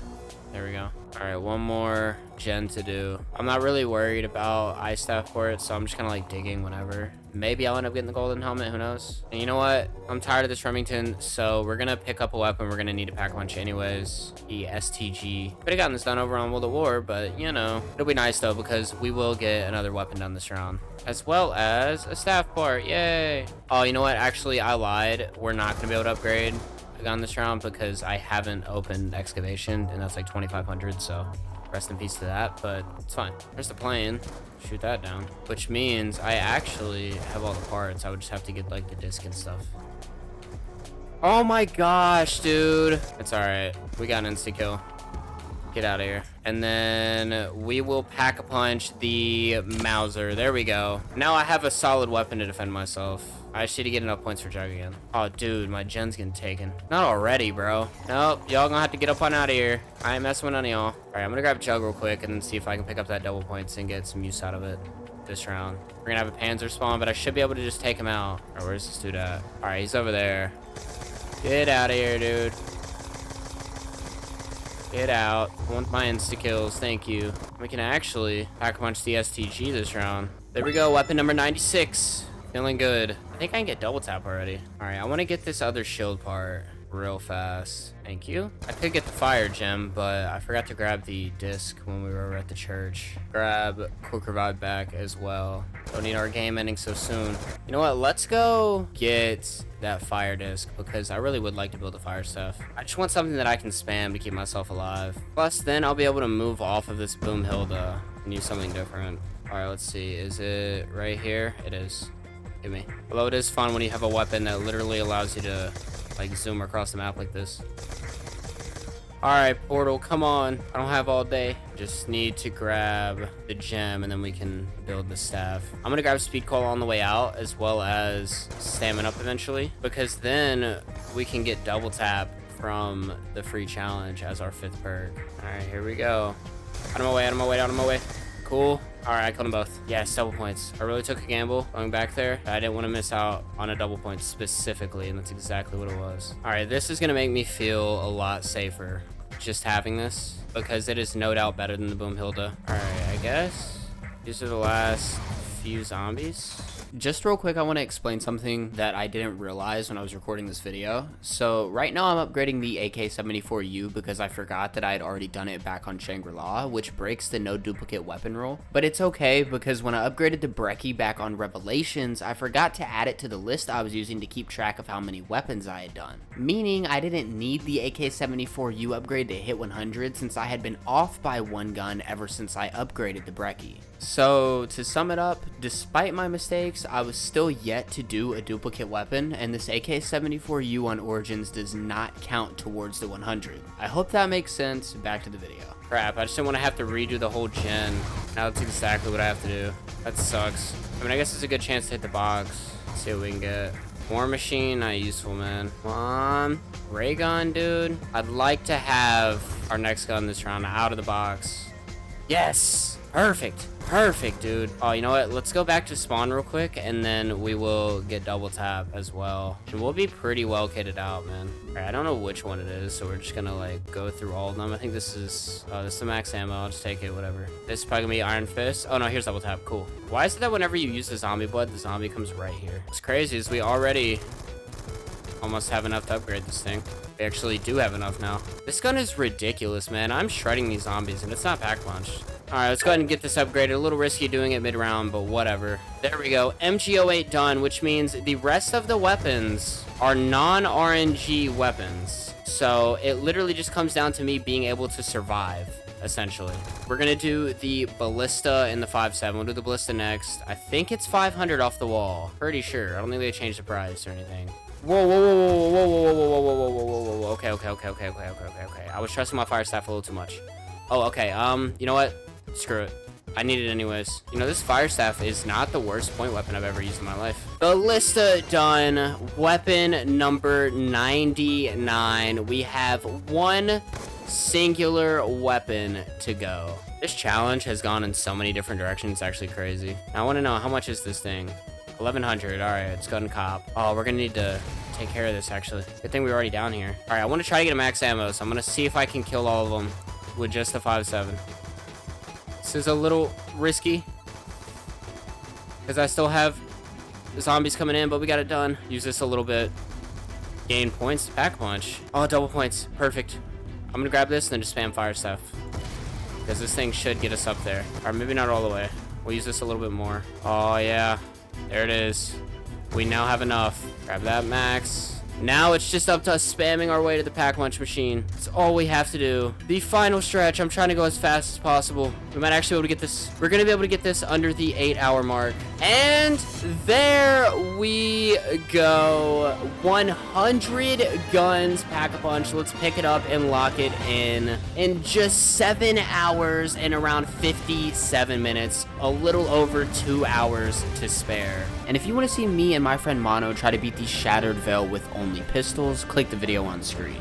There we go. All right, one more gen to do. I'm not really worried about ice staff for it, so I'm just kind of like digging whenever. Maybe I'll end up getting the golden helmet, who knows? And you know what? I'm tired of this Remington, so we're gonna pick up a weapon. We're gonna need a pack lunch anyways. The STG. Could have gotten this done over on World at War, but you know. It'll be nice though, because we will get another weapon done this round, as well as a staff part. Yay! Oh, you know what? Actually, I lied. We're not gonna be able to upgrade on this round because I haven't opened excavation, and that's like 2,500, so rest in peace to that, but it's fine. There's the plane. Shoot that down, which means I actually have all the parts. I would just have to get like the disc and stuff. Oh my gosh, dude. It's all right. We got an insta kill. Get out of here. And then we will pack a punch the Mauser. There we go. Now I have a solid weapon to defend myself. I just need to get enough points for Jug again. Oh, dude, my gen's getting taken. Not already, bro. Nope, y'all gonna have to get up on out of here. I ain't messing with none of y'all. All right, I'm gonna grab Jug real quick and then see if I can pick up that double points and get some use out of it this round. We're gonna have a Panzer spawn, but I should be able to just take him out. All right, where's this dude at? All right, he's over there. Get out of here, dude. Get out. I want my insta-kills, thank you. We can actually pack a punch the STG this round. There we go, weapon number 96. Feeling good. I think I can get double tap already. All right, I want to get this other shield part real fast. Thank you. I could get the fire gem, but I forgot to grab the disc when we were at the church. Grab quick revive back as well. Don't need our game ending so soon. You know what? Let's go get that fire disc because I really would like to build a fire staff. I just want something that I can spam to keep myself alive. Plus, then I'll be able to move off of this boom Hilda and use something different. All right, let's see. Is it right here? It is. Give me. Although it is fun when you have a weapon that literally allows you to like zoom across the map like this. All right, portal, come on. I don't have all day. Just need to grab the gem and then we can build the staff. I'm gonna grab speed call on the way out as well as stamina up eventually, because then we can get double tap from the free challenge as our 5th perk. All right, here we go. Out of my way, out of my way, out of my way. Cool. All right, I killed them both. Yes, double points. I really took a gamble going back there. I didn't want to miss out on a double point specifically, and that's exactly what it was. All right, this is going to make me feel a lot safer just having this, because it is no doubt better than the Boomhilda. All right, I guess these are the last few zombies. Just real quick, I want to explain something that I didn't realize when I was recording this video. So right now I'm upgrading the AK-74U because I forgot that I had already done it back on Shangri-La, which breaks the no duplicate weapon rule. But it's okay because when I upgraded the Brecci back on Revelations, I forgot to add it to the list I was using to keep track of how many weapons I had done. Meaning I didn't need the AK-74U upgrade to hit 100 since I had been off by one gun ever since I upgraded the Brecci. So to sum it up, despite my mistakes, I was still yet to do a duplicate weapon, and this AK-74U on Origins does not count towards the 100. I hope that makes sense. Back to the video. Crap, I just didn't want to have to redo the whole gen. Now that's exactly what I have to do. That sucks. I mean, I guess it's a good chance to hit the box. Let's see what we can get. War machine, not useful, man. Come on. Ray gun, dude. I'd like to have our next gun this round out of the box. Yes! Perfect. Perfect, dude. Oh, you know what? Let's go back to spawn real quick, and then we will get double tap as well. And we'll be pretty well kitted out, man. All right, I don't know which one it is, so we're just gonna, like, go through all of them. I think this is the max ammo. I'll just take it, whatever. This is probably gonna be Iron Fist. Oh, no, here's double tap. Cool. Why is it that whenever you use the zombie blood, the zombie comes right here? What's crazy is we already almost have enough to upgrade this thing. We actually do have enough now. This gun is ridiculous, man. I'm shredding these zombies, and it's not pack punched. All right, let's go ahead and get this upgraded. A little risky doing it mid-round, but whatever. There we go. MG08 done, which means the rest of the weapons are non-RNG weapons. So it literally just comes down to me being able to survive, essentially. We're going to do the Ballista and the 5.7. We'll do the Ballista next. I think it's 500 off the wall. Pretty sure. I don't think they changed the price or anything. Whoa, whoa, whoa, whoa, whoa, whoa, whoa, whoa, whoa, whoa, whoa, whoa, whoa. Okay. I was trusting my fire staff a little too much. Oh, okay. You know what? Screw it. I need it anyways. You know, this fire staff is not the worst point weapon I've ever used in my life. Ballista done. Weapon number 99. We have one singular weapon to go. This challenge has gone in so many different directions. It's actually crazy. Now, I want to know, how much is this thing? 1100. All right, let's go ahead and cop. Oh, we're gonna need to take care of this, actually. Good thing we're already down here. All right, I want to try to get a max ammo, so I'm gonna see if I can kill all of them with just the 5.7. This is a little risky because I still have the zombies coming in, but we got it done. Use this a little bit. Gain points to pack punch. Oh, double points. Perfect. I'm gonna grab this and then just spam fire stuff because this thing should get us up there. Or maybe not all the way. We'll use this a little bit more. Oh, yeah. There it is. We now have enough. Grab that max. Now it's just up to us spamming our way to the pack punch machine. That's all we have to do. The final stretch. I'm trying to go as fast as possible. We might actually be able to get this. We're going to be able to get this under the 8-hour mark. And there we go. 100 guns Pack-a-Punch. Let's pick it up and lock it in just 7 hours and around 57 minutes. A little over 2 hours to spare. And if you want to see me and my friend Mono try to beat the Shattered Veil with only pistols, click the video on screen.